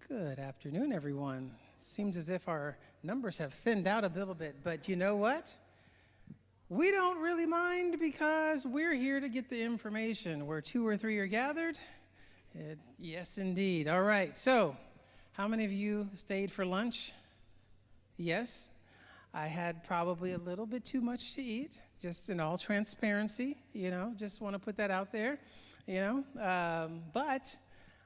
Good afternoon, everyone. Seems as if our numbers have thinned out a little bit, but you know what? We don't really mind because we're here to get the information. Where two or three are gathered. Yes, indeed. All right. So, how many of you stayed for lunch? Yes. I had probably a little bit too much to eat, just in all transparency, just want to put that out there, but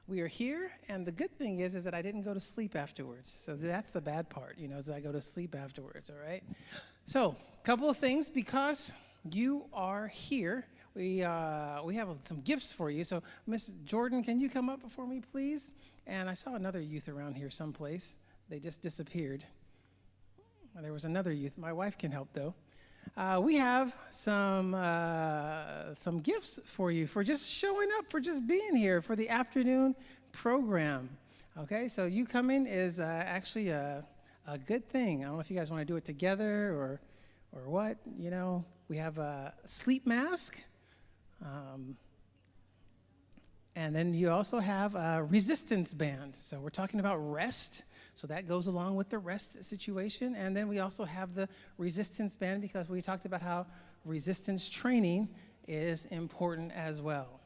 we are here, and the good thing is that I didn't go to sleep afterwards, so that's the bad part, is I go to sleep afterwards, all right? So, a couple of things, because you are here, we have some gifts for you, so Miss Jordan, can you come up before me, please? And I saw another youth around here someplace. They just disappeared. There was another youth. My wife can help, though. We have some gifts for you for just showing up, for just being here for the afternoon program. Okay, so you coming is actually a good thing. I don't know if you guys want to do it together or what. We have a sleep mask. And then you also have a resistance band. So we're talking about rest. So that goes along with the rest situation. And then we also have the resistance band because we talked about how resistance training is important as well.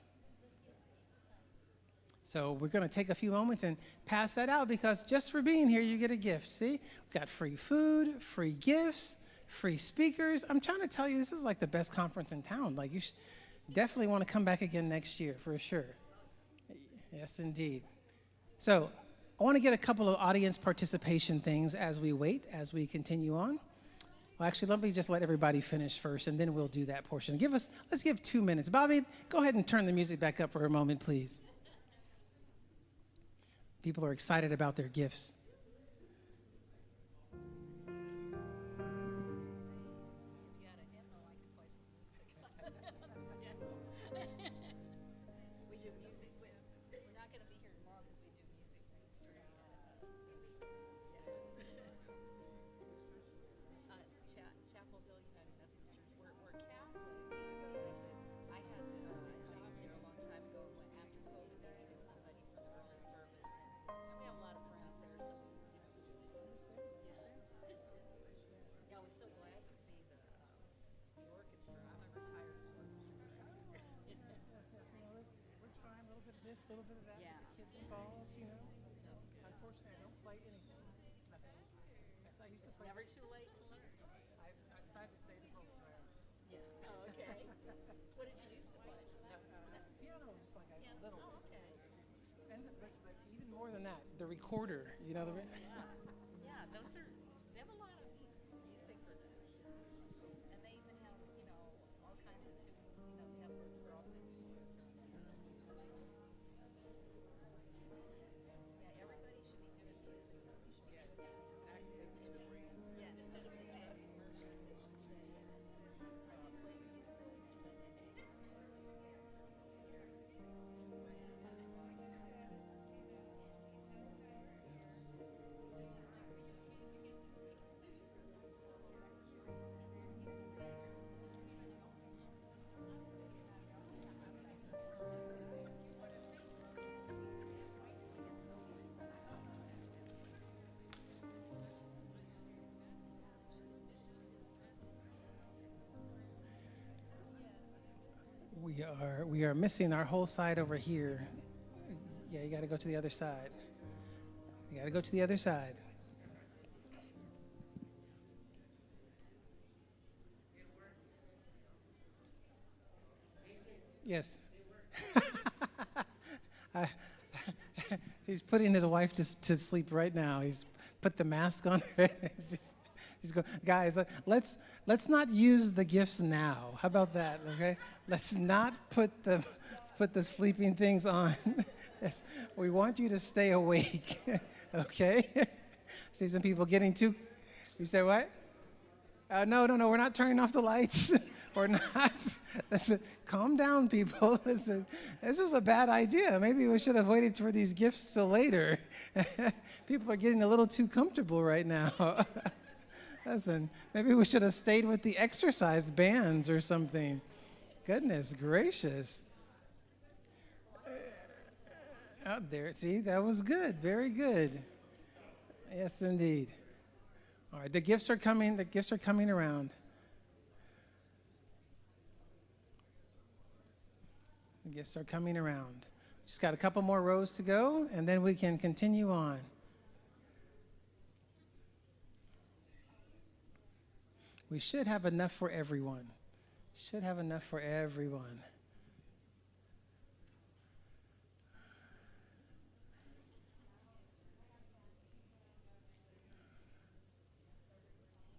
So we're going to take a few moments and pass that out because just for being here, you get a gift. See, we've got free food, free gifts, free speakers. I'm trying to tell you, this is like the best conference in town. Like you definitely want to come back again next year for sure. Yes, indeed. So I want to get a couple of audience participation things as we wait, as we continue on. Well, actually, let me just let everybody finish first, and then we'll do that portion. Let's give 2 minutes. Bobby, go ahead and turn the music back up for a moment, please. People are excited about their gifts. A little bit of that, yeah. Kids involved, Unfortunately, I don't play anything. Nothing. Yes, I used to play. Never too late to learn. I decided to stay the whole time. Yeah. Oh, okay. What did you used to play? Piano, just like a little. Oh, okay. And but even more than that, the recorder. Yeah, those are. They have a lot of music for them, and they even have all kinds of tunes. They have words for all kinds of tunes. We are missing our whole side over here. Yeah, you got to go to the other side. You got to go to the other side. Yes. He's putting his wife to sleep right now. He's put the mask on her. He's going, guys, let's not use the gifts now. How about that, okay? Let's not put the sleeping things on. Yes, we want you to stay awake, okay? See some people getting too, you say what? No, we're not turning off the lights. We're not. Listen, calm down, people. Listen, this is a bad idea. Maybe we should have waited for these gifts till later. People are getting a little too comfortable right now. Listen, maybe we should have stayed with the exercise bands or something. Goodness gracious. Out there. See, that was good. Very good. Yes, indeed. All right, the gifts are coming. The gifts are coming around. The gifts are coming around. Just got a couple more rows to go, and then we can continue on. We should have enough for everyone. Should have enough for everyone.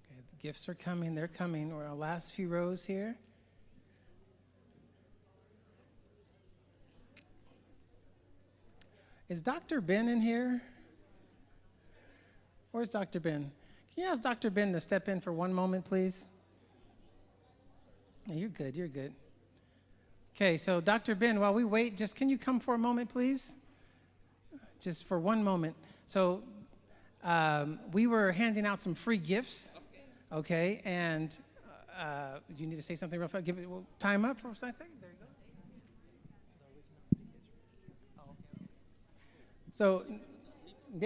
Okay, the gifts are coming. They're coming. We're on our last few rows here. Is Dr. Ben in here? Where's Dr. Ben? Can you ask Dr. Ben to step in for one moment, please? No, you're good, you're good. Okay, so Dr. Ben, while we wait, just can you come for a moment, please? Just for one moment. So we were handing out some free gifts, okay? And you need to say something real fast. Give it time up for a second. There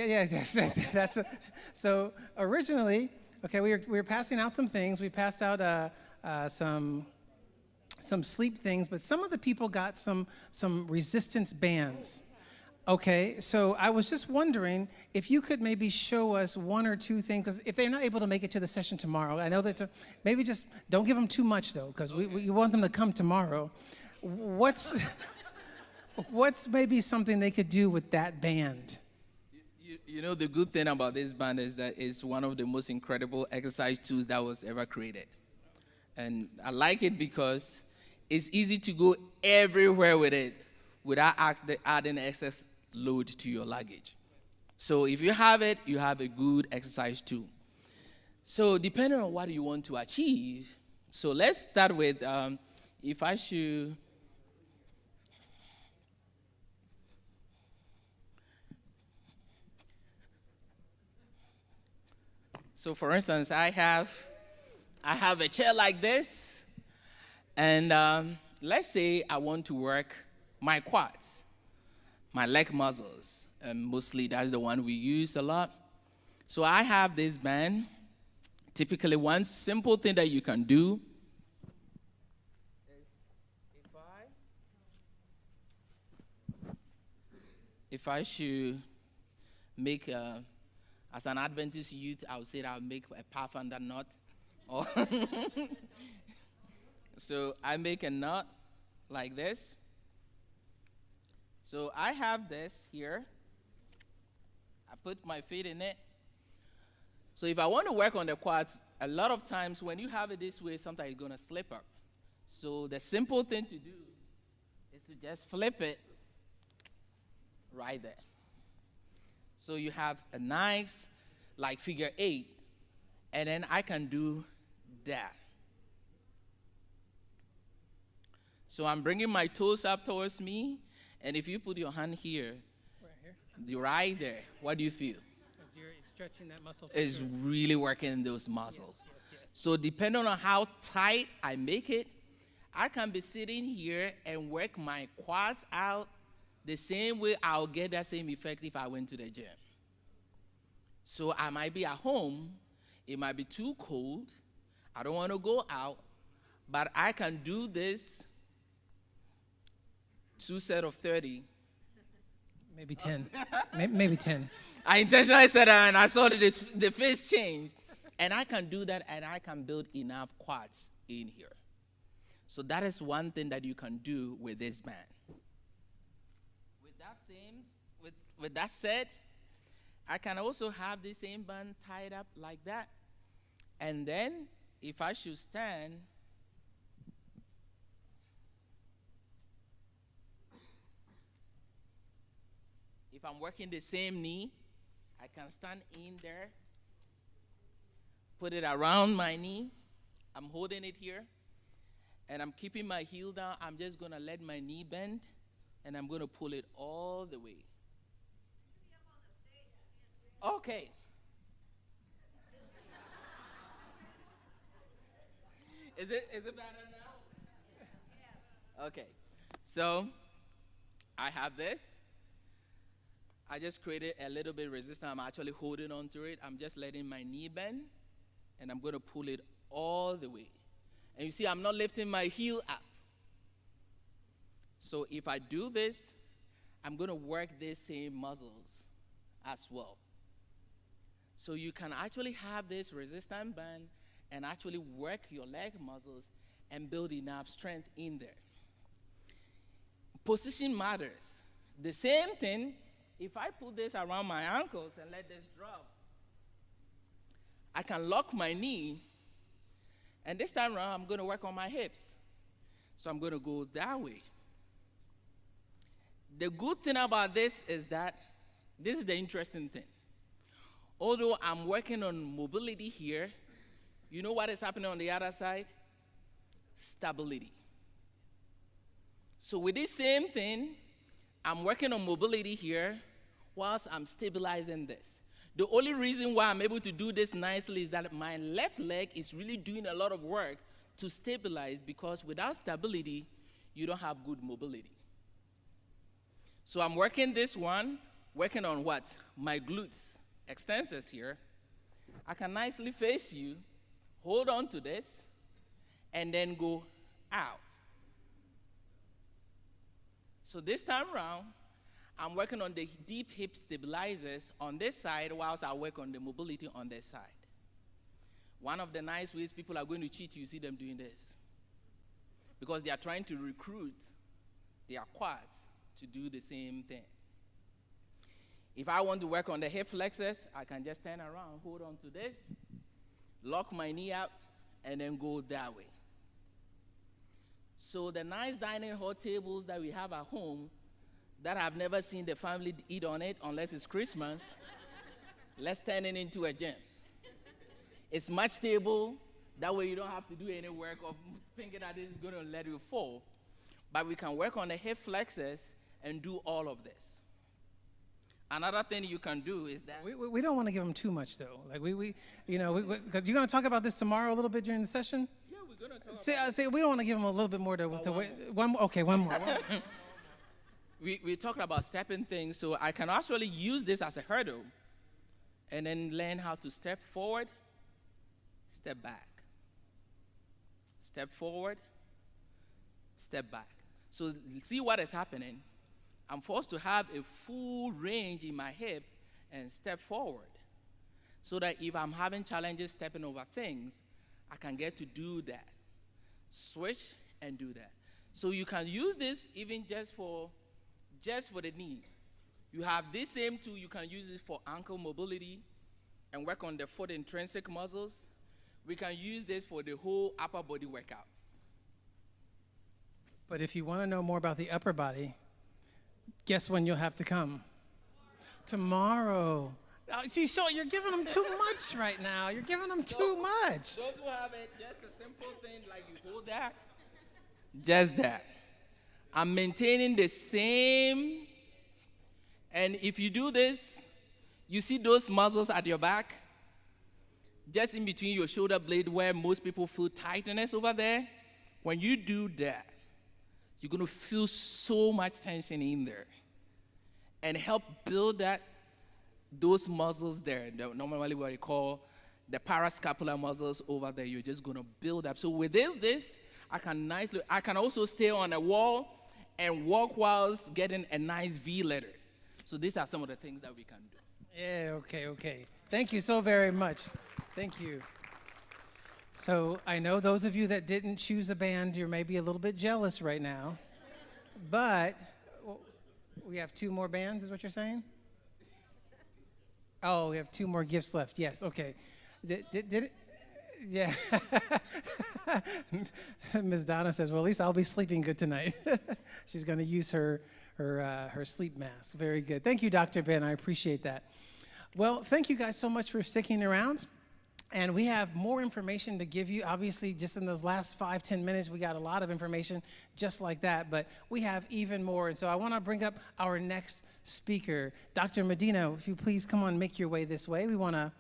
you go. So, so originally, okay, we were passing out some things. We passed out some sleep things, but some of the people got some resistance bands. Okay, so I was just wondering if you could maybe show us one or two things, 'cause if they're not able to make it to the session tomorrow, I know that maybe just don't give them too much though, because we want them to come tomorrow. What's maybe something they could do with that band? You know, the good thing about this band is that it's one of the most incredible exercise tools that was ever created. And I like it because it's easy to go everywhere with it without adding excess load to your luggage. So if you have it, you have a good exercise tool. So depending on what you want to achieve, so let's start with, if I should... So for instance, I have a chair like this, and let's say I want to work my quads, my leg muscles, and mostly that's the one we use a lot. So I have this band. Typically, one simple thing that you can do is if I should make as an Adventist youth, I would say that I'll make a pathfinder knot. So I make a knot like this. So I have this here. I put my feet in it. So if I want to work on the quads, a lot of times when you have it this way, sometimes it's going to slip up. So the simple thing to do is to just flip it right there. So you have a nice, like figure 8, and then I can do that. So I'm bringing my toes up towards me, and if you put your hand here, right there, what do you feel? You're stretching that muscle. It's really working those muscles. Yes. So depending on how tight I make it, I can be sitting here and work my quads out the same way I'll get that same effect if I went to the gym. So I might be at home, it might be too cold, I don't want to go out, but I can do this 2 sets of 30. Maybe 10. Maybe 10. I intentionally said that, and I saw that the face changed. And I can do that, and I can build enough quads in here. So that is one thing that you can do with this band. With that said, I can also have the same band tied up like that. And then, if I should stand, if I'm working the same knee, I can stand in there, put it around my knee. I'm holding it here, and I'm keeping my heel down. I'm just going to let my knee bend, and I'm going to pull it all the way. Okay. Is it better now? Okay. So I have this. I just created a little bit resistance. I'm actually holding on to it. I'm just letting my knee bend, and I'm going to pull it all the way. And you see, I'm not lifting my heel up. So if I do this, I'm going to work these same muscles as well. So you can actually have this resistance band and actually work your leg muscles and build enough strength in there. Position matters. The same thing, if I put this around my ankles and let this drop, I can lock my knee, and this time around, I'm going to work on my hips. So I'm going to go that way. The good thing about this is that this is the interesting thing. Although I'm working on mobility here, you know what is happening on the other side? Stability. So with this same thing, I'm working on mobility here whilst I'm stabilizing this. The only reason why I'm able to do this nicely is that my left leg is really doing a lot of work to stabilize, because without stability, you don't have good mobility. So I'm working this one, working on what? My glutes, extensors here. I can nicely face you, hold on to this, and then go out. So this time around, I'm working on the deep hip stabilizers on this side whilst I work on the mobility on this side. One of the nice ways people are going to cheat, you see them doing this, because they are trying to recruit their quads to do the same thing. If I want to work on the hip flexors, I can just turn around, hold on to this, lock my knee up, and then go that way. So the nice dining hall tables that we have at home, that I've never seen the family eat on it unless it's Christmas, let's turn it into a gym. It's much stable. That way you don't have to do any work of thinking that it's going to let you fall. But we can work on the hip flexors and do all of this. Another thing you can do is that We don't want to give them too much, though. Like because you're going to talk about this tomorrow a little bit during the session. yeah, we're going to talk Say we don't want to give them a little bit more to wait. One more. We talked about stepping things, so I can actually use this as a hurdle and then learn how to step forward, step back. Step forward, step back. So see what is happening. I'm forced to have a full range in my hip and step forward, so that if I'm having challenges stepping over things, I can get to do that. Switch and do that. So you can use this even just for the knee. You have this same tool, you can use it for ankle mobility and work on the foot intrinsic muscles. We can use this for the whole upper body workout. But if you want to know more about the upper body, guess when you'll have to come? Tomorrow. See, Sean, you're giving them too much right now. You're giving them too much. Those who have it, just a simple thing like you hold that, just that. I'm maintaining the same, and if you do this, you see those muscles at your back, just in between your shoulder blade where most people feel tightness over there. When you do that, you're going to feel so much tension in there and help build those muscles there. Normally what we call the parascapular muscles over there, you're just going to build up. So within this, I can also stay on a wall and walk whilst getting a nice V letter. So these are some of the things that we can do. Yeah, okay. Thank you so very much. Thank you. So I know those of you that didn't choose a band, you're maybe a little bit jealous right now. But we have 2 more bands, is what you're saying? Oh, we have 2 more gifts left. Yes, okay. Did it? Yeah. Ms. Donna says, well, at least I'll be sleeping good tonight. She's going to use her sleep mask. Very good. Thank you, Dr. Ben. I appreciate that. Well, thank you guys so much for sticking around. And we have more information to give you. Obviously, just in those last 5-10 minutes, we got a lot of information just like that. But we have even more. And so I want to bring up our next speaker, Dr. Medina. If you please come on, make your way this way. We want to...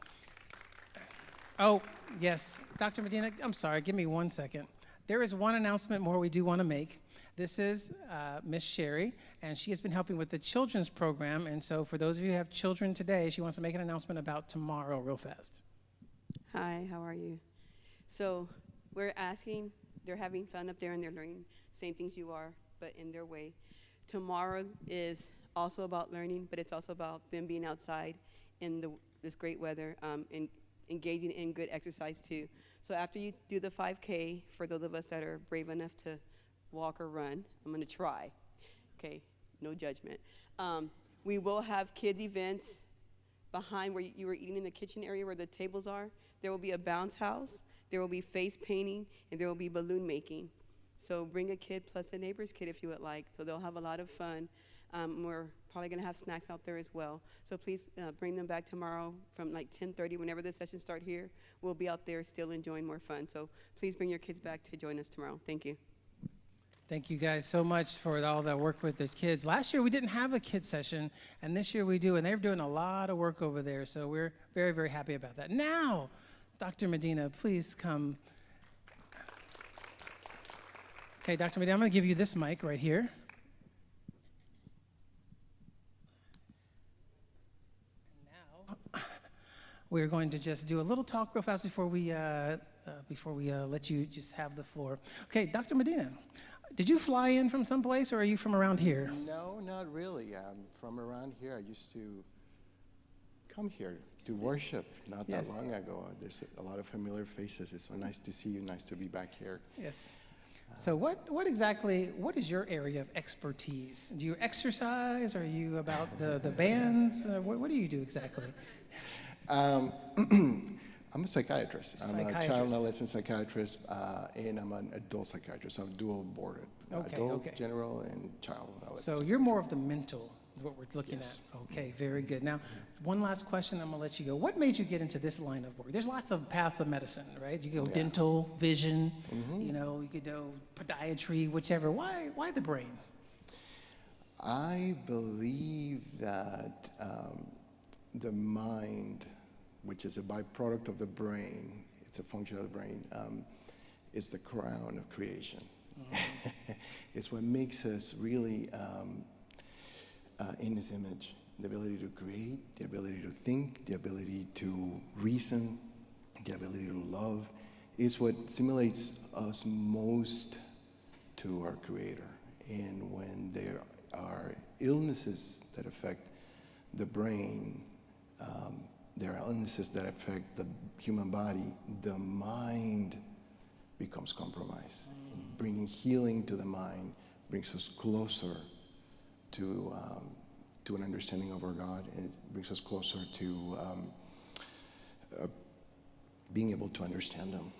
Oh, yes. Dr. Medina, I'm sorry. Give me 1 second. There is one announcement more we do want to make. This is Miss Sherry, and she has been helping with the children's program. And so for those of you who have children today, she wants to make an announcement about tomorrow real fast. Hi, how are you? So we're asking, they're having fun up there and they're learning same things you are, but in their way. Tomorrow is also about learning, but it's also about them being outside in this great weather and engaging in good exercise too. So after you do the 5K, for those of us that are brave enough to walk or run, I'm gonna try, okay, no judgment. We will have kids events behind where you were eating in the kitchen area where the tables are. There will be a bounce house, there will be face painting, and there will be balloon making. So bring a kid plus a neighbor's kid if you would like. So they'll have a lot of fun. We're probably gonna have snacks out there as well. So please bring them back tomorrow from like 10:30, whenever the sessions start here. We'll be out there still enjoying more fun. So please bring your kids back to join us tomorrow. Thank you. Thank you guys so much for all that work with the kids. Last year we didn't have a kid session, and this year we do, and they're doing a lot of work over there. So we're very, very happy about that. Now, Dr. Medina, please come. Okay, Dr. Medina, I'm going to give you this mic right here. And now, we're going to just do a little talk real fast before we let you just have the floor. Okay, Dr. Medina, did you fly in from someplace, or are you from around here? No, not really. I'm from around here. I used to come here to worship not Yes. that long ago. There's a lot of familiar faces. It's so nice to see you. Nice to be back here. Yes. So what is your area of expertise? Do you exercise? Are you about the bands? What do you do exactly? I'm a psychiatrist. I'm a Psychiatrist. child and adolescent psychiatrist, and I'm an adult psychiatrist. I'm dual boarded. Okay, Adult, okay. general, and child and adolescent. So you're more of the mental, is what we're looking Yes. at. Okay, very good. Now, one last question, I'm gonna let you go. What made you get into this line of work? There's lots of paths of medicine, right? You go Yeah. dental, vision, you could do podiatry, whichever. Why the brain? I believe that the mind, which is a byproduct of the brain, it's a function of the brain, is the crown of creation. It's what makes us really in His image. The ability to create, the ability to think, the ability to reason, the ability to love is what stimulates us most to our Creator. And when there are illnesses that affect the brain, there are illnesses that affect the human body, the mind becomes compromised. And bringing healing to the mind brings us closer to an understanding of our God, and it brings us closer to being able to understand Him.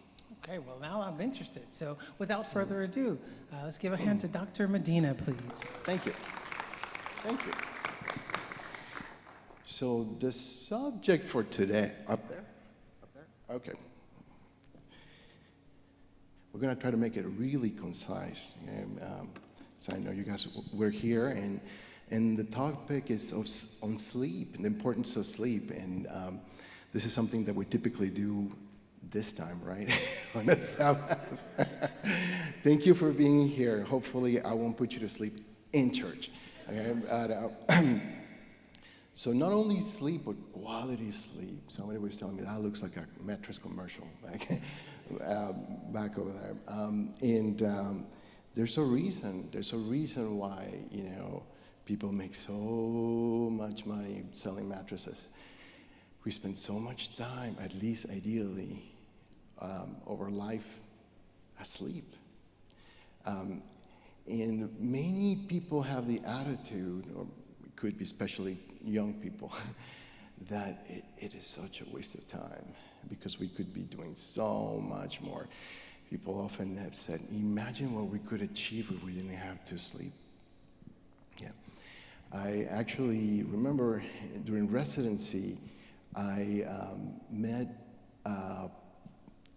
Okay, well, now I'm interested. So without further ado, let's give a hand to Dr. Medina, please. Thank you. Thank you. So the subject for today, up there? Okay. We're going to try to make it really concise. So I know you guys, we're here, and the topic is on sleep, and the importance of sleep. And this is something that we typically do this time, right? On a Sabbath. Thank you for being here. Hopefully, I won't put you to sleep in church. Okay? So not only sleep, but quality sleep. Somebody was telling me that looks like a mattress commercial back over there. There's a reason. There's a reason why people make so much money selling mattresses. We spend so much time, at least ideally, over life asleep. And many people have the attitude, or it could be especially young people, that it is such a waste of time because we could be doing so much more. People often have said, imagine what we could achieve if we didn't have to sleep. Yeah. I actually remember during residency, I met a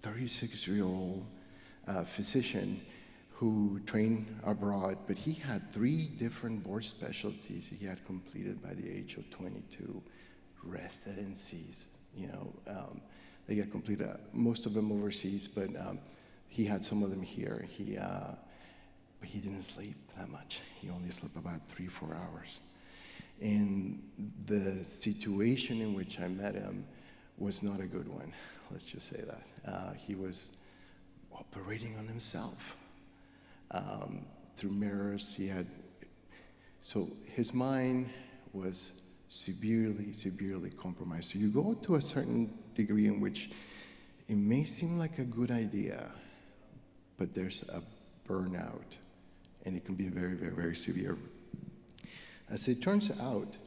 36-year-old physician who trained abroad, but he had 3 different board specialties he had completed by the age of 22. Residencies, they get completed, most of them overseas, but he had some of them here. But he didn't sleep that much. He only slept about 3-4 hours. And the situation in which I met him was not a good one. Let's just say that. He was operating on himself. Through mirrors, so his mind was severely, severely compromised. So you go to a certain degree in which it may seem like a good idea, but there's a burnout, and it can be very, very, very severe. As it turns out,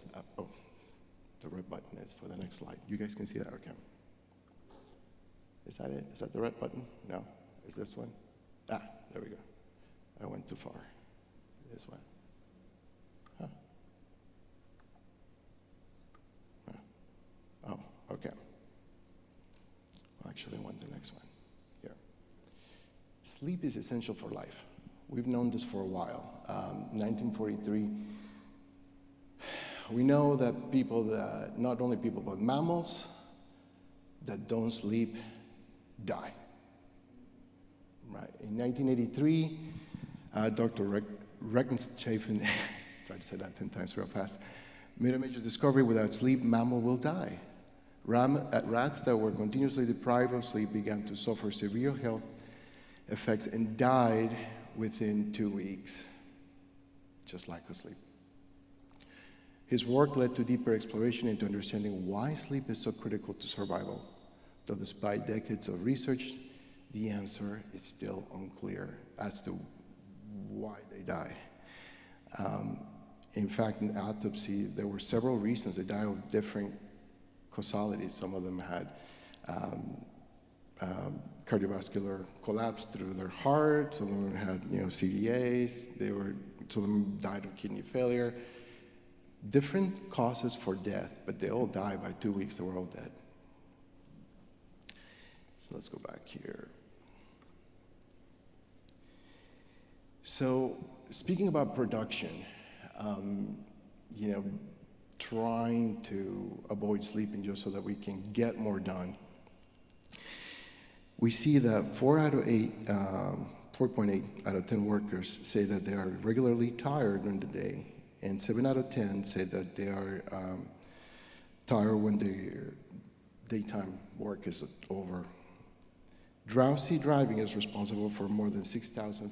the red button is for the next slide. You guys can see that, okay? Is that it? Is that the red button? No. Is this one? There we go. I went too far. This one. Huh? Oh, okay. Well, actually, I want the next one. Here. Sleep is essential for life. We've known this for a while. 1943, we know that not only people, but mammals that don't sleep die. Right. In 1983, Dr. Regentschaffen, tried to say that 10 times real fast, made a major discovery: without sleep, mammal will die. Rats that were continuously deprived of sleep began to suffer severe health effects and died within 2 weeks, just lack of sleep. His work led to deeper exploration into understanding why sleep is so critical to survival. Though despite decades of research, the answer is still unclear as to why they die. In fact, in autopsy, there were several reasons they died of different causalities. Some of them had cardiovascular collapse through their heart. Some of them had, CDAs. Some of them died of kidney failure. Different causes for death, but they all died by 2 weeks. They were all dead. So let's go back here. So speaking about production, trying to avoid sleeping just so that we can get more done, we see that 4.8 out of 10 workers say that they are regularly tired during the day, and 7 out of 10 say that they are tired when their daytime work is over. Drowsy driving is responsible for more than 6,000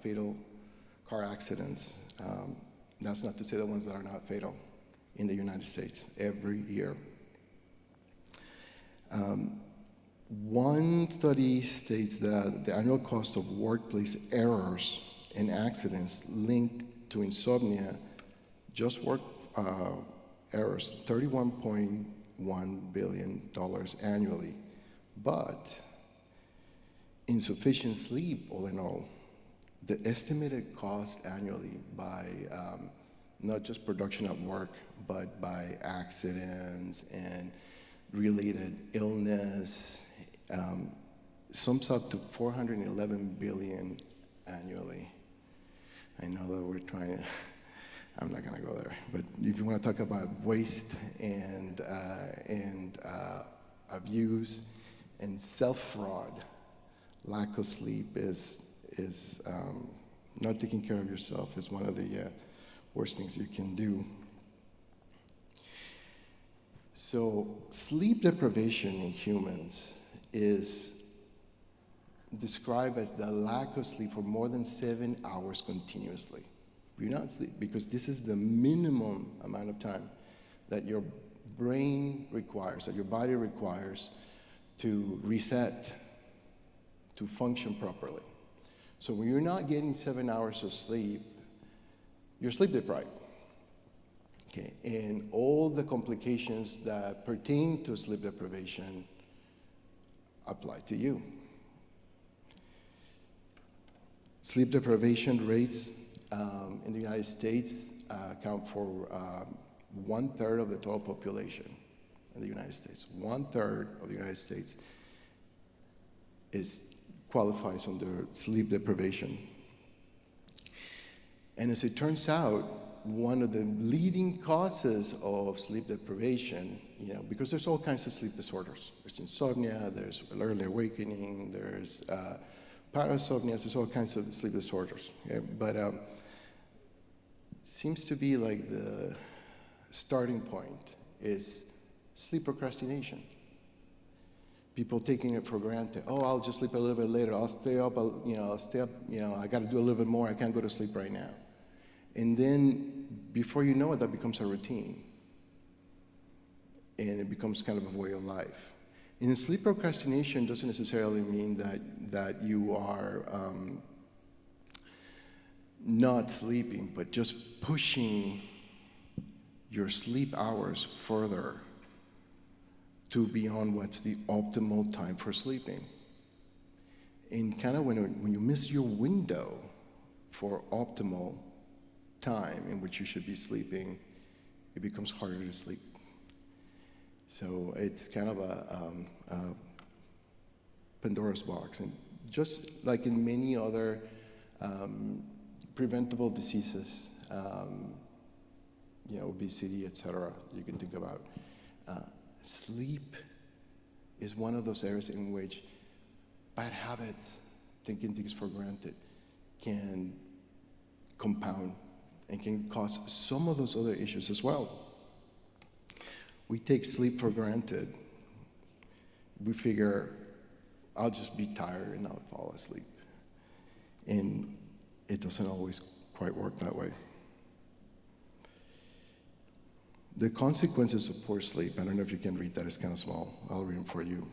fatal car accidents. That's not to say the ones that are not fatal in the United States every year. One study states that the annual cost of workplace errors and accidents linked to insomnia, just work errors, $31.1 billion annually. But insufficient sleep, all in all, the estimated cost annually by not just production at work, but by accidents and related illness, sums up to $411 billion annually. I know that we're trying to, I'm not gonna go there, but if you wanna talk about waste and abuse and self-fraud, lack of sleep is not taking care of yourself is one of the worst things you can do. So sleep deprivation in humans is described as the lack of sleep for more than 7 hours continuously. You not sleep because this is the minimum amount of time that your brain requires, that your body requires to reset, to function properly. So when you're not getting 7 hours of sleep, you're sleep deprived. Okay, and all the complications that pertain to sleep deprivation apply to you. Sleep deprivation rates in the United States account for 1/3 of the total population in the United States. 1/3 of the United States qualifies under sleep deprivation. And as it turns out, one of the leading causes of sleep deprivation, because there's all kinds of sleep disorders. There's insomnia, there's early awakening, there's parasomnia, there's all kinds of sleep disorders. Okay? But seems to be like the starting point is sleep procrastination. People taking it for granted. Oh, I'll just sleep a little bit later. I'll stay up, I got to do a little bit more. I can't go to sleep right now. And then before you know it, that becomes a routine. And it becomes kind of a way of life. And sleep procrastination doesn't necessarily mean that you are not sleeping, but just pushing your sleep hours further to beyond what's the optimal time for sleeping. And kind of when you miss your window for optimal time in which you should be sleeping, it becomes harder to sleep. So it's kind of a Pandora's box. And just like in many other preventable diseases, obesity, etc., you can think about, sleep is one of those areas in which bad habits, taking things for granted, can compound and can cause some of those other issues as well. We take sleep for granted. We figure, I'll just be tired and I'll fall asleep. And it doesn't always quite work that way. The consequences of poor sleep, I don't know if you can read that, it's kind of small. I'll read them for you.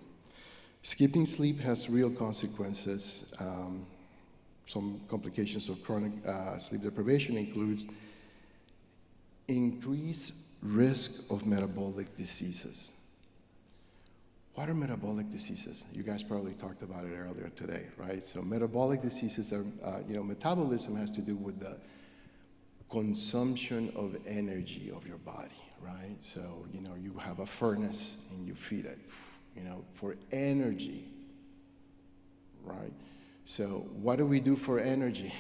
Skipping sleep has real consequences. Some complications of chronic sleep deprivation include increased risk of metabolic diseases. What are metabolic diseases? You guys probably talked about it earlier today, right? So metabolic diseases are, metabolism has to do with the consumption of energy of your body, right? So, you have a furnace and you feed it, for energy, right? So what do we do for energy?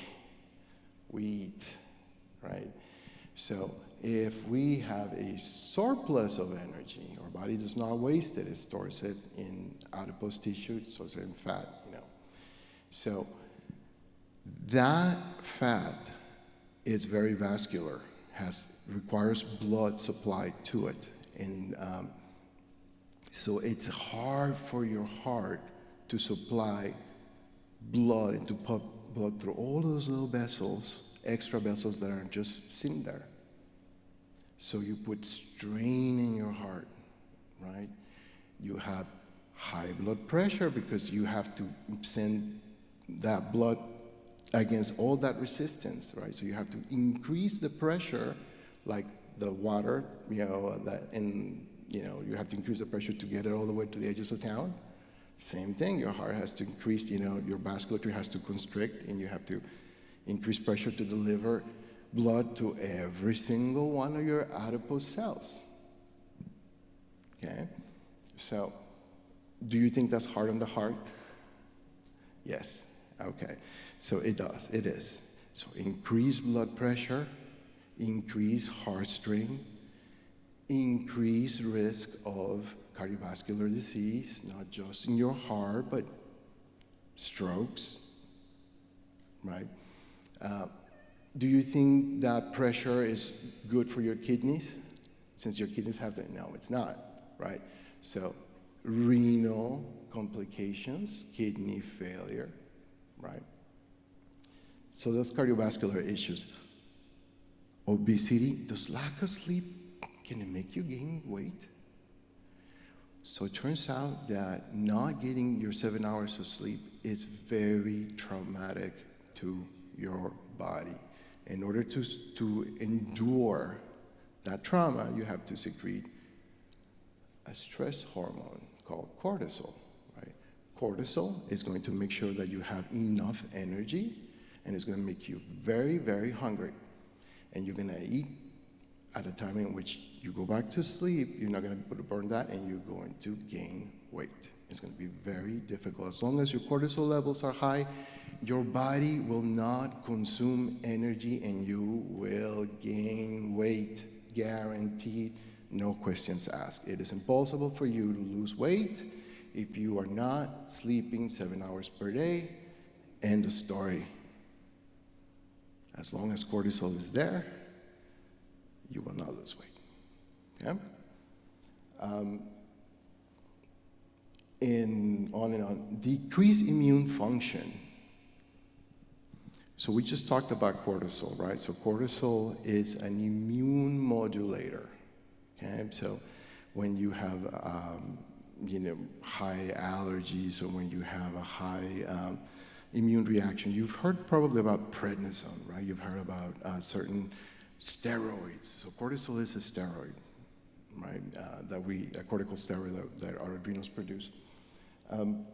We eat, right? So if we have a surplus of energy, our body does not waste it, it stores it in adipose tissue, it stores it in fat, So that fat is very vascular, requires blood supply to it. And so it's hard for your heart to supply blood and to pump blood through all of those little vessels, extra vessels that are just sitting there. So you put strain in your heart, right? You have high blood pressure because you have to send that blood against all that resistance, right? So you have to increase the pressure, like the water, you have to increase the pressure to get it all the way to the edges of town. Same thing, your heart has to increase, your vasculature has to constrict, and you have to increase pressure to deliver blood to every single one of your adipose cells. Okay? So, do you think that's hard on the heart? Yes. Okay. So it does. It is. So increase blood pressure, increase heart strain, increase risk of cardiovascular disease, not just in your heart, but strokes, right? Do you think that pressure is good for your kidneys? Since your kidneys have to, no, it's not, right? So renal complications, kidney failure, right? So those cardiovascular issues. Obesity, does lack of sleep, can it make you gain weight? So it turns out that not getting your 7 hours of sleep is very traumatic to your body. In order to endure that trauma, you have to secrete a stress hormone called cortisol, right? Cortisol is going to make sure that you have enough energy, and it's going to make you very, very hungry. And you're going to eat at a time in which you go back to sleep, you're not going to be able to burn that, and you're going to gain weight. It's going to be very difficult. As long as your cortisol levels are high, your body will not consume energy and you will gain weight, guaranteed, no questions asked. It is impossible for you to lose weight if you are not sleeping 7 hours per day. End of story. As long as cortisol is there, you will not lose weight. Okay? On and on. Decreased immune function. So we just talked about cortisol, right? So cortisol is an immune modulator. Okay? So when you have high allergies or when you have a high immune reaction, you've heard probably about prednisone, right? You've heard about certain steroids. So cortisol is a steroid, right? A corticosteroid that our adrenals produce. And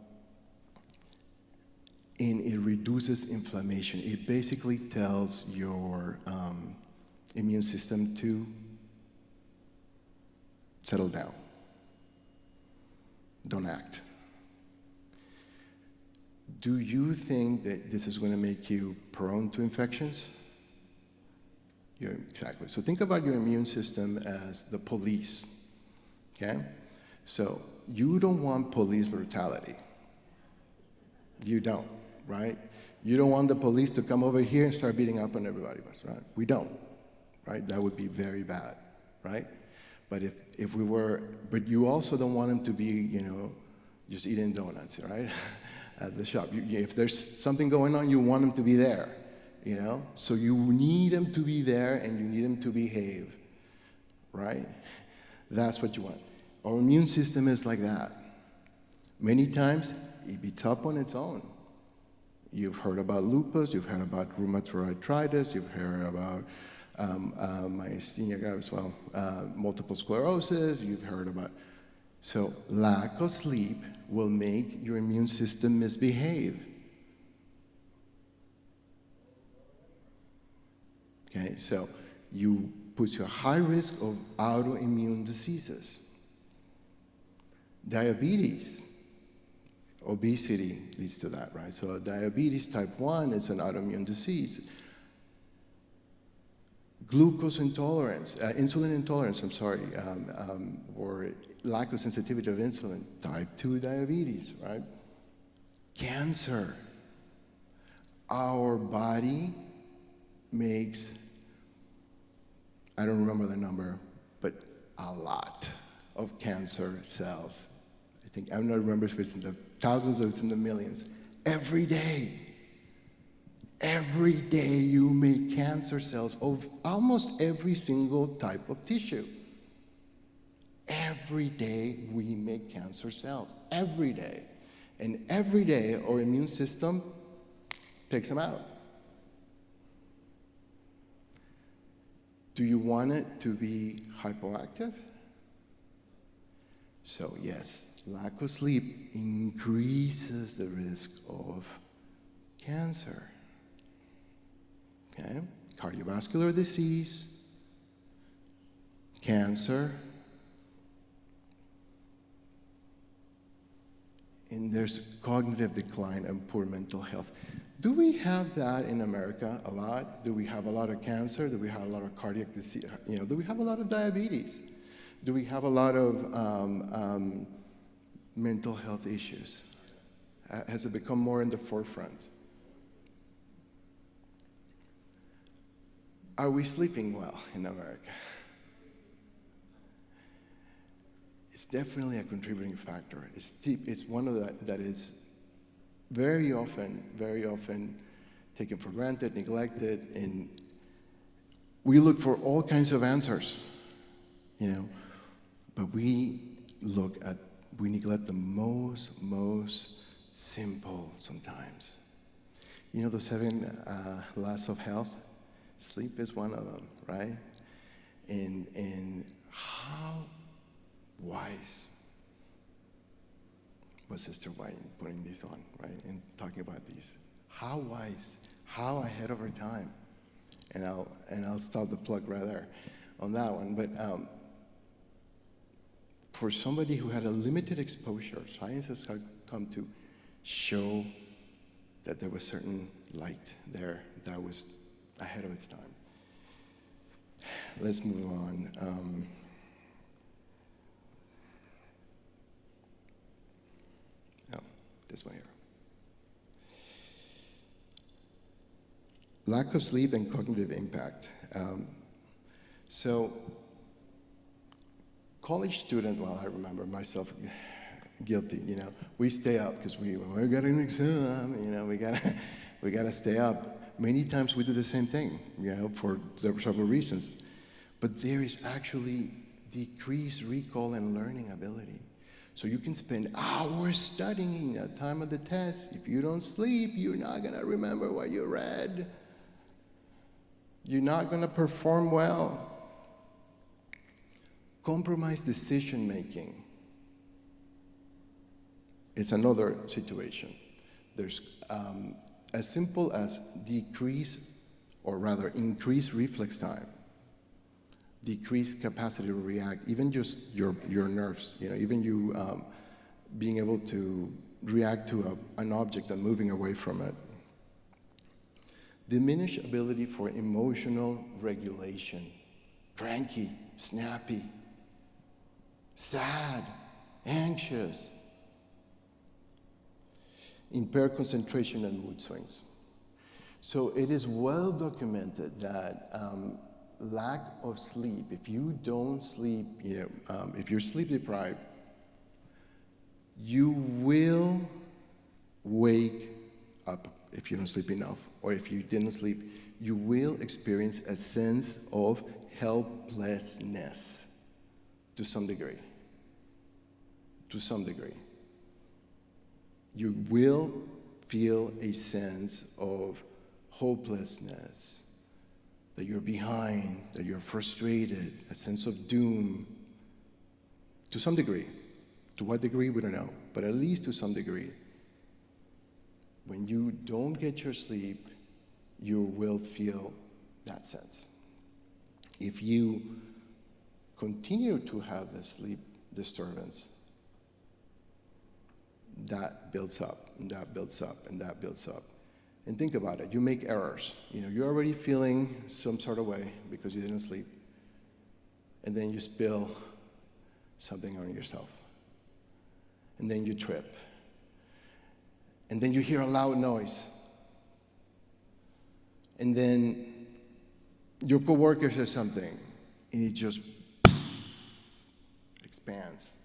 it reduces inflammation. It basically tells your immune system to settle down. Don't act. Do you think that this is going to make you prone to infections? Exactly. So think about your immune system as the police, okay? So you don't want police brutality. You don't, right? You don't want the police to come over here and start beating up on everybody, right? We don't, right? That would be very bad, right? But if we were, but you also don't want them to be, just eating donuts, right? At the shop. If there's something going on, you want them to be there, So you need them to be there and you need them to behave, right? That's what you want. Our immune system is like that. Many times, it beats up on its own. You've heard about lupus, you've heard about rheumatoid arthritis, you've heard about myasthenia gravis, multiple sclerosis, you've heard about. So lack of sleep will make your immune system misbehave. Okay, so you put you at high risk of autoimmune diseases. Diabetes, obesity leads to that, right? So diabetes type 1 is an autoimmune disease. Glucose intolerance, insulin intolerance, or lack of sensitivity of insulin, type 2 diabetes, right? Cancer. Our body makes, I don't remember the number, but a lot of cancer cells. I don't remember if it's in the thousands or it's in the millions. Every day you make cancer cells of almost every single type of tissue. Every day we make cancer cells, every day. And every day our immune system takes them out. Do you want it to be hypoactive? So yes, lack of sleep increases the risk of cancer. Okay? Cardiovascular disease, cancer, and there's cognitive decline and poor mental health. Do we have that in America a lot? Do we have a lot of cancer? Do we have a lot of cardiac disease? Do we have a lot of diabetes? Do we have a lot of mental health issues? Has it become more in the forefront? Are we sleeping well in America? It's definitely a contributing factor. It's one of that is very often taken for granted, neglected, and we look for all kinds of answers, but we neglect the most simple sometimes. The 7 laws of health? Sleep is one of them, right? And how wise was Sister White putting these on, right? And talking about these. How wise, how ahead of her time. And I'll stop the plug right there on that one. But for somebody who had a limited exposure, science has come to show that there was certain light there that was ahead of its time. Let's move on. This one here. Lack of sleep and cognitive impact. So, college student, well, I remember myself guilty, we stay up because we got an exam, we gotta stay up. Many times we do the same thing, for several reasons. But there is actually decreased recall and learning ability. So you can spend hours studying at the time of the test. If you don't sleep, you're not gonna remember what you read. You're not gonna perform well. Compromised decision making. It's another situation. There's as simple as increased reflex time, decreased capacity to react, even just your nerves, even you being able to react to an object and moving away from it. Diminished ability for emotional regulation, cranky, snappy, sad, anxious. Impaired concentration and mood swings. So it is well documented that lack of sleep, if you don't sleep, if you're sleep deprived, you will wake up if you don't sleep enough, or if you didn't sleep, you will experience a sense of helplessness to some degree. To some degree. You will feel a sense of hopelessness, that you're behind, that you're frustrated, a sense of doom, to some degree. To what degree, we don't know, but at least to some degree. When you don't get your sleep, you will feel that sense. If you continue to have the sleep disturbance, that builds up, and that builds up, and that builds up. And think about it, you make errors. You're already feeling some sort of way because you didn't sleep. And then you spill something on yourself. And then you trip. And then you hear a loud noise. And then your coworker says something, and it just expands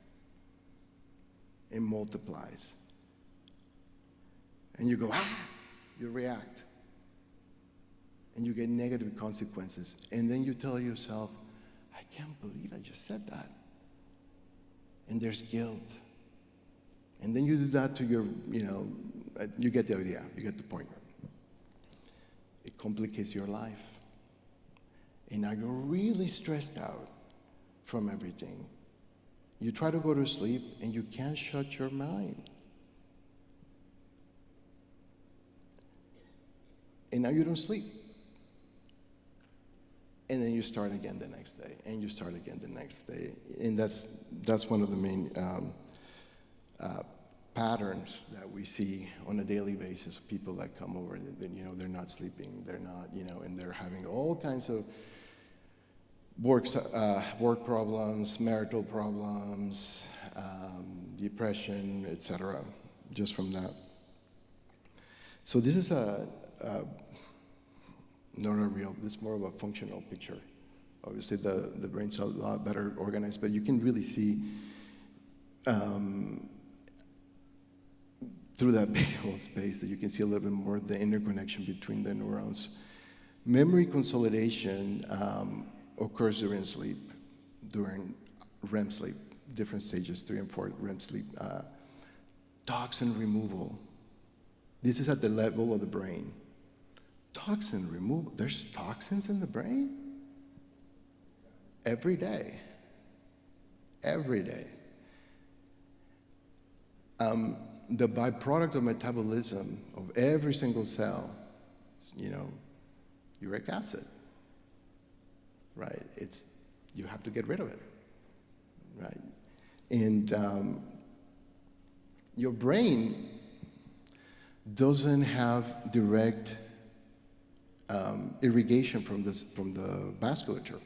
and multiplies. And you go, you react. And you get negative consequences. And then you tell yourself, I can't believe I just said that. And there's guilt. And then you do that to your, you get the idea, you get the point. It complicates your life. And now you're really stressed out from everything. You try to go to sleep and you can't shut your mind. And now you don't sleep. And then you start again the next day, and you start again the next day. And that's one of the main patterns that we see on a daily basis. People that come over, they're not sleeping, they're not, and they're having all kinds of work problems, marital problems, depression, etc. Just from that. So this is not a real. This is more of a functional picture. Obviously, the brain's a lot better organized, but you can really see through that big old space that you can see a little bit more the interconnection between the neurons. Memory consolidation occurs during sleep, during REM sleep, different stages, 3 and 4 REM sleep. Toxin removal. This is at the level of the brain. Toxin removal. There's toxins in the brain? Every day. Every day. The byproduct of metabolism of every single cell is, uric acid. Right? You have to get rid of it. Right? And your brain doesn't have direct irrigation from the vasculature.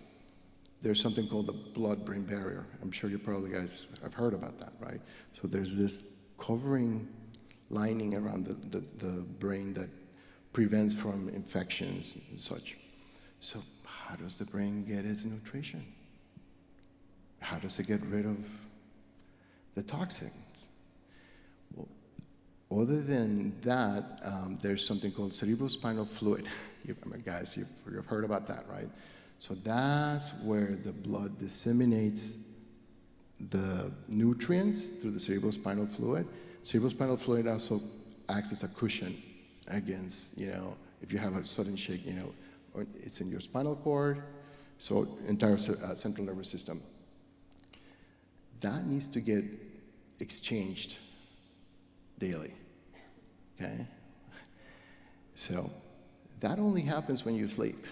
There's something called the blood-brain barrier. I'm sure you probably guys have heard about that, right? So there's this covering lining around the brain that prevents from infections and such. So how does the brain get its nutrition? How does it get rid of the toxins? Well, other than that, there's something called cerebrospinal fluid. Guys, you've heard about that, right? So that's where the blood disseminates the nutrients through the cerebrospinal fluid. Cerebrospinal fluid also acts as a cushion against, if you have a sudden shake, or it's in your spinal cord, so entire central nervous system. That needs to get exchanged daily, okay? So that only happens when you sleep.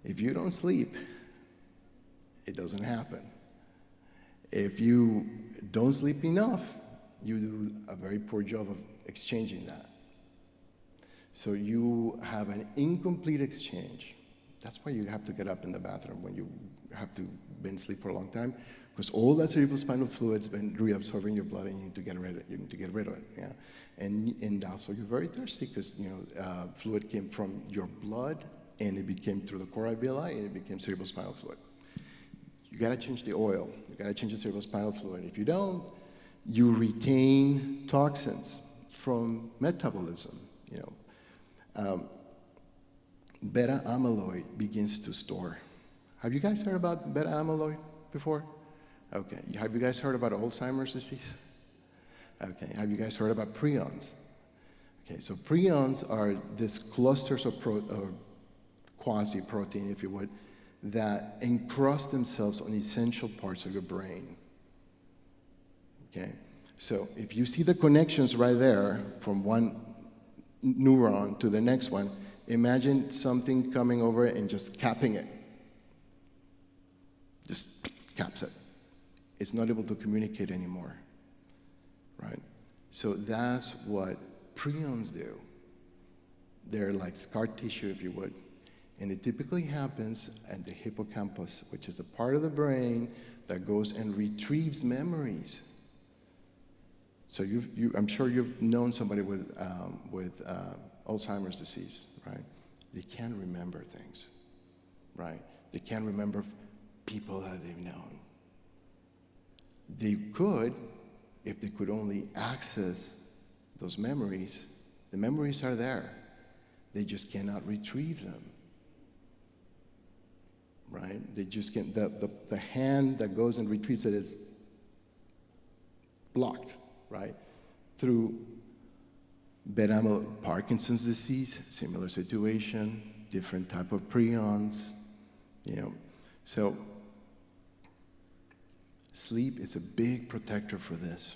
If you don't sleep, it doesn't happen. If you don't sleep enough, you do a very poor job of exchanging that. So you have an incomplete exchange. That's why you have to get up in the bathroom when you have to been asleep for a long time, because all that cerebrospinal fluid's been reabsorbing your blood, and you need to get rid of it. Yeah, and also you're very thirsty because fluid came from your blood, and it became through the cor alveoli, and it became cerebrospinal fluid. You got to change the oil. You got to change the cerebrospinal fluid. If you don't, you retain toxins from metabolism. Beta amyloid begins to store. Have you guys heard about beta amyloid before? Okay. Have you guys heard about Alzheimer's disease? Okay. Have you guys heard about prions? Okay. So prions are these clusters of quasi-protein, if you would, that encrust themselves on essential parts of your brain. Okay? So if you see the connections right there from one neuron to the next one, imagine something coming over and just capping it. Just caps it. It's not able to communicate anymore, right? So that's what prions do. They're like scar tissue, if you would. And it typically happens at the hippocampus, which is the part of the brain that goes and retrieves memories. So I'm sure you've known somebody with Alzheimer's disease, right? They can't remember things, right? They can't remember people that they've known. They could, if they could only access those memories. The memories are there. They just cannot retrieve them. Right? They just can't, the hand that goes and retrieves it is blocked, right? Through Parkinson's disease, similar situation, different type of prions, So sleep is a big protector for this.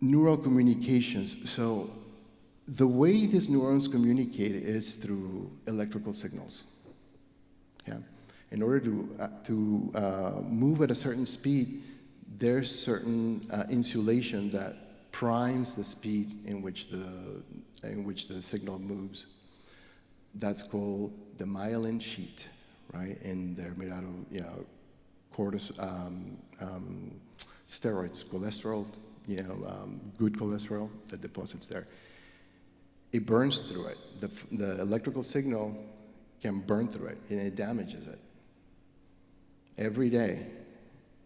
Neural communications. So the way these neurons communicate is through electrical signals. Yeah. In order to move at a certain speed, there's certain insulation that primes the speed in which the signal moves. That's called the myelin sheet, right? And they're made out of steroids, cholesterol, good cholesterol that deposits there. It burns through it. The electrical signal can burn through it, and it damages it. Every day,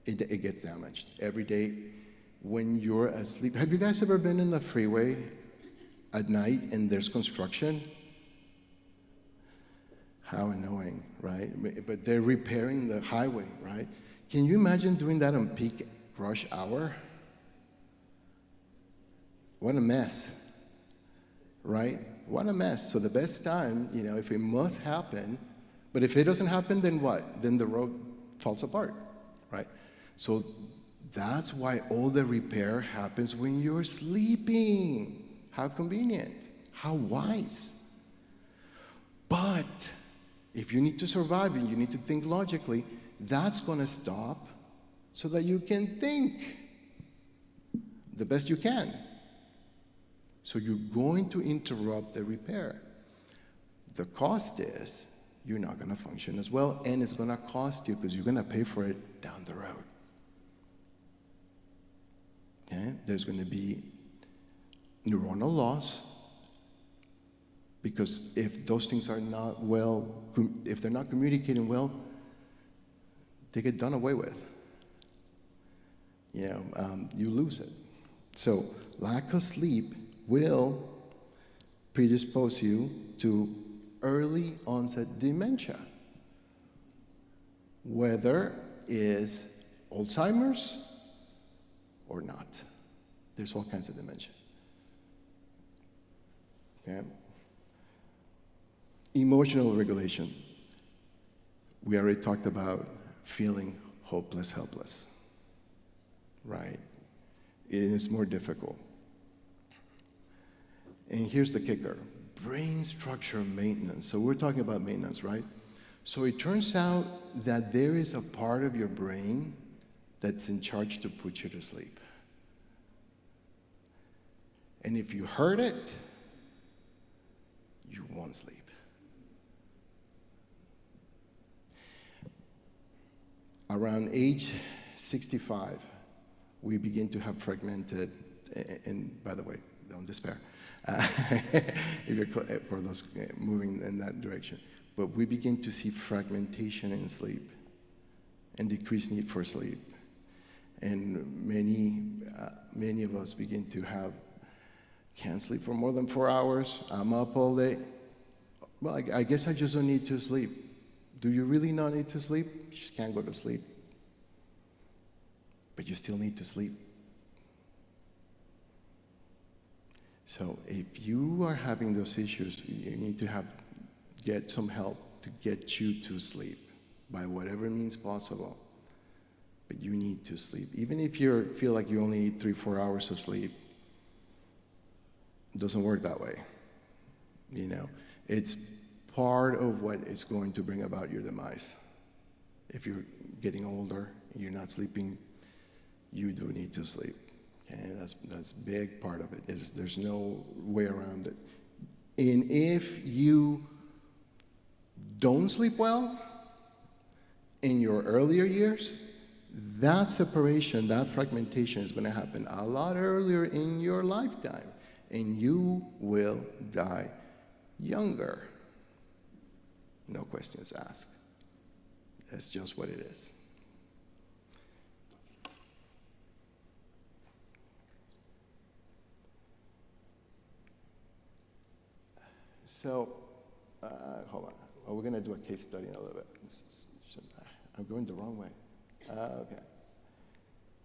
it gets damaged. Every day, when you're asleep. Have you guys ever been in the freeway at night and there's construction? How annoying, right? But they're repairing the highway, right? Can you imagine doing that on peak rush hour? What a mess. Right? What a mess. So the best time, if it must happen, but if it doesn't happen, then what? Then the road falls apart, right? So that's why all the repair happens when you're sleeping. How convenient. How wise. But if you need to survive and you need to think logically, that's going to stop so that you can think. the best you can. So you're going to interrupt the repair. The cost is you're not going to function as well, and it's going to cost you because you're going to pay for it down the road. Okay? There's going to be neuronal loss, because if those things are not well, if they're not communicating well, they get done away with. You lose it. So lack of sleep will predispose you to early onset dementia, whether is Alzheimer's or not. There's all kinds of dementia. Okay? Emotional regulation. We already talked about feeling hopeless, helpless, right? It is more difficult. And here's the kicker: brain structure maintenance. So we're talking about maintenance, right? So it turns out that there is a part of your brain that's in charge to put you to sleep. And if you hurt it, you won't sleep. Around age 65, we begin to have fragmented, and by the way, don't despair, if you're for those moving in that direction. But we begin to see fragmentation in sleep and decreased need for sleep. And many of us begin to have, can't sleep for more than 4 hours, I'm up all day. Well, I guess I just don't need to sleep. Do you really not need to sleep? You just can't go to sleep. But you still need to sleep. So if you are having those issues, you need to get some help to get you to sleep by whatever means possible. But you need to sleep. Even if you feel like you only need 3-4 hours of sleep, it doesn't work that way. It's part of what is going to bring about your demise. If you're getting older and you're not sleeping, you do need to sleep. Okay, that's a big part of it. There's no way around it. And if you don't sleep well in your earlier years, that separation, that fragmentation is going to happen a lot earlier in your lifetime, and you will die younger. No questions asked. That's just what it is. So, hold on. Oh, we're going to do a case study in a little bit. I'm going the wrong way. Okay.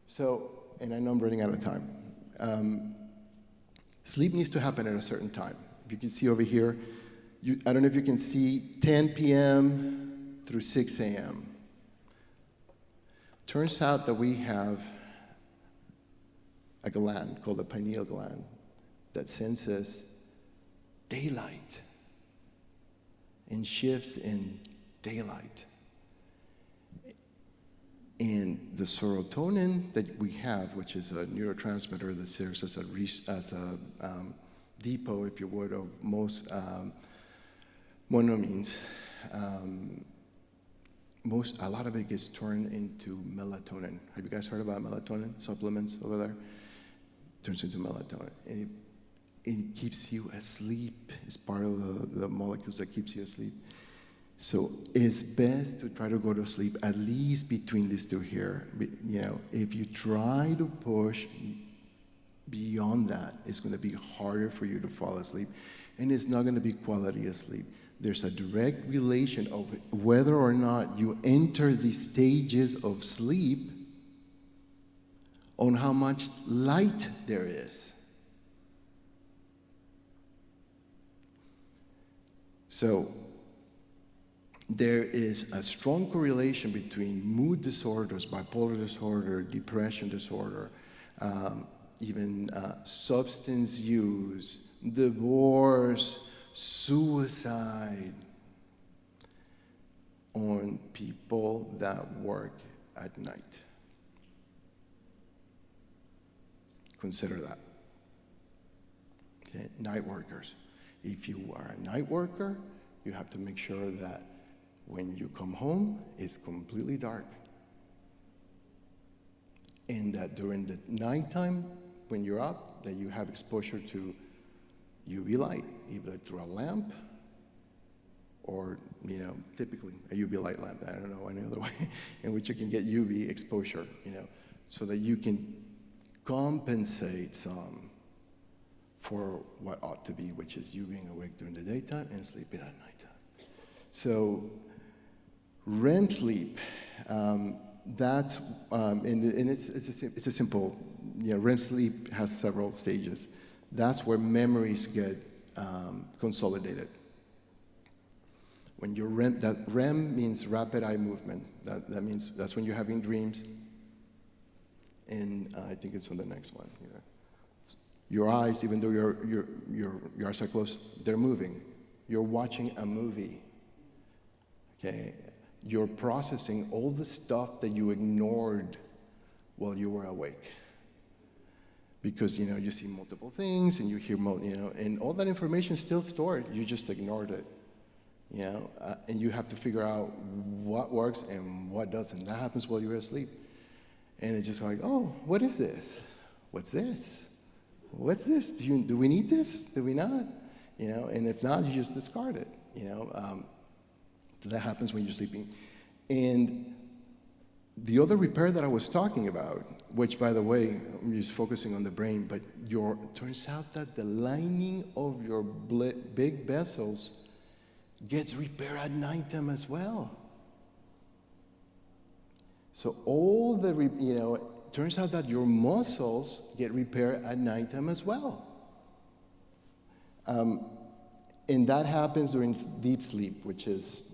So, and I know I'm running out of time. Sleep needs to happen at a certain time. If you can see over here, I don't know if you can see 10 p.m. through 6 a.m. Turns out that we have a gland called the pineal gland that senses daylight and shifts in daylight. And the serotonin that we have, which is a neurotransmitter that serves as a depot, if you would, of most monoamines, a lot of it gets turned into melatonin. Have you guys heard about melatonin supplements over there? Turns into melatonin. And it keeps you asleep. It's part of the molecules that keeps you asleep. So it's best to try to go to sleep at least between these two here. If you try to push beyond that, it's going to be harder for you to fall asleep, and it's not going to be quality of sleep. There's a direct relation of whether or not you enter the stages of sleep on how much light there is. So there is a strong correlation between mood disorders, bipolar disorder, depression disorder, even substance use, divorce, suicide, on people that work at night. consider that. Okay? Night workers. If you are a night worker, you have to make sure that when you come home, it's completely dark. And that during the nighttime, when you're up, that you have exposure to UV light, either through a lamp or, typically a UV light lamp. I don't know any other way in which you can get UV exposure, so that you can compensate some for what ought to be, which is you being awake during the daytime and sleeping at nighttime. So REM sleep, that's, and it's a simple, REM sleep has several stages. That's where memories get consolidated. When you're REM means rapid eye movement. That means that's when you're having dreams. And I think it's on the next one. Your eyes, even though your eyes are closed, they're moving. You're watching a movie. Okay, you're processing all the stuff that you ignored while you were awake. Because you see multiple things and you hear and all that information is still stored. You just ignored it. And you have to figure out what works and what doesn't. That happens while you're asleep. And it's just like, oh, what is this? What's this? What's this? Do we need this? Do we not? And if not, you just discard it. So that happens when you're sleeping. And the other repair that I was talking about, which, by the way, I'm just focusing on the brain, but turns out that the lining of your big vessels gets repaired at nighttime as well. So all the, turns out that your muscles get repaired at nighttime as well. And that happens during deep sleep, which is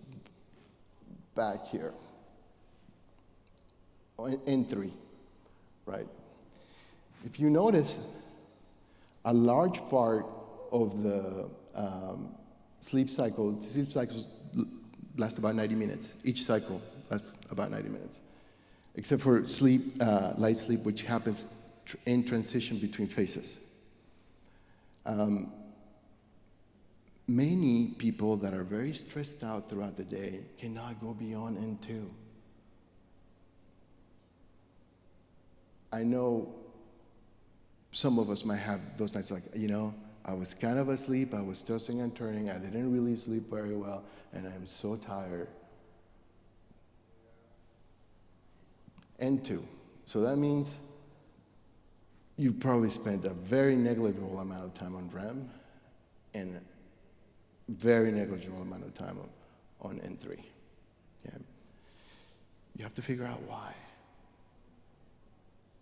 back here, N3, right? If you notice, a large part of the sleep cycles last about 90 minutes. Each cycle lasts about 90 minutes. Except for light sleep, which happens in transition between phases. Many people that are very stressed out throughout the day cannot go beyond N2. I know some of us might have those nights like, I was kind of asleep, I was tossing and turning, I didn't really sleep very well, and I'm so tired. N2. So that means you probably spent a very negligible amount of time on REM and a very negligible amount of time on N3. Okay? You have to figure out why.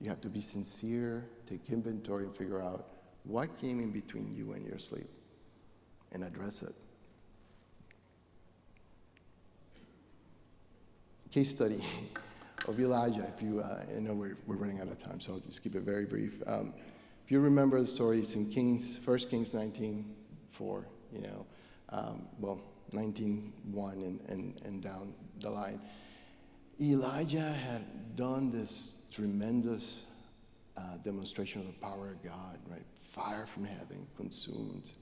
You have to be sincere, take inventory, and figure out what came in between you and your sleep and address it. Case study of Elijah. If you, I know we're running out of time, so I'll just keep it very brief. If you remember the story, it's in 1 Kings 19:4, 19:1 and down the line. Elijah had done this tremendous demonstration of the power of God, right? Fire from heaven consumed,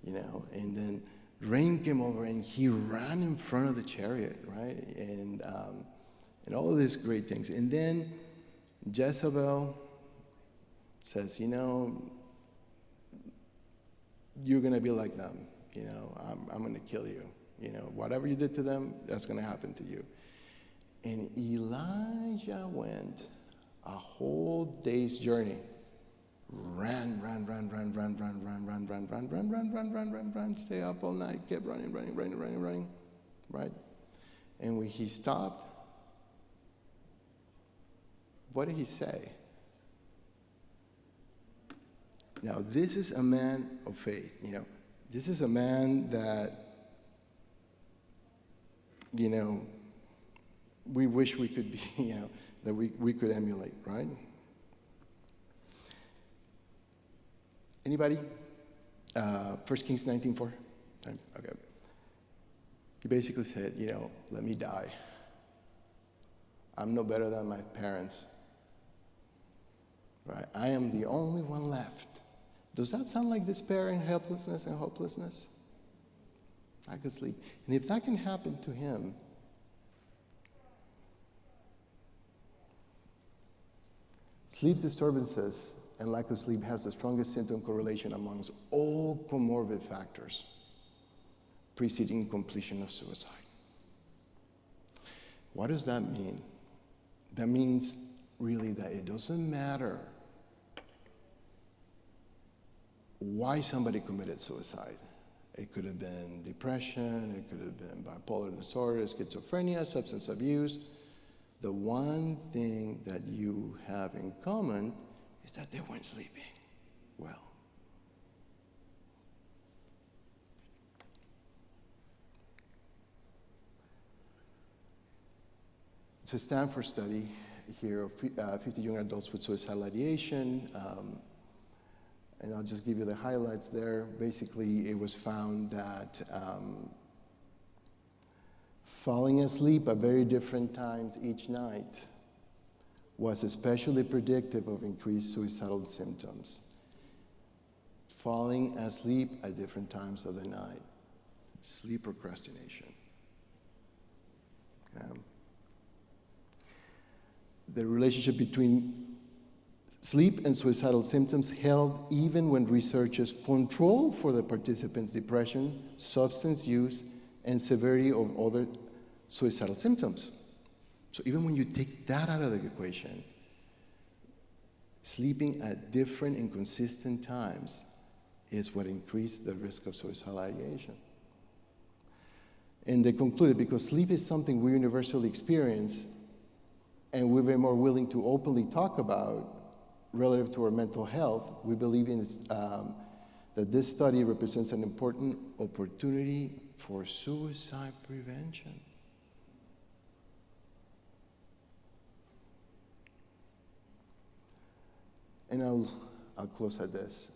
and then rain came over and he ran in front of the chariot, right? And all of these great things. And then Jezebel says, you're going to be like them. I'm going to kill you. Whatever you did to them, that's going to happen to you. And Elijah went a whole day's journey. Ran, stay up all night, kept running, right? And when he stopped, what did he say? Now, this is a man of faith, This is a man that, we wish we could be, that we could emulate, right? Anybody? 1 Kings 19:4? Okay. He basically said, let me die. I'm no better than my parents. right? I am the only one left. Does that sound like despair and helplessness and hopelessness? I could sleep. And if that can happen to him, sleep disturbances and lack of sleep has the strongest symptom correlation amongst all comorbid factors preceding completion of suicide. What does that mean? That means really that it doesn't matter why somebody committed suicide. It could have been depression, it could have been bipolar disorder, schizophrenia, substance abuse. The one thing that you have in common is that they weren't sleeping well. It's a Stanford study here of 50 young adults with suicidal ideation. And I'll just give you the highlights there. Basically, it was found that falling asleep at very different times each night was especially predictive of increased suicidal symptoms. Falling asleep at different times of the night. Sleep procrastination. The relationship between sleep and suicidal symptoms held even when researchers controlled for the participants' depression, substance use, and severity of other suicidal symptoms. So even when you take that out of the equation, sleeping at different and consistent times is what increased the risk of suicidal ideation. And they concluded because sleep is something we universally experience and we're very more willing to openly talk about relative to our mental health, we believe that this study represents an important opportunity for suicide prevention. And I'll close at this.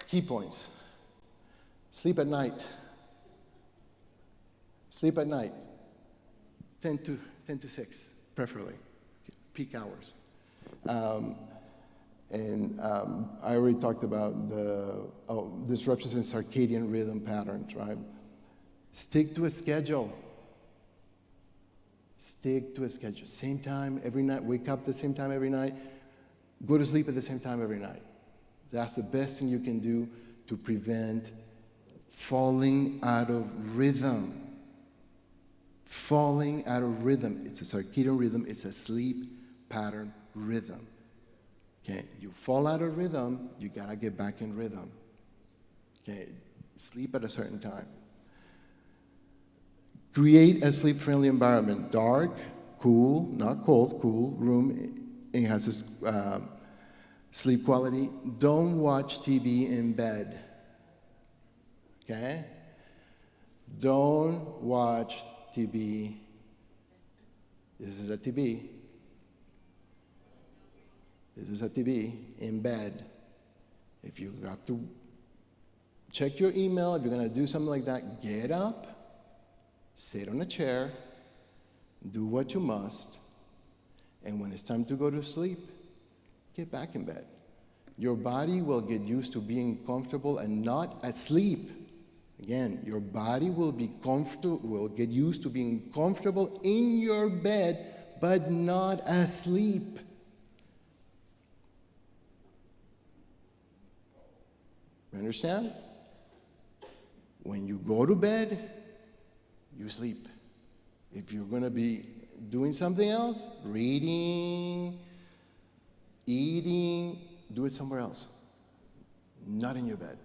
Key points. Sleep at night. Sleep at night. 10 to 6, preferably. Peak hours. I already talked about the disruptions in circadian rhythm patterns, right? Stick to a schedule. Stick to a schedule. Same time every night. Wake up at the same time every night. Go to sleep at the same time every night. That's the best thing you can do to prevent falling out of rhythm. Falling out of rhythm. It's a circadian rhythm. It's a sleep pattern rhythm. Okay, you fall out of rhythm, you gotta get back in rhythm. Okay, sleep at a certain time. Create a sleep-friendly environment. Dark, cool, not cold, cool room enhances sleep quality. Don't watch TV in bed. Okay? Don't watch TV. This is a TV. This is a TV in bed. If you have to check your email, if you're going to do something like that, get up, sit on a chair, do what you must, and when it's time to go to sleep, get back in bed. Your body will get used to being comfortable and not asleep. Again, your body will get used to being comfortable in your bed, but not asleep. You understand? When you go to bed, you sleep. If you're going to be doing something else, reading, eating, do it somewhere else. Not in your bed.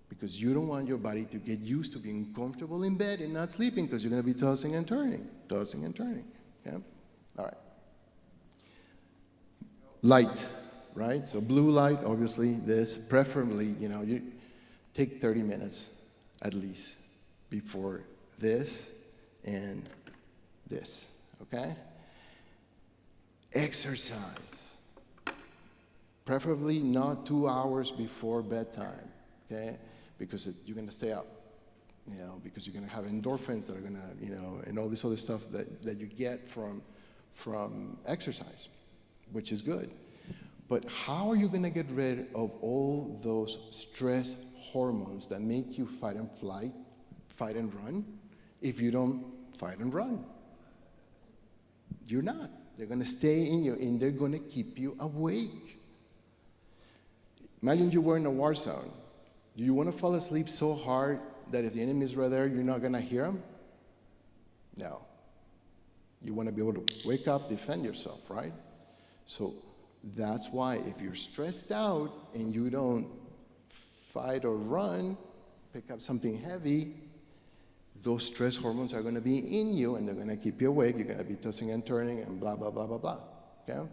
Because you don't want your body to get used to being comfortable in bed and not sleeping because you're going to be tossing and turning. Okay? All right. Light. Right? So blue light, obviously, this, preferably, you take 30 minutes at least before this and this, okay? Exercise. Preferably not 2 hours before bedtime, okay? Because you're going to stay up, because you're going to have endorphins that are going to, and all this other stuff that you get from exercise. which is good. But how are you going to get rid of all those stress hormones that make you fight and run, if you don't fight and run? You're not. They're going to stay in you, and they're going to keep you awake. Imagine you were in a war zone. Do you want to fall asleep so hard that if the enemy is right there, you're not going to hear him? No. You want to be able to wake up, defend yourself, right? So that's why if you're stressed out and you don't fight or run, pick up something heavy, those stress hormones are going to be in you, and they're going to keep you awake. You're going to be tossing and turning and blah, blah, blah, blah, blah. Okay?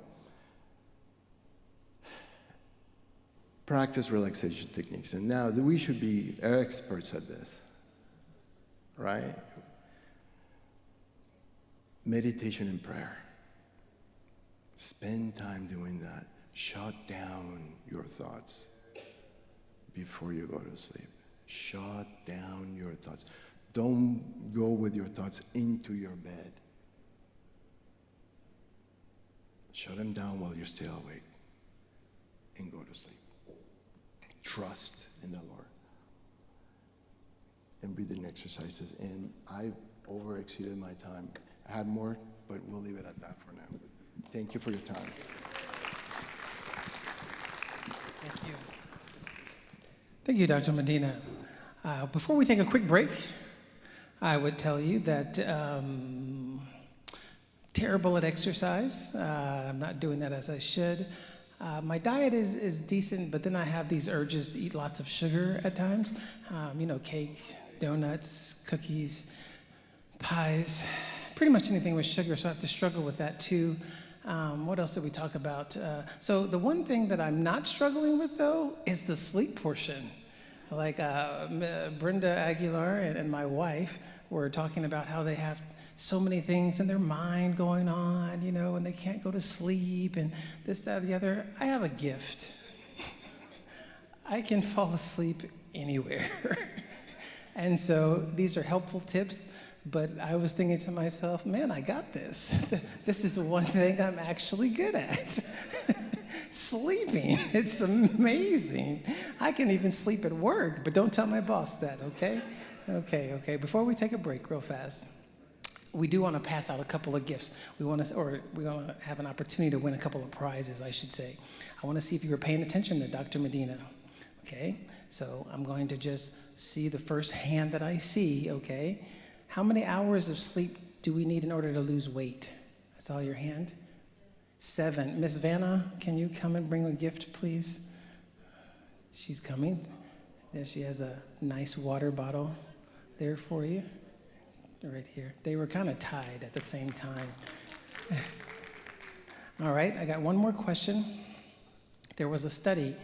Practice relaxation techniques. And now we should be experts at this, right? Meditation and prayer. Spend time doing that. Shut down your thoughts before you go to sleep. Shut down your thoughts. Don't go with your thoughts into your bed. Shut them down while you're still awake and go to sleep. Trust in the Lord. And breathing exercises. And I've overexceeded my time. I had more, but we'll leave it at that for now. Thank you for your time. Thank you. Thank you, Dr. Medina. Before we take a quick break, I would tell you that terrible at exercise. I'm not doing that as I should. My diet is decent, but then I have these urges to eat lots of sugar at times. Cake, donuts, cookies, pies, pretty much anything with sugar, so I have to struggle with that too. What else did we talk about? So the one thing that I'm not struggling with, though, is the sleep portion. Like Brenda Aguilar and my wife were talking about how they have so many things in their mind going on, and they can't go to sleep and this, that, the other. I have a gift. I can fall asleep anywhere. And so these are helpful tips, but I was thinking to myself, man, I got this. This is one thing I'm actually good at. Sleeping. It's amazing. I can even sleep at work, but don't tell my boss that, okay? Okay. Before we take a break real fast, we do want to pass out a couple of gifts. We want to have an opportunity to win a couple of prizes, I should say. I want to see if you were paying attention to Dr. Medina, okay? So I'm going to just see the first hand that I see, okay? How many hours of sleep do we need in order to lose weight? I saw your hand. 7. Miss Vanna, can you come and bring a gift, please? She's coming. There she has a nice water bottle there for you. Right here. They were kind of tied at the same time. All right, I got one more question. There was a study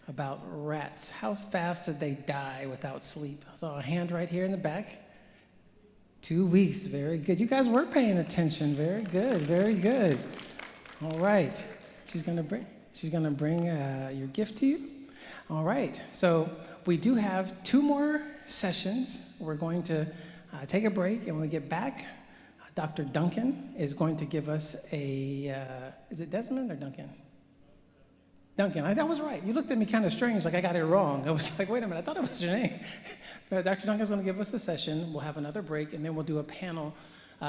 about rats. How fast did they die without sleep? I saw a hand right here in the back. 2 weeks, very good. You guys were paying attention. Very good, very good. All right, she's gonna bring your gift to you. All right, so we do have 2 more sessions. We're going to take a break, and when we get back, Dr. Duncan is going to give us is it Desmond or Duncan? Duncan, that was right. You looked at me kind of strange, like I got it wrong. I was like, wait a minute, I thought it was your name. But Dr. Duncan's going to give us a session. We'll have another break, and then we'll do a panel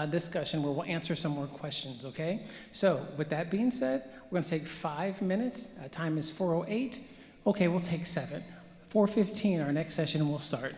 discussion where we'll answer some more questions, okay? So with that being said, we're going to take 5 minutes. Time is 4:08. Okay, we'll take 7. 4:15, our next session will start.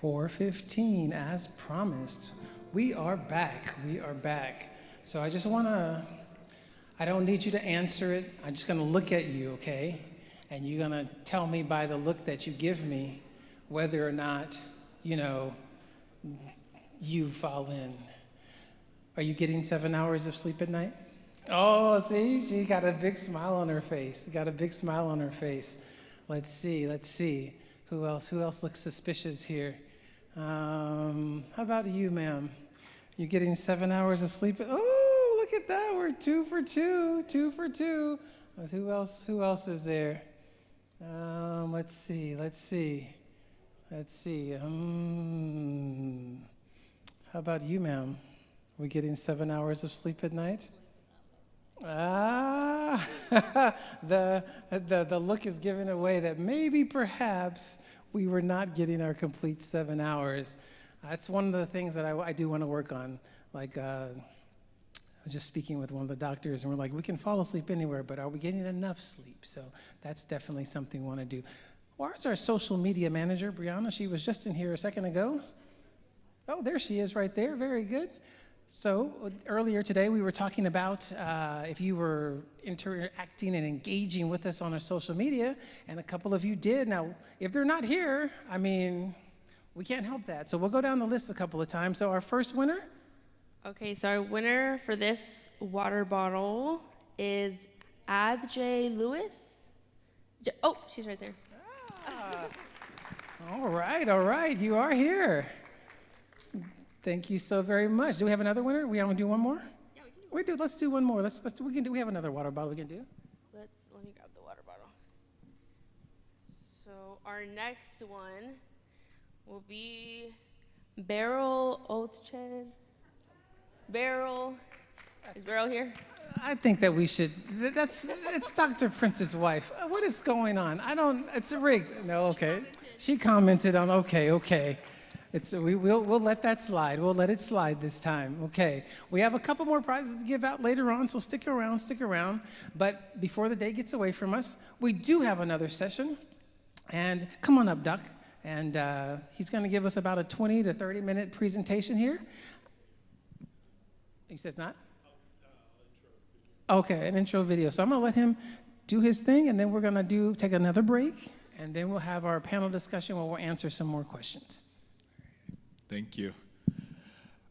4:15, as promised. We are back. We are back. So I just want to, I don't need you to answer it. I'm just going to look at you, okay? And you're going to tell me by the look that you give me whether or not, you fall in. Are you getting 7 hours of sleep at night? Oh, see, she got a big smile on her face. Got a big smile on her face. Let's see. Who else looks suspicious here? How about you, ma'am? You getting 7 hours of sleep? Oh, look at that. We're 2 for 2. 2 for 2. Who else is there? Let's see. How about you, ma'am? We getting 7 hours of sleep at night? Ah, the look is giving away that maybe perhaps we were not getting our complete 7 hours. That's one of the things that I do want to work on. Like, I was just speaking with one of the doctors, and we're like, we can fall asleep anywhere, but are we getting enough sleep? So that's definitely something we want to do. Where's our social media manager, Brianna? She was just in here a second ago. Oh, there she is right there. Very good. So earlier today, we were talking about if you were interacting and engaging with us on our social media, and a couple of you did. Now, if they're not here, we can't help that. So we'll go down the list a couple of times. So our first winner? Okay, so our winner for this water bottle is Ad J. Lewis. Oh, she's right there. All right. You are here. Thank you so very much. Do we have another winner? We want to do one more? Yeah, we can do. We do. Let's do one more. We have another water bottle we can do. Let me grab the water bottle. So our next one will be Beryl Oatchen. Beryl, is Beryl here? I think that we should. It's Dr. Prince's wife. What is going on? It's rigged. No, okay. She commented on. Okay. We'll let that slide. We'll let it slide this time. Okay. We have a couple more prizes to give out later on, so stick around. But before the day gets away from us, we do have another session. And come on up, Doc. And he's going to give us about a 20 to 30 minute presentation here. He says not? Okay, an intro video. So I'm going to let him do his thing, and then we're going to take another break, and then we'll have our panel discussion where we'll answer some more questions. Thank you.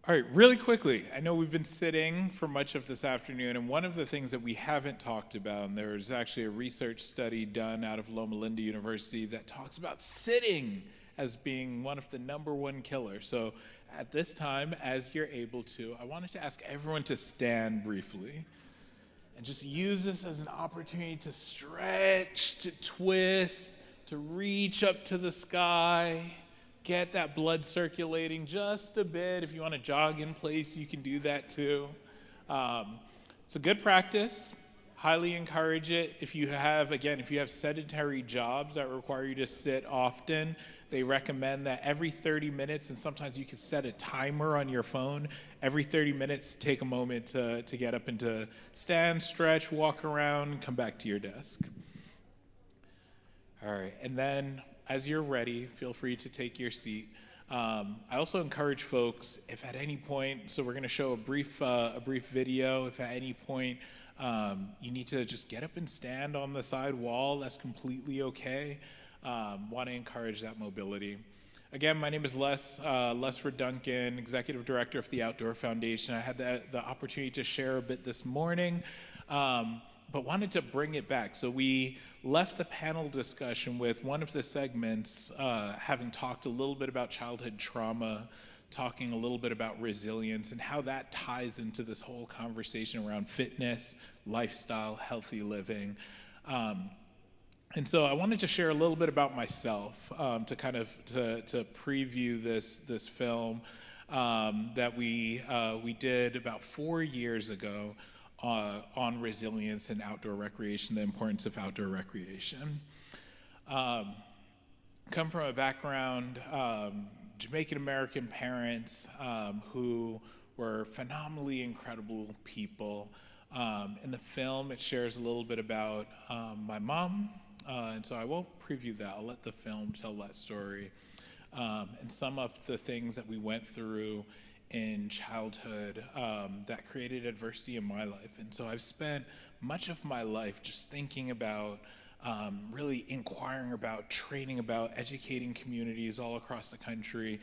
All right, really quickly, I know we've been sitting for much of this afternoon, and one of the things that we haven't talked about, and there's actually a research study done out of Loma Linda University that talks about sitting as being one of the #1 killers. So at this time, as you're able to, I wanted to ask everyone to stand briefly and just use this as an opportunity to stretch, to twist, to reach up to the sky, get that blood circulating just a bit. If you want to jog in place, you can do that too. It's a good practice. Highly encourage it. If you have sedentary jobs that require you to sit often, they recommend that every 30 minutes, and sometimes you can set a timer on your phone, every 30 minutes, take a moment to get up and to stand, stretch, walk around, come back to your desk. All right, and then as you're ready, feel free to take your seat. I also encourage folks, if at any point, so we're going to show a brief video, if at any point you need to just get up and stand on the side wall, that's completely okay. Want to encourage that mobility. Again, my name is Lesford Duncan, Executive Director of the Outdoor Foundation. I had the opportunity to share a bit this morning, but wanted to bring it back. So we left the panel discussion with one of the segments having talked a little bit about childhood trauma, talking a little bit about resilience and how that ties into this whole conversation around fitness, lifestyle, healthy living. And so I wanted to share a little bit about myself to kind of to preview this film that we did about 4 years ago on resilience and outdoor recreation, the importance of outdoor recreation. Come from a background, Jamaican American parents who were phenomenally incredible people. In the film, it shares a little bit about my mom, and so I won't preview that. I'll let the film tell that story. and some of the things that we went through in childhood that created adversity in my life. And so I've spent much of my life just thinking about, really inquiring about, training about, educating communities all across the country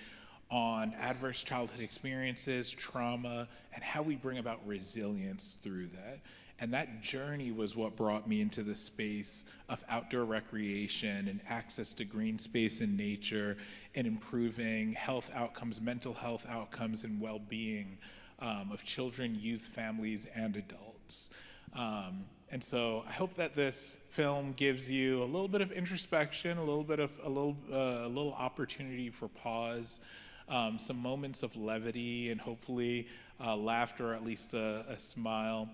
on adverse childhood experiences, trauma, and how we bring about resilience through that. And that journey was what brought me into the space of outdoor recreation and access to green space and nature and improving health outcomes, mental health outcomes, and well-being of children, youth, families, and adults. And so I hope that this film gives you a little bit of introspection, a little opportunity for pause, some moments of levity, and hopefully laughter, or at least a smile.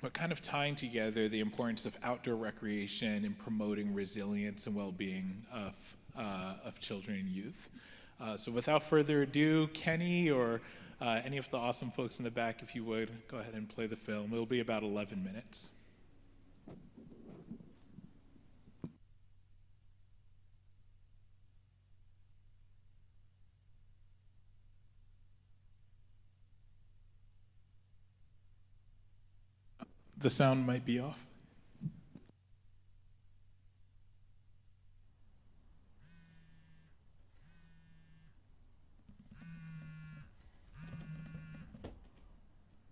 But kind of tying together the importance of outdoor recreation and promoting resilience and well-being of children and youth. So without further ado, Kenny or any of the awesome folks in the back, if you would, go ahead and play the film. It'll be about 11 minutes. The sound might be off.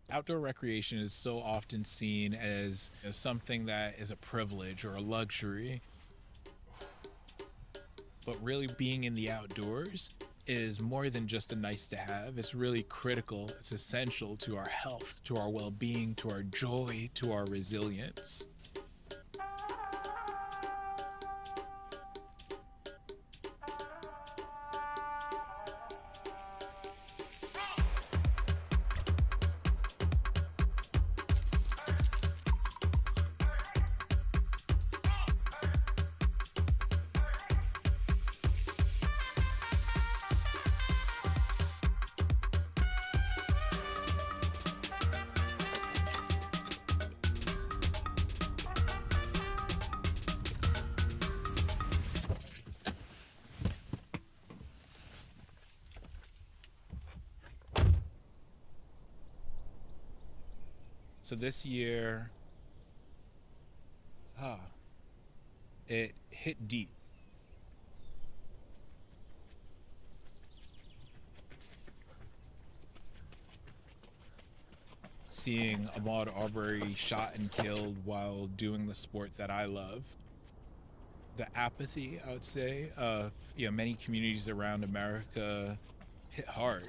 Outdoor recreation is so often seen as something that is a privilege or a luxury. But really being in the outdoors is more than just a nice to have. It's really critical. It's essential to our health, to our well-being, to our joy, to our resilience. So this year, it hit deep. Seeing Ahmaud Arbery shot and killed while doing the sport that I love. The apathy, I would say, of many communities around America hit hard.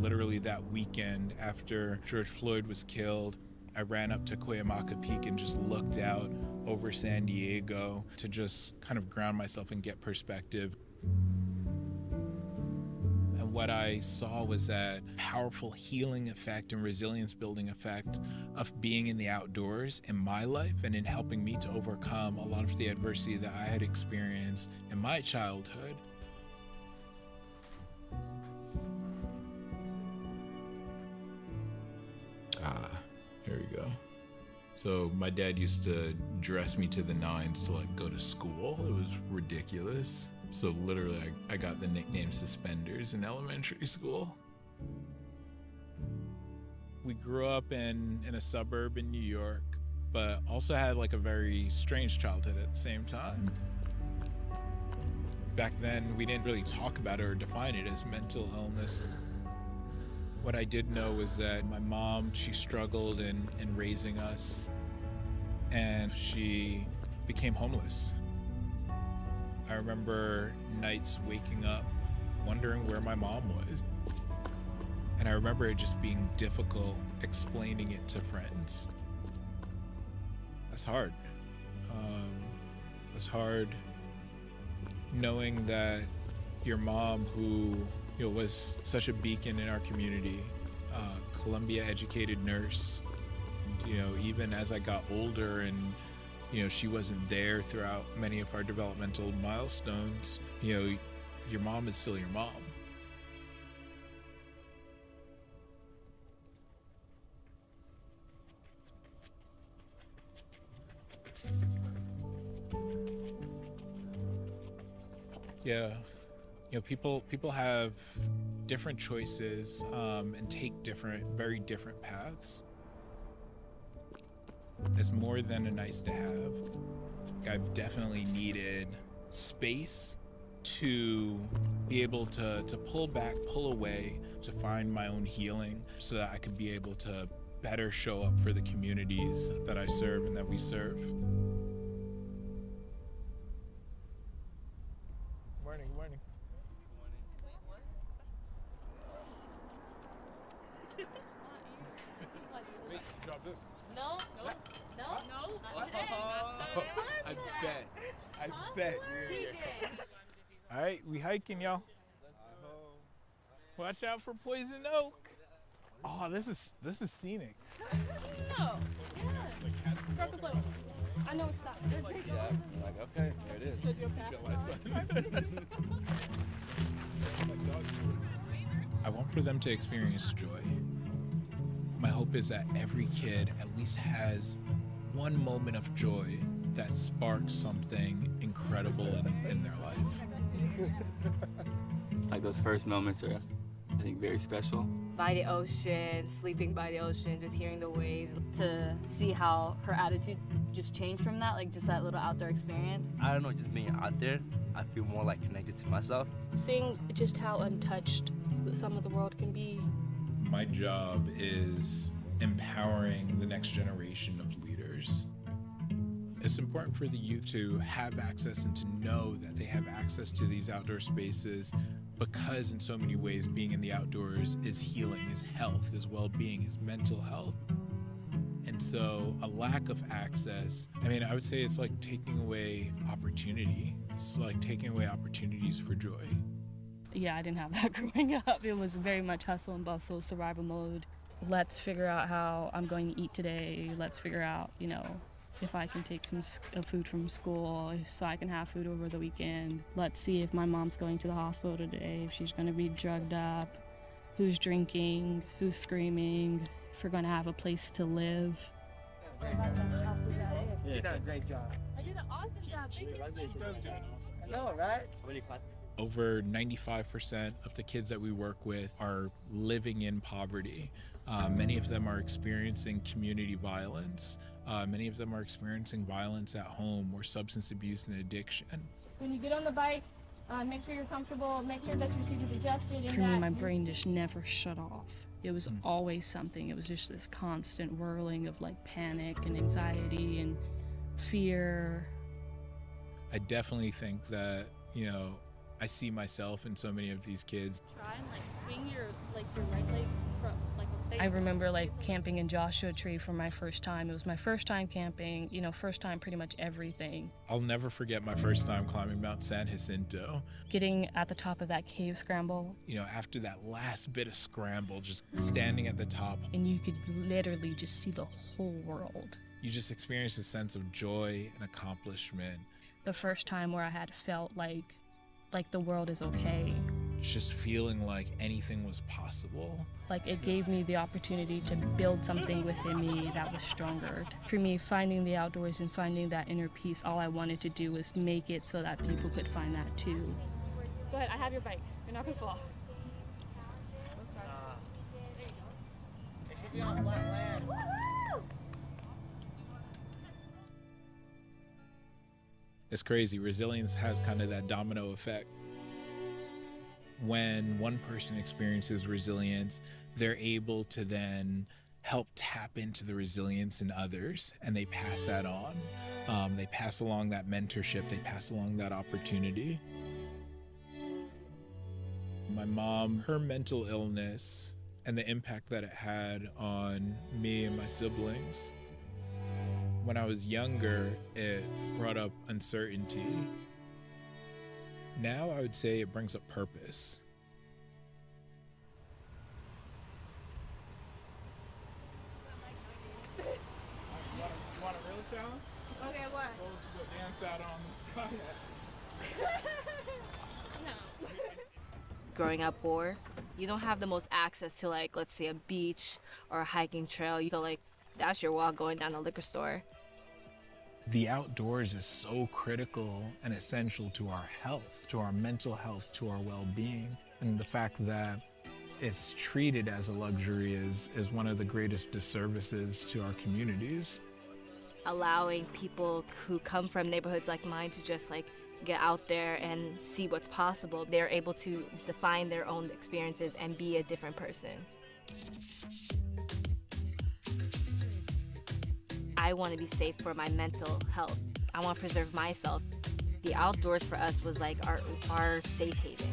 Literally that weekend after George Floyd was killed, I ran up to Cuyamaca Peak and just looked out over San Diego to just kind of ground myself and get perspective. And what I saw was that powerful healing effect and resilience building effect of being in the outdoors in my life and in helping me to overcome a lot of the adversity that I had experienced in my childhood. Here we go. So my dad used to dress me to the nines to go to school. It was ridiculous. So literally I got the nickname Suspenders in elementary school. We grew up in a suburb in New York, but also had a very strange childhood at the same time. Back then, we didn't really talk about it or define it as mental illness. What I did know was that my mom, she struggled in raising us, and she became homeless. I remember nights waking up wondering where my mom was. And I remember it just being difficult explaining it to friends. That's hard. It's hard knowing that your mom, who was such a beacon in our community, Columbia educated nurse. Even as I got older and, she wasn't there throughout many of our developmental milestones, your mom is still your mom. Yeah, people have different choices and take very different paths. It's more than a nice to have. I've definitely needed space to be able to pull back, pull away, to find my own healing so that I could be able to better show up for the communities that I serve and that we serve. Morning. Wait, drop this. No, not today. I bet. All right, we hiking, y'all. Watch out for poison oak. Oh, this is scenic. No, yeah. Circle blue. I know it's not. Yeah, like, okay, there it is. I want for them to experience joy. My hope is that every kid at least has one moment of joy that sparks something incredible in their life. It's like those first moments are, I think, very special. By the ocean, sleeping by the ocean, just hearing the waves. To see how her attitude just changed from that, like just that little outdoor experience. I don't know, just being out there, I feel more like connected to myself. Seeing just how untouched some of the world can be. My job is empowering the next generation of leaders. It's important for the youth to have access and to know that they have access to these outdoor spaces, because in so many ways being in the outdoors is healing, is health, is well-being, is mental health. And so a lack of access, I would say it's like taking away opportunity. It's like taking away opportunities for joy. Yeah, I didn't have that growing up. It was very much hustle and bustle, survival mode. Let's figure out how I'm going to eat today. Let's figure out, if I can take some food from school so I can have food over the weekend. Let's see if my mom's going to the hospital today, if she's going to be drugged up, who's drinking, who's screaming, if we're going to have a place to live. You did a great job. I did an awesome job. Thank you. I know, right? Over 95% of the kids that we work with are living in poverty. Many of them are experiencing community violence. Many of them are experiencing violence at home or substance abuse and addiction. When you get on the bike, make sure you're comfortable, make sure that your seat is adjusted. For me, my brain just never shut off. It was always something. It was just this constant whirling of like panic and anxiety and fear. I definitely think that, I see myself in so many of these kids. Try and swing your right leg from I remember camping in Joshua Tree for my first time. It was my first time camping, first time pretty much everything. I'll never forget my first time climbing Mount San Jacinto. Getting at the top of that cave scramble. After that last bit of scramble, just standing at the top. And you could literally just see the whole world. You just experience a sense of joy and accomplishment. The first time where I had felt like the world is okay. Just feeling like anything was possible. Like it gave me the opportunity to build something within me that was stronger. For me, finding the outdoors and finding that inner peace, all I wanted to do was make it so that people could find that too. Go ahead, I have your bike. You're not gonna fall. It should be on flat land. It's crazy. Resilience has kind of that domino effect. When one person experiences resilience, they're able to then help tap into the resilience in others, and they pass that on. They pass along that mentorship, they pass along that opportunity. My mom, her mental illness and the impact that it had on me and my siblings. When I was younger, it brought up uncertainty. Now I would say it brings up purpose. You want a real challenge? Okay, what? Go dance out on this kayak. No. Growing up poor, you don't have the most access to let's say a beach or a hiking trail. So that's your walk going down the liquor store. The outdoors is so critical and essential to our health, to our mental health, to our well-being. And the fact that it's treated as a luxury is one of the greatest disservices to our communities. Allowing people who come from neighborhoods like mine to just like get out there and see what's possible. They're able to define their own experiences and be a different person. I want to be safe for my mental health. I want to preserve myself. The outdoors for us was like our safe haven.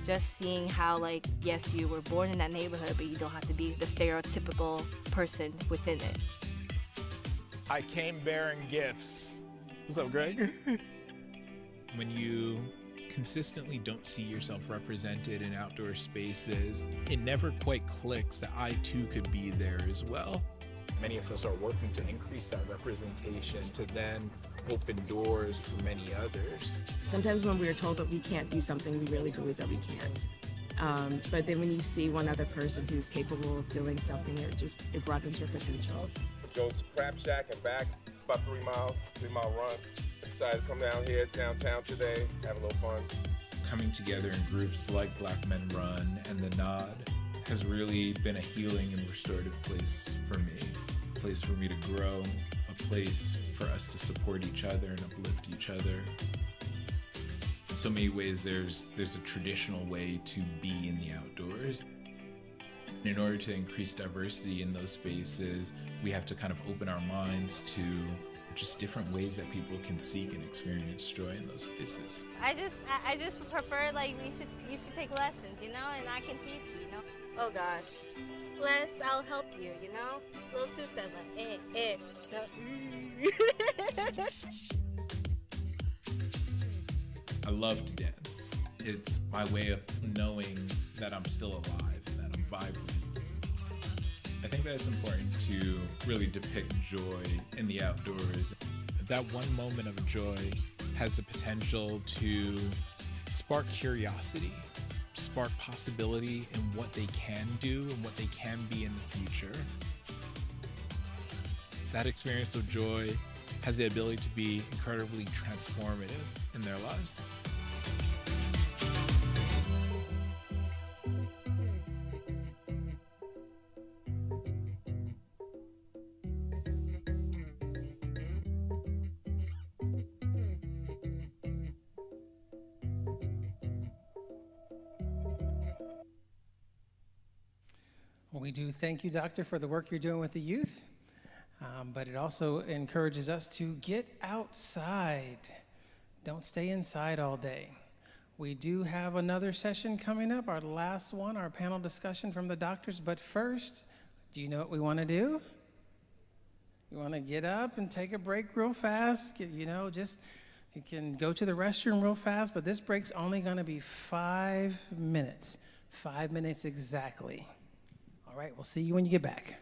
Just seeing how, like, yes, you were born in that neighborhood, but you don't have to be the stereotypical person within it. I came bearing gifts. What's up, Greg? When you consistently don't see yourself represented in outdoor spaces, it never quite clicks that I too could be there as well. Many of us are working to increase that representation to then open doors for many others. Sometimes when we are told that we can't do something, we really believe that we can't. But then when you see one other person who's capable of doing something, it broadens your potential. Go to Crab Shack and back, about 3 miles, 3-mile run. Decided to come down here downtown today, have a little fun. Coming together in groups like Black Men Run and the Nod has really been a healing and restorative place for me. A place for me to grow, a place for us to support each other and uplift each other. In so many ways, there's a traditional way to be in the outdoors. In order to increase diversity in those spaces, we have to kind of open our minds to just different ways that people can seek and experience joy in those spaces. I just prefer, like, you should take lessons, you know, and I can teach you, you know. Oh gosh, Les, I'll help you, you know. Little 2-7, no. I love to dance. It's my way of knowing that I'm still alive and that I'm vibrant. I think that it's important to really depict joy in the outdoors. That one moment of joy has the potential to spark curiosity, spark possibility in what they can do and what they can be in the future. That experience of joy has the ability to be incredibly transformative in their lives. We do thank you, Doctor, for the work you're doing with the youth, but it also encourages us to get outside. Don't stay inside all day. We do have another session coming up, our last one, our panel discussion from the doctors, but first, do you know what we want to do? You want to get up and take a break real fast, you can go to the restroom real fast, but this break's only going to be 5 minutes. 5 minutes exactly. All right, we'll see you when you get back.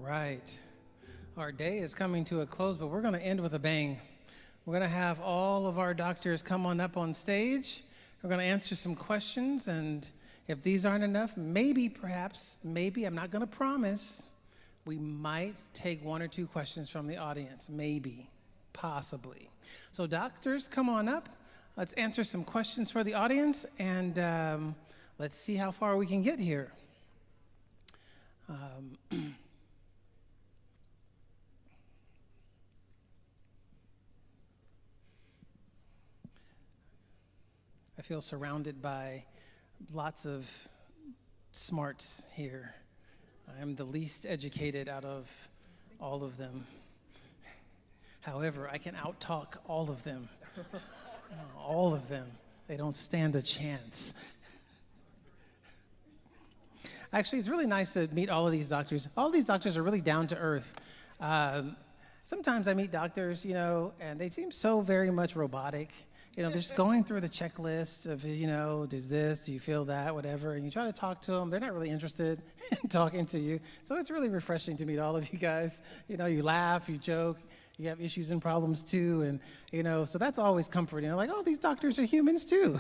right. Our day is coming to a close, but we're going to end with a bang. We're going to have all of our doctors come on up on stage. We're going to answer some questions, and if these aren't enough, maybe, perhaps, maybe, I'm not going to promise, we might take 1 or 2 questions from the audience. Maybe, possibly. So doctors, come on up. Let's answer some questions for the audience, and let's see how far we can get here. I feel surrounded by lots of smarts here. I'm the least educated out of all of them. However, I can out-talk all of them. All of them. They don't stand a chance. Actually, it's really nice to meet all of these doctors. All of these doctors are really down to earth. Sometimes I meet doctors, and they seem so very much robotic. They're just going through the checklist of, does this, do you feel that, whatever, and you try to talk to them. They're not really interested in talking to you. So it's really refreshing to meet all of you guys. You laugh, you joke, you have issues and problems too, and, so that's always comforting. Like, oh, these doctors are humans too.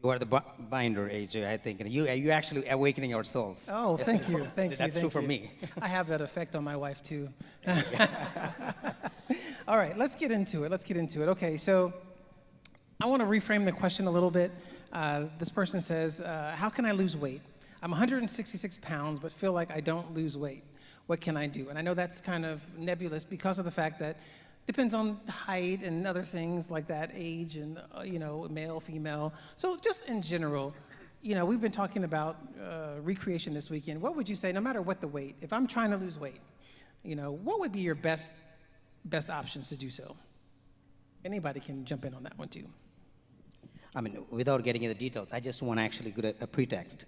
You are the binder, AJ, I think. And you're actually awakening our souls. Oh, thank you. Thank you. That's true for me. I have that effect on my wife, too. All right, let's get into it. Okay, so I want to reframe the question a little bit. This person says, how can I lose weight? I'm 166 pounds, but feel like I don't lose weight. What can I do? And I know that's kind of nebulous because of the fact that depends on height and other things like that, age and, male, female. So just in general, we've been talking about recreation this weekend. What would you say, no matter what the weight, if I'm trying to lose weight, what would be your best options to do so? Anybody can jump in on that one too. I mean, without getting into the details, I just want to actually get a pretext.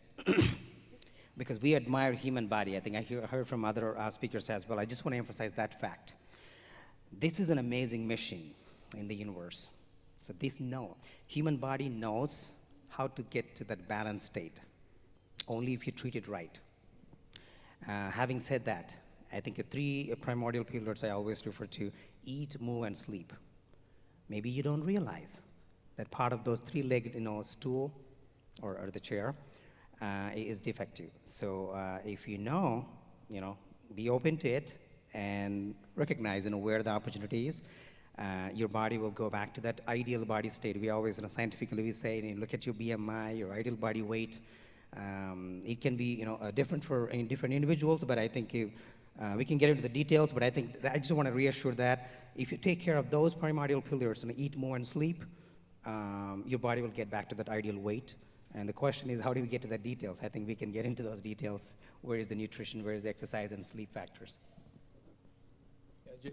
Because we admire human body. I think I heard from other speakers as well. I just want to emphasize that fact. This is an amazing machine in the universe. So human body knows how to get to that balanced state, only if you treat it right. Having said that, I think the 3 primordial pillars I always refer to: eat, move, and sleep. Maybe you don't realize that part of those 3-legged, stool or the chair is defective. So if be open to it and recognize where the opportunity is. Your body will go back to that ideal body state. We always, scientifically, we say, look at your BMI, your ideal body weight. It can be, different for different individuals, but I think we can get into the details, but I think I just want to reassure that if you take care of those primordial pillars and eat more and sleep, your body will get back to that ideal weight. And the question is, how do we get to the details? I think we can get into those details. Where is the nutrition, where is the exercise and sleep factors?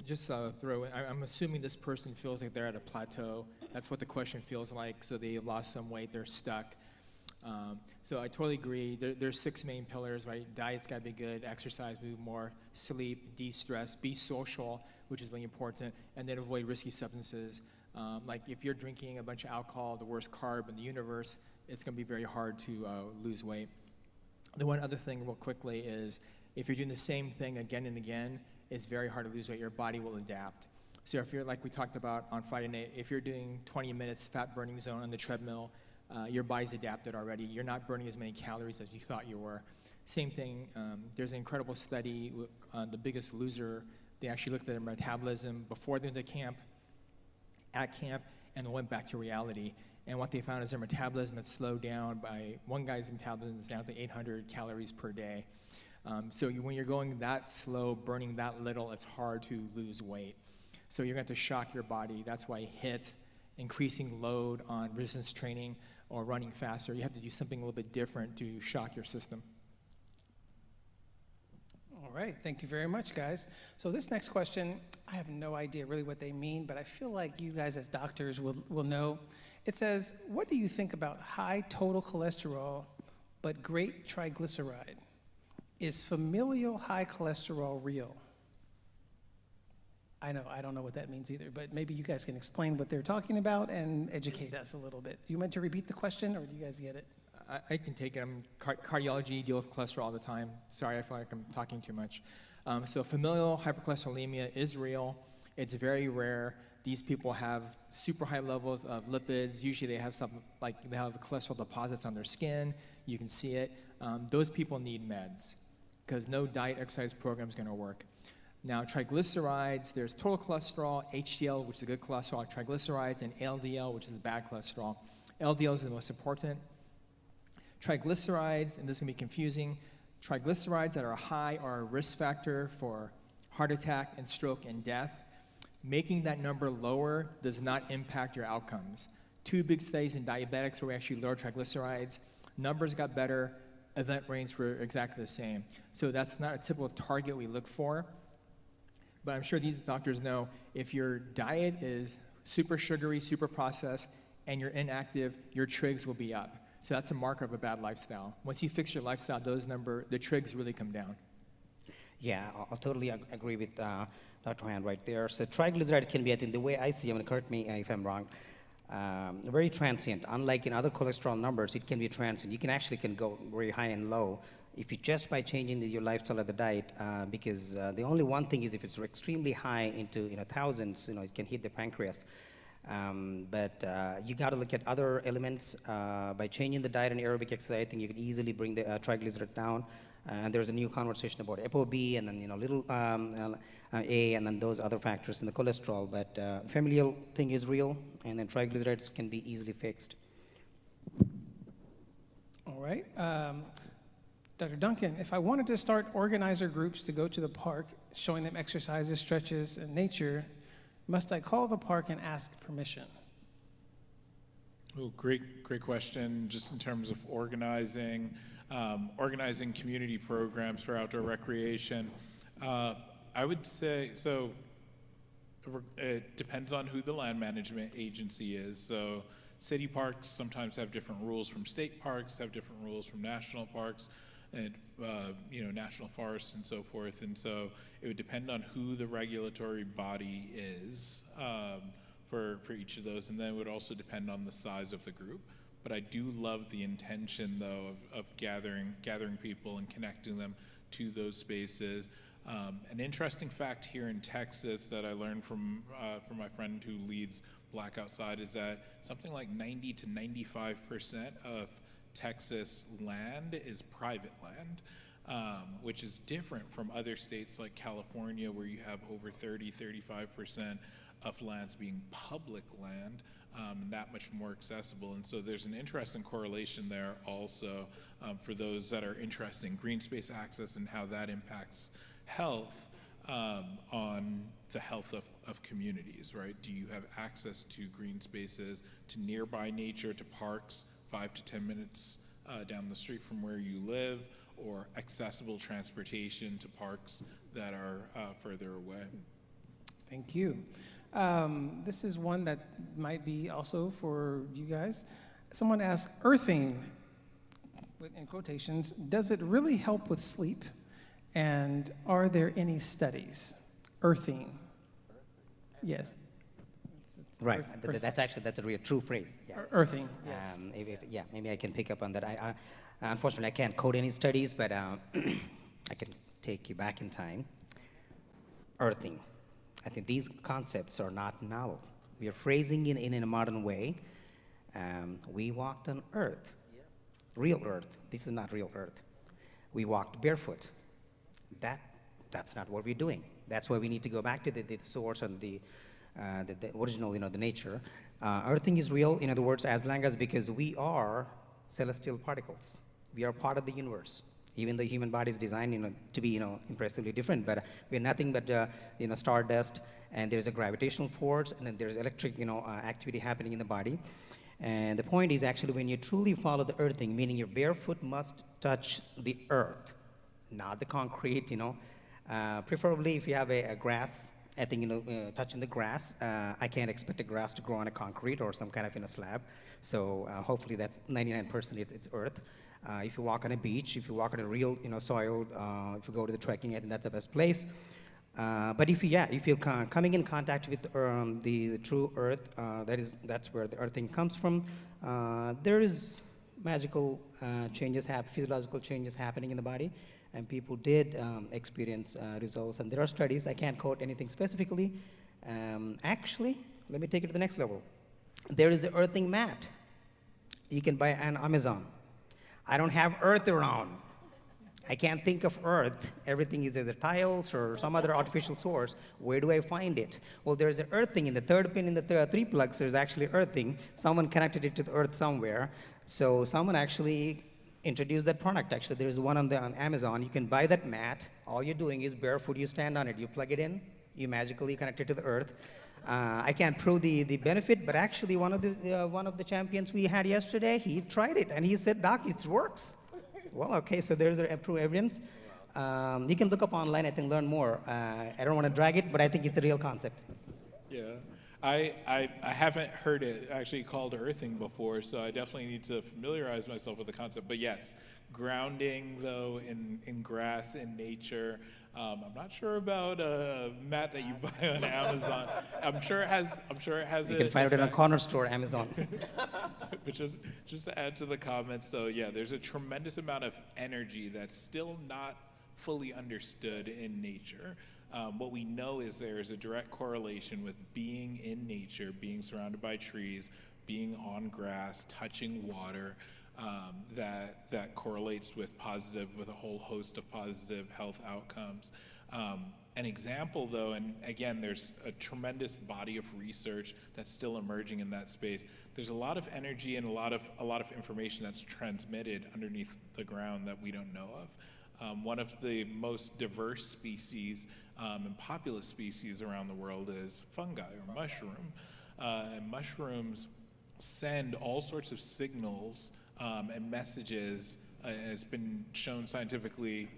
Just throw in, I'm assuming this person feels like they're at a plateau. That's what the question feels like. So they lost some weight, they're stuck. So I totally agree. There's 6 main pillars, right? Diet's got to be good, exercise, move more, sleep, de-stress, be social, which is really important, and then avoid risky substances. Like if you're drinking a bunch of alcohol, the worst carb in the universe, it's going to be very hard to lose weight. The one other thing real quickly is if you're doing the same thing again and again, it's very hard to lose weight. Your body will adapt. So if you're, like we talked about on Friday night, if you're doing 20 minutes fat burning zone on the treadmill, your body's adapted already. You're not burning as many calories as you thought you were. Same thing, there's an incredible study on The Biggest Loser. They actually looked at their metabolism before they went to camp, at camp, and then went back to reality. And what they found is their metabolism had slowed down by, one guy's metabolism is down to 800 calories per day. So when you're going that slow, burning that little, it's hard to lose weight. So you're going to have to shock your body. That's why HIIT, increasing load on resistance training or running faster, you have to do something a little bit different to shock your system. All right, thank you very much, guys. So this next question, I have no idea really what they mean, but I feel like you guys as doctors will know. It says, what do you think about high total cholesterol but great triglyceride? Is familial high cholesterol real? I don't know what that means either, but maybe you guys can explain what they're talking about and educate us a little bit. Do you want to repeat the question, or do you guys get it? I can take it. I'm cardiology, deal with cholesterol all the time. Sorry, I feel like I'm talking too much. So familial hypercholesterolemia is real. It's very rare. These people have super high levels of lipids. Usually they have something like they have cholesterol deposits on their skin. You can see it. Those people need meds because no diet exercise program is going to work. Now, triglycerides, there's total cholesterol, HDL, which is a good cholesterol, triglycerides, and LDL, which is a bad cholesterol. LDL is the most important. Triglycerides, and this is going to be confusing, triglycerides that are high are a risk factor for heart attack and stroke and death. Making that number lower does not impact your outcomes. 2 big studies in diabetics where we actually lowered triglycerides. Numbers got better, event rates were exactly the same. So that's not a typical target we look for. But I'm sure these doctors know if your diet is super sugary, super processed, and you're inactive, your trigs will be up. So that's a marker of a bad lifestyle. Once you fix your lifestyle, the trigs really come down. Yeah, I'll totally agree with Dr. Han right there. So triglyceride can be, I think the way I see them, and correct me if I'm wrong, very transient. Unlike in other cholesterol numbers, it can be transient. You can go very high and low if you just by changing your lifestyle or the diet, because the only one thing is if it's extremely high into thousands, it can hit the pancreas. But you got to look at other elements. By changing the diet and aerobic exercise, I think you can easily bring the triglyceride down. And there's a new conversation about ApoB and then little A and then those other factors in the cholesterol. But familial thing is real, and then triglycerides can be easily fixed. All right. Dr. Duncan, if I wanted to start organizer groups to go to the park, showing them exercises, stretches, and nature, must I call the park and ask permission? Oh, great question. Just in terms of organizing community programs for outdoor recreation, I would say, so it depends on who the land management agency is. So city parks sometimes have different rules from state parks, have different rules from national parks, and national forests and so forth. And so it would depend on who the regulatory body is for each of those, and then it would also depend on the size of the group. But I do love the intention, though, of gathering people and connecting them to those spaces. An interesting fact here in Texas that I learned from my friend who leads Black Outside is that something like 90 to 95% of Texas land is private land, which is different from other states like California, where you have over 35% of lands being public land, and that much more accessible. And so there's an interesting correlation there also for those that are interested in green space access and how that impacts health on the health of communities, right? Do you have access to green spaces, to nearby nature, to parks 5 to 10 minutes down the street from where you live, or accessible transportation to parks that are further away? Thank you. This is one that might be also for you guys. Someone asked, earthing, in quotations, does it really help with sleep? And are there any studies? Earthing. Yes. Right. That's a real true phrase. Yeah. Earthing. Yes. Maybe I can pick up on that. I unfortunately I can't quote any studies, but I can take you back in time. Earthing. I think these concepts are not novel. We are phrasing it in a modern way. We walked on Earth, real Earth. This is not real Earth. We walked barefoot. That's not what we're doing. That's why we need to go back to the source and the original, the nature. Earthing is real, in other words, as long as, because we are celestial particles. We are part of the universe. Even the human body is designed, to be, impressively different, but we're nothing but, stardust, and there's a gravitational force, and then there's electric, activity happening in the body. And the point is actually when you truly follow the earthing, meaning your barefoot must touch the earth, not the concrete, preferably if you have a grass, I think, touching the grass, I can't expect a grass to grow on a concrete or some kind of, slab. So hopefully that's 99% it's earth. If you walk on a beach, if you walk on a real, soil, if you go to the trekking, I think that's the best place. But if you're coming in contact with the true earth, that's where the earthing comes from. There is magical physiological changes happening in the body, and people did experience results. And there are studies, I can't quote anything specifically. Actually, let me take it to the next level. There is an earthing mat you can buy on Amazon. I don't have earth around. I can't think of earth. Everything is either tiles or some other artificial source. Where do I find it? Well, there's an earthing in the third pin in the three plugs. There's actually earthing. Someone connected it to the earth somewhere. So someone actually introduced that product. Actually, there's one on Amazon. You can buy that mat. All you're doing is barefoot. You stand on it. You plug it in. You magically connect it to the earth. I can't prove the benefit, but actually one of the champions we had yesterday, he tried it and he said, "Doc, it works." Well, okay, so there's proof evidence. You can look up online, I think, learn more. I don't want to drag it, but I think it's a real concept. Yeah, I haven't heard it actually called earthing before, so I definitely need to familiarize myself with the concept. But yes, grounding though in grass, in nature. I'm not sure about a mat that you buy on Amazon. I'm sure it has. You can find it in a corner store, Amazon. But just to add to the comments, so yeah, there's a tremendous amount of energy that's still not fully understood in nature. What we know is there is a direct correlation with being in nature, being surrounded by trees, being on grass, touching water. That correlates with a whole host of positive health outcomes. An example, though, and again, there's a tremendous body of research that's still emerging in that space. There's a lot of energy and a lot of information that's transmitted underneath the ground that we don't know of. One of the most diverse species and populous species around the world is fungi or mushroom. And mushrooms send all sorts of signals and messages, it's been shown scientifically,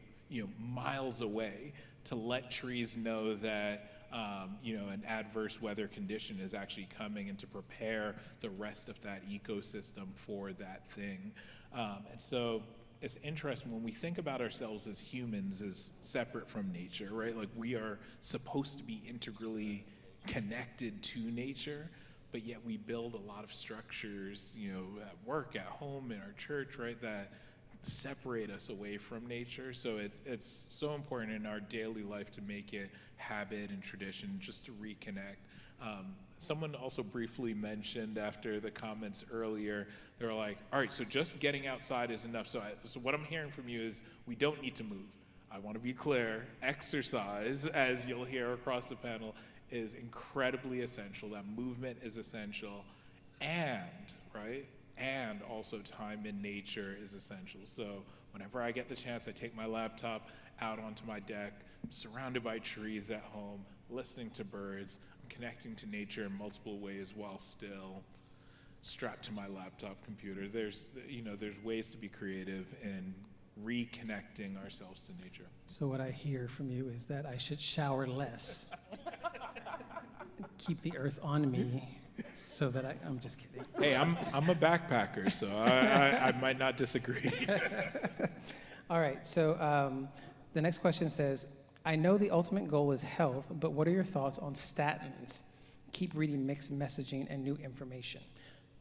miles away to let trees know that, an adverse weather condition is actually coming and to prepare the rest of that ecosystem for that thing. And so it's interesting when we think about ourselves as humans as separate from nature, right? Like we are supposed to be integrally connected to nature, but yet we build a lot of structures, at work, at home, in our church, right, that separate us away from nature. So it's so important in our daily life to make it habit and tradition, just to reconnect. Someone also briefly mentioned after the comments earlier, they were like, all right, so just getting outside is enough. So what I'm hearing from you is we don't need to move. I want to be clear, exercise, as you'll hear across the panel, is incredibly essential. That movement is essential, and also time in nature is essential. So whenever I get the chance, I take my laptop out onto my deck, I'm surrounded by trees at home, listening to birds. I'm connecting to nature in multiple ways while still strapped to my laptop computer. There's ways to be creative in reconnecting ourselves to nature. So what I hear from you is that I should shower less. Keep the earth on me so that I'm just kidding. Hey, I'm a backpacker, so I might not disagree. All right, so the next question says, I know the ultimate goal is health, but what are your thoughts on statins? Keep reading mixed messaging and new information.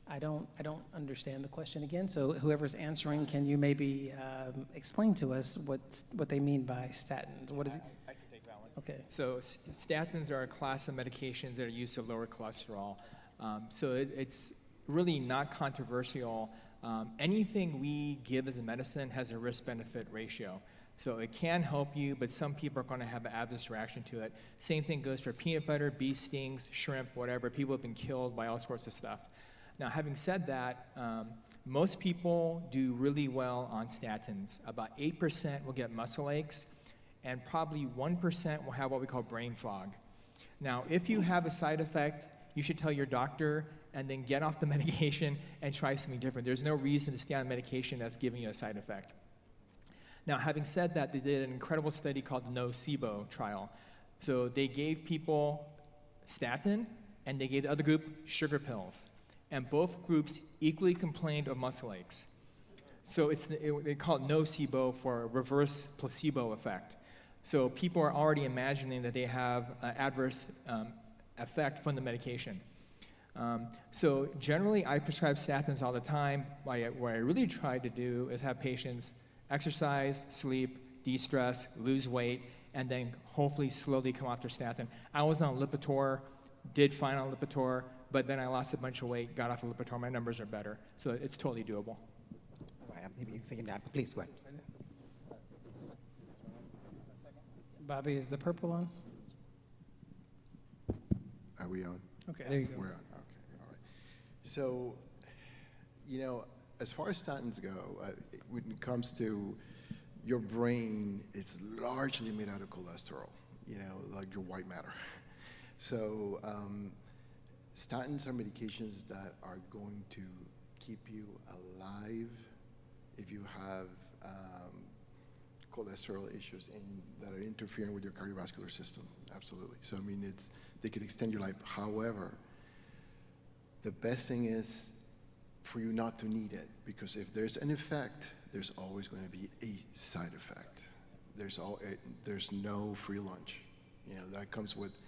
I don't understand the question again, so whoever's answering, can you maybe explain to us what they mean by statins? What is it? I can take that one. Okay. So statins are a class of medications that are used to lower cholesterol. So it's really not controversial. Anything we give as a medicine has a risk-benefit ratio. So it can help you, but some people are going to have an adverse reaction to it. Same thing goes for peanut butter, bee stings, shrimp, whatever. People have been killed by all sorts of stuff. Now, having said that, most people do really well on statins. About 8% will get muscle aches, and probably 1% will have what we call brain fog. Now, if you have a side effect, you should tell your doctor and then get off the medication and try something different. There's no reason to stay on medication that's giving you a side effect. Now, having said that, they did an incredible study called the nocebo trial. So they gave people statin, and they gave the other group sugar pills. And both groups equally complained of muscle aches. So they call it nocebo for reverse placebo effect. So people are already imagining that they have an adverse effect from the medication. So generally, I prescribe statins all the time. What I really try to do is have patients exercise, sleep, de-stress, lose weight, and then hopefully slowly come off their statin. I was on Lipitor, did fine on Lipitor, but then I lost a bunch of weight, got off of Lipitor, my numbers are better. So it's totally doable. All right, if you can, please go ahead. Bobby, is the purple on? Are we on? Okay, there you go. We're on. Okay, all right. So, you know, as far as statins go, when it comes to your brain, is largely made out of cholesterol, you know, like your white matter. So, statins are medications that are going to keep you alive if you have cholesterol issues that are interfering with your cardiovascular system. Absolutely. So, I mean, they could extend your life. However, the best thing is for you not to need it, because if there's an effect, there's always going to be a side effect. There's no free lunch. You know, that comes with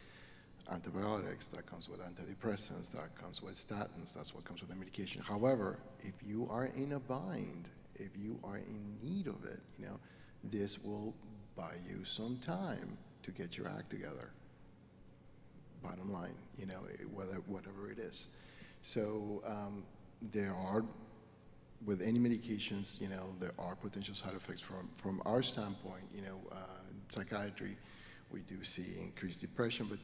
antibiotics, that comes with antidepressants, that comes with statins, that's what comes with the medication. However, if you are in a bind, if you are in need of it, you know, this will buy you some time to get your act together. Bottom line, you know, whatever it is. So there are, with any medications, you know, there are potential side effects from our standpoint. You know, in psychiatry, we do see increased depression, but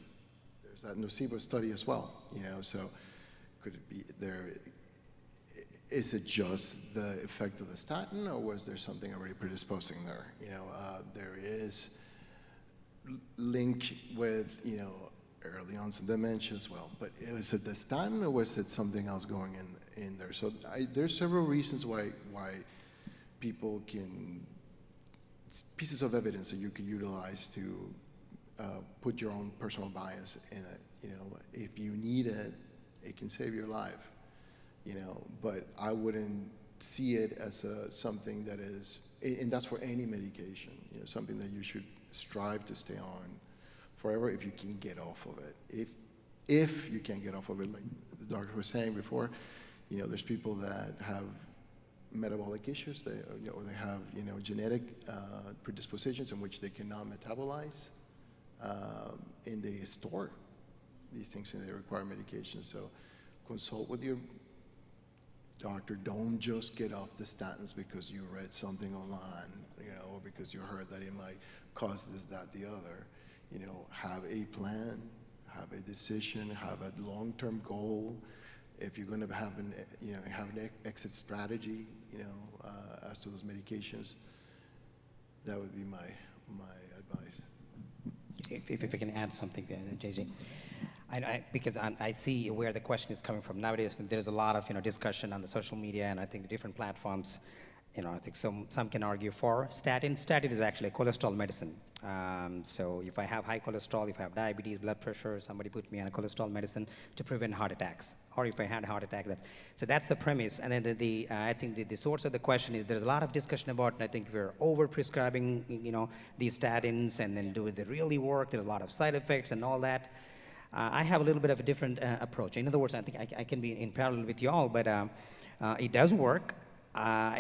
there's that nocebo study as well. You know, so could it be there? Is it just the effect of the statin, or was there something already predisposing there? You know, there is link with, you know, early onset dementia as well. But was it the statin, or was it something else going in there? So there's several reasons why people can, it's pieces of evidence that you can utilize to put your own personal bias in it. You know, if you need it, it can save your life. You know, but I wouldn't see it as something that is, and that's for any medication, you know, something that you should strive to stay on forever if you can get off of it. If you can't get off of it, like the doctor was saying before, you know, there's people that have metabolic issues, or they have, you know, genetic predispositions in which they cannot metabolize, and they store these things and they require medication. So consult with your doctor. Don't just get off the statins because you read something online, you know, or because you heard that it might cause this, that, the other. You know, have a plan, have a decision, have a long-term goal. If you're going to have an exit strategy, you know, as to those medications, that would be my advice. If I can add something, JJ. Because I see where the question is coming from. Nowadays, there's a lot of, you know, discussion on the social media, and I think the different platforms, you know, I think some can argue for statin. Statin is actually a cholesterol medicine. So if I have high cholesterol, if I have diabetes, blood pressure, somebody put me on a cholesterol medicine to prevent heart attacks. Or if I had a heart attack, so that's the premise. And then I think the source of the question is there's a lot of discussion about, and I think we're over-prescribing, you know, these statins, and then do they really work? There's a lot of side effects and all that. I have a little bit of a different approach. In other words, I think I can be in parallel with you all, but it does work.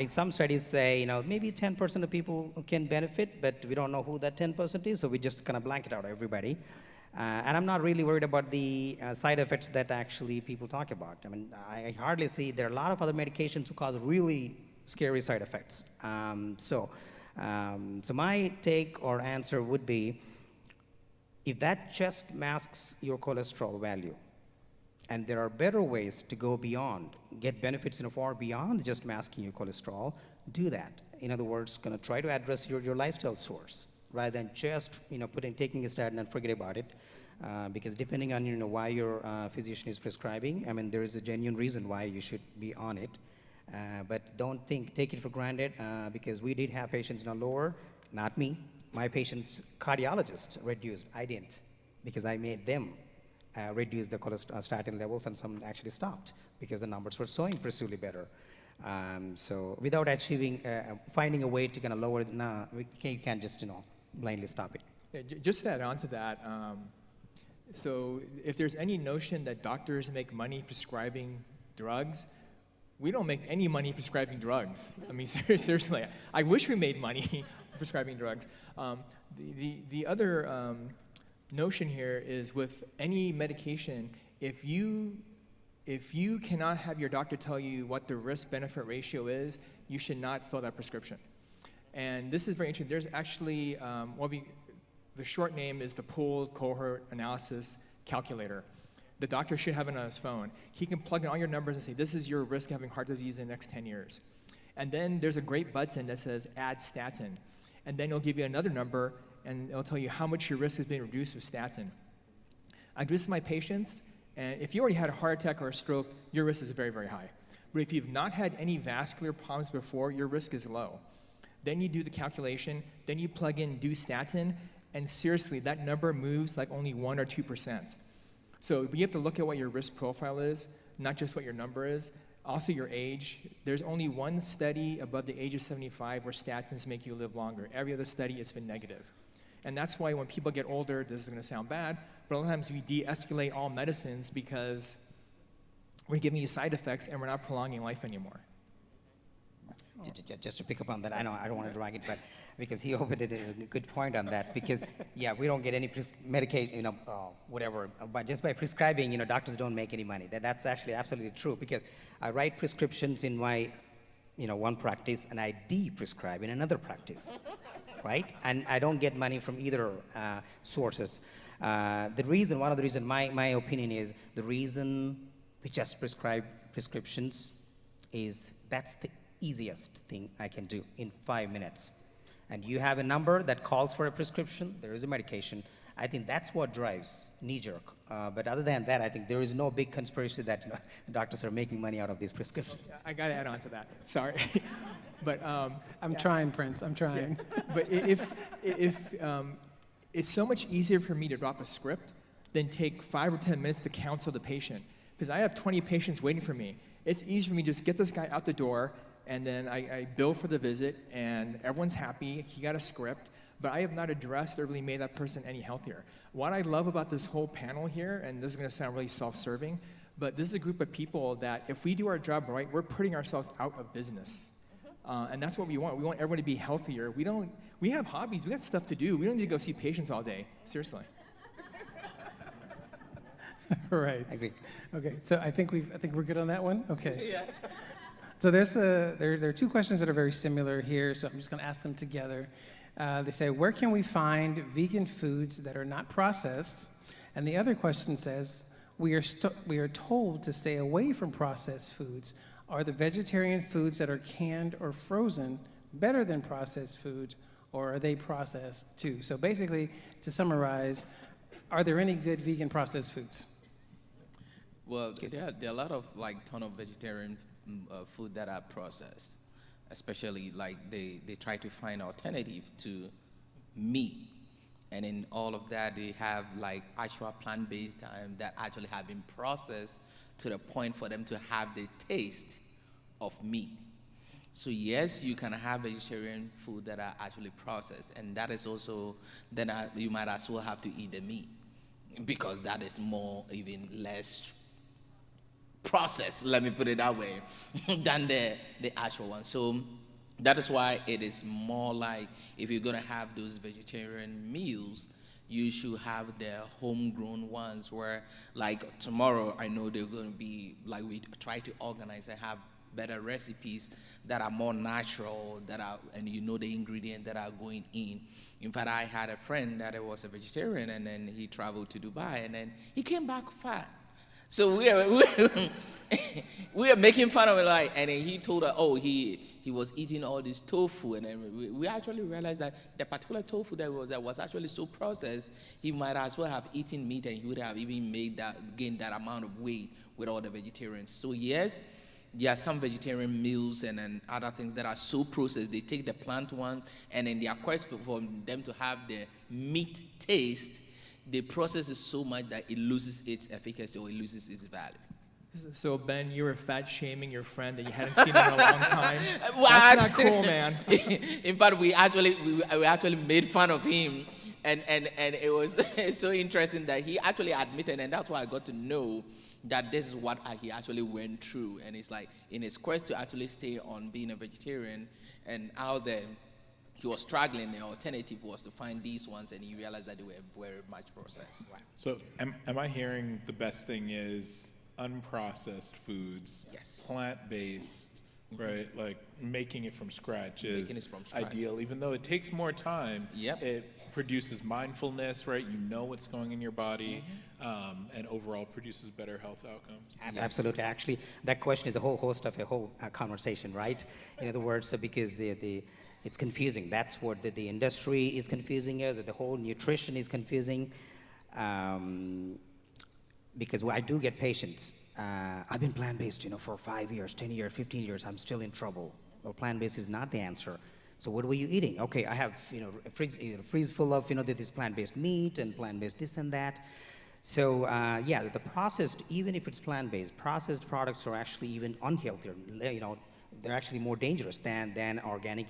Some studies say, you know, maybe 10% of people can benefit, but we don't know who that 10% is, so we just kind of blanket out everybody. And I'm not really worried about the side effects that actually people talk about. I mean, I hardly see, there are a lot of other medications who cause really scary side effects. So my take or answer would be, if that just masks your cholesterol value, and there are better ways to go beyond, get benefits in a far beyond just masking your cholesterol, do that. In other words, gonna try to address your lifestyle source rather than just, you know, taking a statin and forget about it. Because depending on, you know, why your physician is prescribing, I mean, there is a genuine reason why you should be on it. But don't take it for granted, because we did have patients in our lower, not me. My patient's cardiologist reduced. I didn't, because I made them reduce the statin levels, and some actually stopped because the numbers were so impressively better. So without achieving, finding a way to kind of lower it, you can't just, you know, blindly stop it. Yeah, just to add on to that, So if there's any notion that doctors make money prescribing drugs, we don't make any money prescribing drugs. I mean, seriously, I wish we made money prescribing drugs. The other notion here is with any medication, if you cannot have your doctor tell you what the risk-benefit ratio is, you should not fill that prescription. And this is very interesting. There's actually, the short name is the Pooled Cohort Analysis Calculator. The doctor should have it on his phone. He can plug in all your numbers and say, this is your risk of having heart disease in the next 10 years. And then there's a great button that says add statin. And then it'll give you another number, and it'll tell you how much your risk has been reduced with statin. I do this with my patients, and if you already had a heart attack or a stroke, your risk is very, very high. But if you've not had any vascular problems before, your risk is low. Then you do the calculation, then you plug in do statin, and seriously, that number moves like only 1 or 2%. So you have to look at what your risk profile is, not just what your number is. Also your age. There's only one study above the age of 75 where statins make you live longer. Every other study, it's been negative. And that's why when people get older, this is going to sound bad, but a lot of times we de-escalate all medicines because we're giving you side effects and we're not prolonging life anymore. Just to pick up on that, I know I don't want to drag it, but because he opened it, a good point on that. Because yeah, we don't get any medication, whatever. But just by prescribing, doctors don't make any money. That's actually absolutely true. Because I write prescriptions in my, one practice, and I de-prescribe in another practice, right? And I don't get money from either sources. One of the reasons, my opinion is the reason we just prescribe prescriptions is that's the easiest thing I can do in 5 minutes. And you have a number that calls for a prescription, there is a medication. I think that's what drives knee-jerk. But other than that, I think there is no big conspiracy that the doctors are making money out of these prescriptions. I got to add on to that. Sorry. But I'm trying, Prince. I'm trying. Yeah. But if it's so much easier for me to drop a script than take 5 or 10 minutes to counsel the patient. Because I have 20 patients waiting for me. It's easy for me to just get this guy out the door, and then I bill for the visit, and everyone's happy. He got a script, but I have not addressed or really made that person any healthier. What I love about this whole panel here, and this is going to sound really self-serving, but this is a group of people that if we do our job right, we're putting ourselves out of business. And that's what we want. We want everyone to be healthier. We have hobbies. We got stuff to do. We don't need to go see patients all day. Seriously. Right. I agree. Okay, so I think we're good on that one. Okay. Yeah. So there are two questions that are very similar here, so I'm just going to ask them together. They say, where can we find vegan foods that are not processed? And the other question says, we are told to stay away from processed foods. Are the vegetarian foods that are canned or frozen better than processed food, or are they processed too? So basically, to summarize, are there any good vegan processed foods? Well, there are a lot of ton of vegetarian food that are processed, especially they try to find alternative to meat, and in all of that they have actual plant-based that actually have been processed to the point for them to have the taste of meat. So yes, you can have vegetarian food that are actually processed, and that is also then you might as well have to eat the meat because that is even less process, let me put it that way, than the actual one. So that is why it is more like if you're going to have those vegetarian meals, you should have the homegrown ones where tomorrow I know they're going to be we try to organize and have better recipes that are more natural, and the ingredient that are going in. In fact, I had a friend that was a vegetarian, and then he traveled to Dubai, and then he came back fat. So we are making fun of it, and then he told us, he was eating all this tofu, and then we actually realized that the particular tofu that was actually so processed, he might as well have eaten meat, and he would have even gained that amount of weight with all the vegetarians. So yes, there are some vegetarian meals and then other things that are so processed. They take the plant ones, and then they are quest for them to have the meat taste. They process it so much that it loses its efficacy or it loses its value. So Ben, you were fat shaming your friend that you hadn't seen in a long time. That's not cool, man. In fact, we actually made fun of him, and it was so interesting that he actually admitted, and that's why I got to know that this is what he actually went through. And it's like in his quest to actually stay on being a vegetarian and out there, he was struggling. The alternative was to find these ones, and he realized that they were very much processed. So am I hearing the best thing is unprocessed foods, Yes. plant-based, right? Like making it from scratch is Making it from scratch. ideal, even though it takes more time. Yep. It produces mindfulness, right? You know what's going in your body, and overall produces better health outcomes. Absolutely. Actually, that question is a whole host of a whole conversation, right? In other words, so because it's confusing. That's what the industry is confusing us. The whole nutrition is confusing. Because I do get patients. I've been plant-based, for 5 years, 10 years, 15 years. I'm still in trouble. Well, plant-based is not the answer. So what were you eating? Okay, I have, a freeze full of, this plant-based meat and plant-based this and that. So yeah, the processed, even if it's plant-based, processed products are actually even unhealthier. They're actually more dangerous than organic,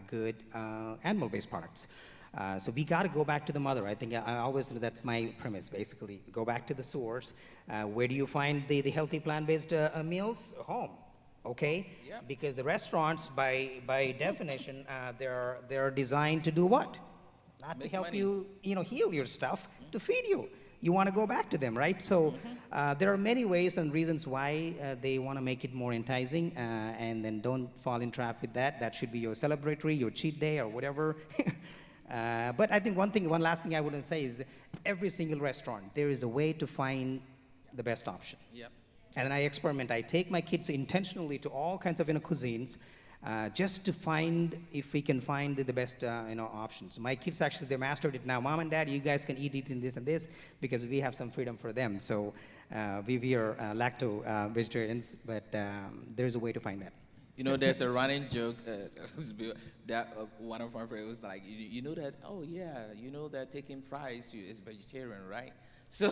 good animal-based products. So we got to go back to the mother. I think I always, that's my premise, basically. Go back to the source. Where do you find the healthy plant-based meals? Home, okay? Yep. Because the restaurants, by definition, they're designed to do what? Not Make to help money. you, heal your stuff, to feed you. You want to go back to them, right? So there are many ways and reasons why they want to make it more enticing, and then don't fall in trap with that. That should be your celebratory, your cheat day, or whatever. But I think one last thing I would say is every single restaurant, there is a way to find the best option. Yep. And then I experiment. I take my kids intentionally to all kinds of cuisines, just to find if we can find the best options. My kids actually, they mastered it now. Mom and Dad, you guys can eat in this and this because we have some freedom for them. So we are lacto vegetarians, but there's a way to find that. There's a running joke that one of my friends was like, you know that, oh yeah, that taking fries is vegetarian, right? So,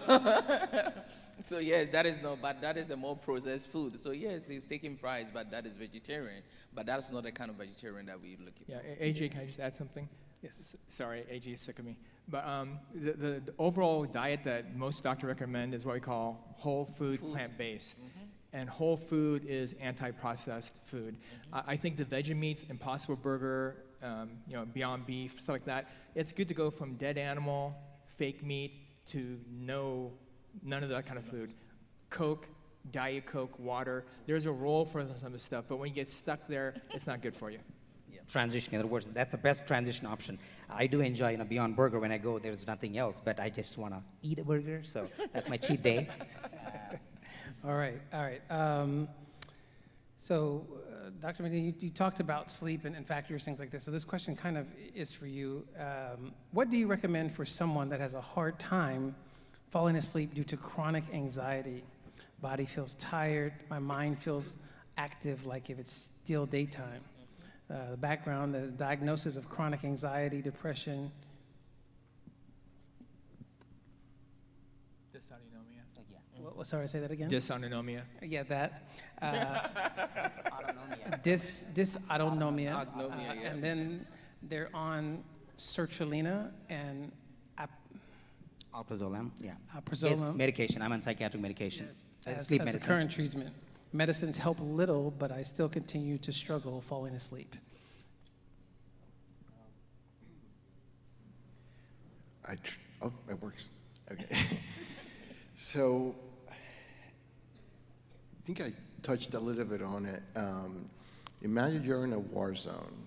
so yes, that is a more processed food. So yes, he's taking fries, but that is vegetarian. But that's not the kind of vegetarian that we're looking for. Yeah, AJ, can I just add something? Yes. Sorry, AJ is sick of me. But the overall diet that most doctors recommend is what we call whole food. Plant-based. And whole food is anti-processed food. I think the veggie meats, Impossible Burger, Beyond Beef, stuff like that, it's good to go from dead animal, fake meat, to none of that kind of food. Coke, Diet Coke, water, there's a role for some of the stuff, but when you get stuck there, it's not good for you. Transition, in other words, that's the best transition option. I do enjoy, Beyond Burger. When I go, there's nothing else, but I just want to eat a burger, so that's my cheat day. All right. So, Dr. Medina, you talked about sleep and factors, things like this. So this question kind of is for you. What do you recommend for someone that has a hard time falling asleep due to chronic anxiety? Body feels tired. My mind feels active, like if it's still daytime. The background, the diagnosis of chronic anxiety, depression. Dysautonomia. Sorry, say that again? Dysautonomia. Yeah, that. Dysautonomia. Yes. And then they're on sertralina and Alprazolam, yeah. Alprazolam. Yes, medication. I'm on psychiatric medication. as Sleep the medicine. current treatment. Medicines help a little, but I still continue to struggle falling asleep. It works. Okay. So, I think I touched a little bit on it. Imagine you're in a war zone,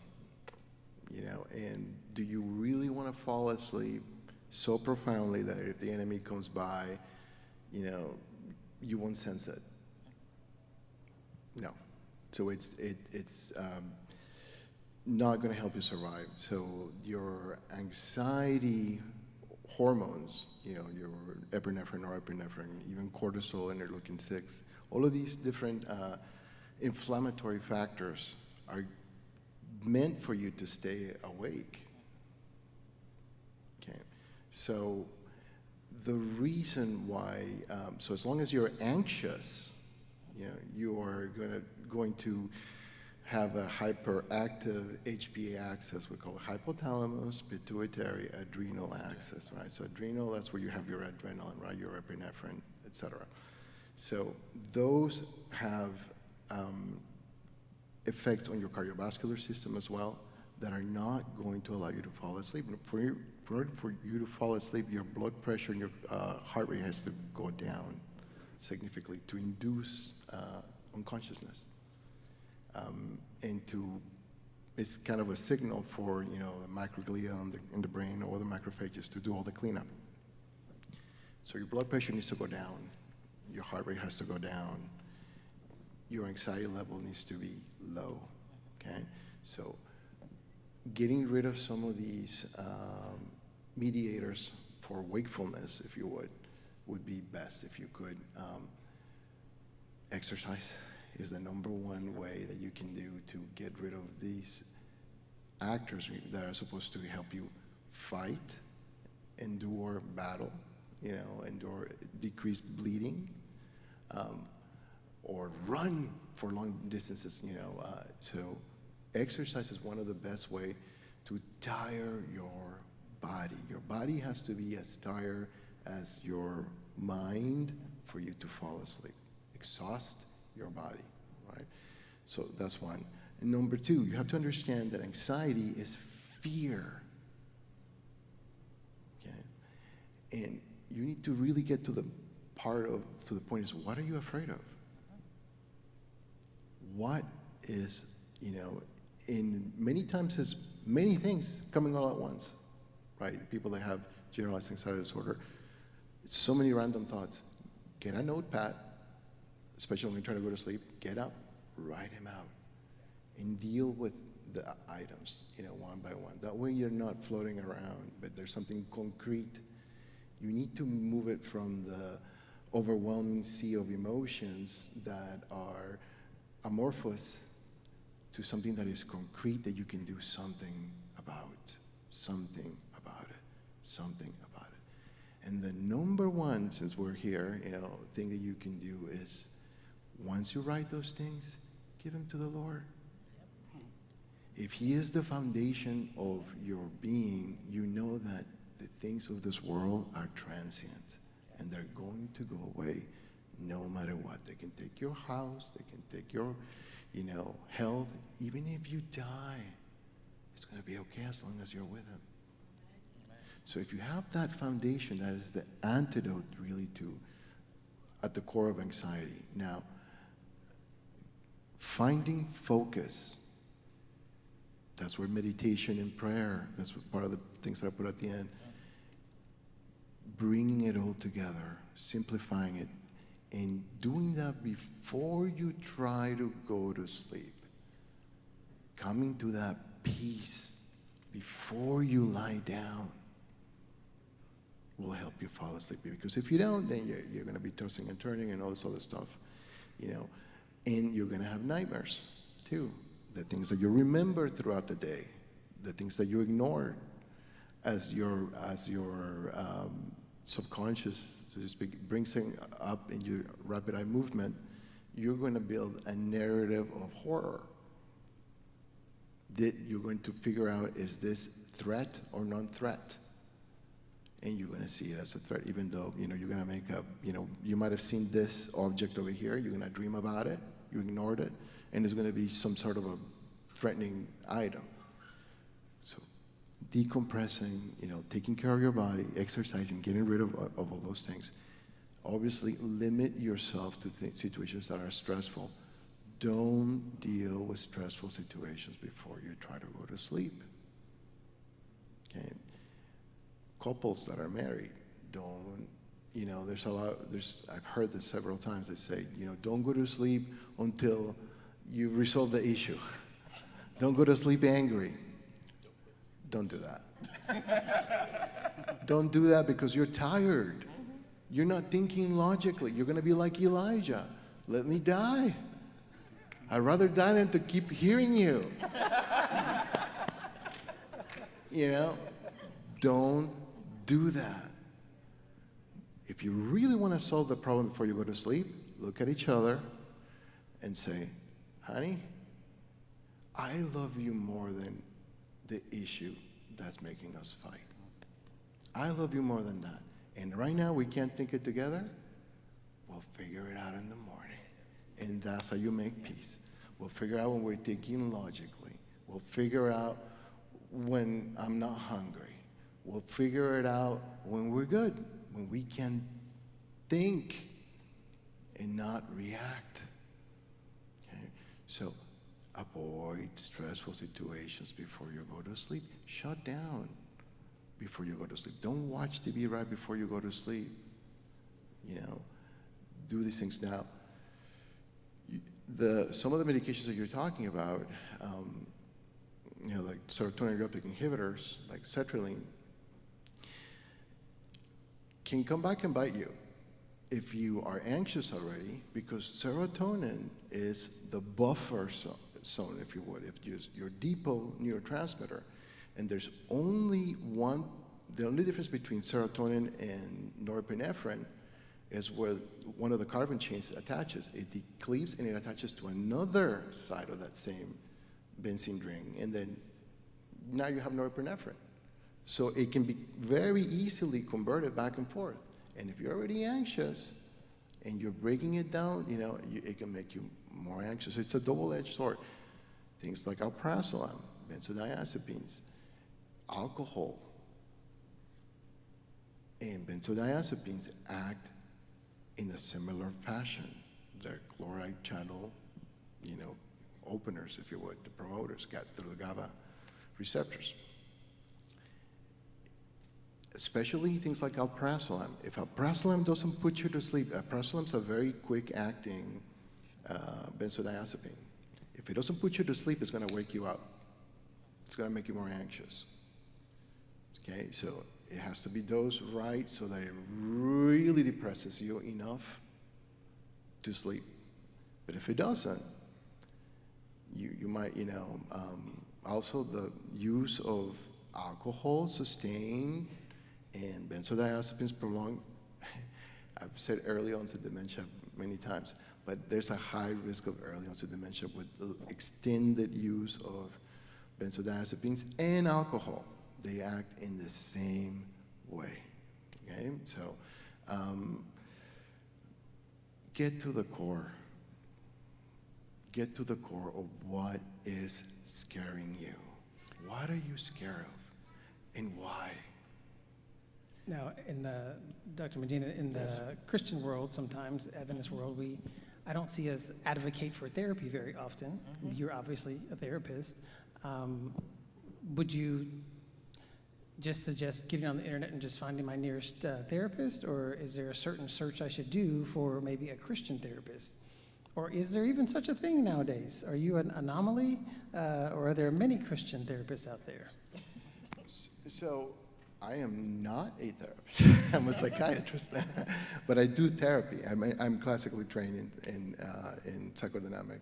and do you really want to fall asleep so profoundly that if the enemy comes by, you won't sense it? No. So it's not going to help you survive. So your anxiety hormones, your epinephrine, norepinephrine, even cortisol, interleukin-6, all of these different inflammatory factors are meant for you to stay awake. Okay, so the reason why, so as long as you're anxious, you are going to have a hyperactive HPA axis, we call it hypothalamus, pituitary, adrenal axis, right? So adrenal, that's where you have your adrenaline, right? Your epinephrine, et cetera. So those have effects on your cardiovascular system as well that are not going to allow you to fall asleep. For you to fall asleep, your blood pressure and your heart rate has to go down significantly to induce unconsciousness. It's kind of a signal for, you know, the microglia in the brain or the macrophages to do all the cleanup. So your blood pressure needs to go down, your heart rate has to go down, your anxiety level needs to be low, okay? So getting rid of some of these mediators for wakefulness, if you would be best if you could. Exercise is the #1 way that you can do to get rid of these actors that are supposed to help you fight, endure battle, you know, endure decreased bleeding, or run for long distances, you know. So exercise is one of the best way to tire your body. Your body has to be as tired as your mind for you to fall asleep. Exhaust your body, right? So that's one. And #2, you have to understand that anxiety is fear, okay? And you need to really get to the point is, what are you afraid of? What is, you know, in many times it's many things coming all at once, right? People that have generalized anxiety disorder, it's so many random thoughts. Get a notepad, especially when you're trying to go to sleep, get up, write them out, and deal with the items, you know, one by one. That way you're not floating around, but there's something concrete. You need to move it from the overwhelming sea of emotions that are amorphous to something that is concrete that you can do something about, something about it, something about it. And the #1, since we're here, you know, thing that you can do is, once you write those things, give them to the Lord. If He is the foundation of your being, you know that the things of this world are transient and they're going to go away no matter what. They can take your house, they can take your, you know, health. Even if you die, it's going to be okay as long as you're with Him. So if you have that foundation, that is the antidote really to, at the core of anxiety. Now, finding focus, that's where meditation and prayer, that's part of the things that I put at the end. Bringing it all together, simplifying it, and doing that before you try to go to sleep. Coming to that peace before you lie down will help you fall asleep. Because if you don't, then you're going to be tossing and turning and all this other stuff, you know. And you're going to have nightmares too. The things that you remember throughout the day, the things that you ignored as your subconscious, so to speak, brings things up in your rapid eye movement, you're going to build a narrative of horror. That you're going to figure out, is this threat or non-threat? And you're going to see it as a threat, even though, you know, you're going to make up, you know, you might have seen this object over here, you're going to dream about it, you ignored it, and it's going to be some sort of a threatening item. So decompressing, you know, taking care of your body, exercising, getting rid of all those things. Obviously, limit yourself to situations that are stressful. Don't deal with stressful situations before you try to go to sleep. Okay? Couples that are married, don't, you know, I've heard this several times. They say, you know, don't go to sleep until you resolve the issue. Don't go to sleep angry. Don't do that. Don't do that because you're tired. You're not thinking logically. You're going to be like Elijah. Let me die. I'd rather die than to keep hearing you. You know, don't do that. If you really want to solve the problem before you go to sleep, look at each other and say, honey, I love you more than the issue that's making us fight. I love you more than that. And right now we can't think it together. We'll figure it out in the morning. And that's how you make peace. We'll figure out when we're thinking logically. We'll figure out when I'm not hungry. We'll figure it out when we're good, when we can think and not react. Okay? So avoid stressful situations before you go to sleep. Shut down before you go to sleep. Don't watch TV right before you go to sleep. You know, do these things. Now, some of the medications that you're talking about, you know, like serotonin reuptake inhibitors, like sertraline, can come back and bite you if you are anxious already, because serotonin is the buffer zone, if you would, if your depot neurotransmitter. And there's only one, the only difference between serotonin and norepinephrine is where one of the carbon chains attaches. It decleaves and it attaches to another side of that same benzene ring, and then now you have norepinephrine. So it can be very easily converted back and forth. And if you're already anxious and you're breaking it down, you know, it can make you more anxious. It's a double-edged sword. Things like alprazolam, benzodiazepines, alcohol, and benzodiazepines act in a similar fashion. They're chloride channel, you know, openers, if you would, the promoters, got through the GABA receptors. Especially things like alprazolam. If alprazolam doesn't put you to sleep, alprazolam's a very quick-acting benzodiazepine. If it doesn't put you to sleep, it's going to wake you up. It's going to make you more anxious. Okay, so it has to be dosed right so that it really depresses you enough to sleep. But if it doesn't, you might, you know, also the use of alcohol, sustained, and benzodiazepines prolonged. I've said early onset dementia many times, but there's a high risk of early onset dementia with the extended use of benzodiazepines and alcohol. They act in the same way. Okay, so get to the core. Get to the core of what is scaring you. What are you scared of, and why? Now, Dr. Medina, in the Christian world, sometimes, Adventist world, I don't see us advocate for therapy very often. Mm-hmm. You're obviously a therapist. Would you just suggest getting on the internet and just finding my nearest therapist, or is there a certain search I should do for maybe a Christian therapist? Or is there even such a thing nowadays? Are you an anomaly, or are there many Christian therapists out there? So I am not a therapist. I'm a psychiatrist, but I do therapy. I'm classically trained in psychodynamic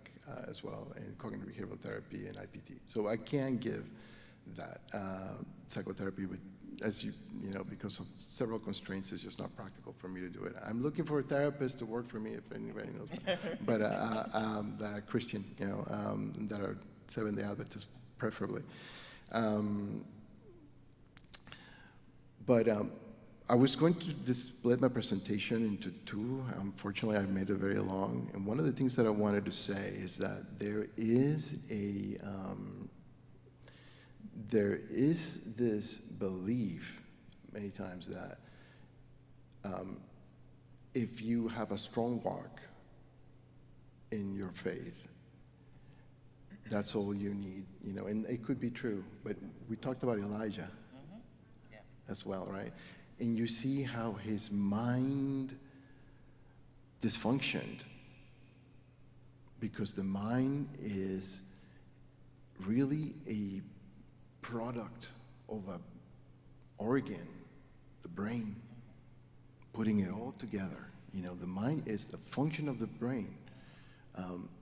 as well, and cognitive behavioral therapy and IPT. So I can give that psychotherapy, but as you know, because of several constraints, it's just not practical for me to do it. I'm looking for a therapist to work for me, if anybody knows, but that are Christian, you know, that are Seventh-day Adventists, preferably. But I was going to split my presentation into two. Unfortunately, I made it very long. And one of the things that I wanted to say is that there is this belief many times that if you have a strong walk in your faith, that's all you need, you know, and it could be true, but we talked about Elijah as well, right? And you see how his mind dysfunctioned because the mind is really a product of an organ, the brain, putting it all together. You know, the mind is the function of the brain.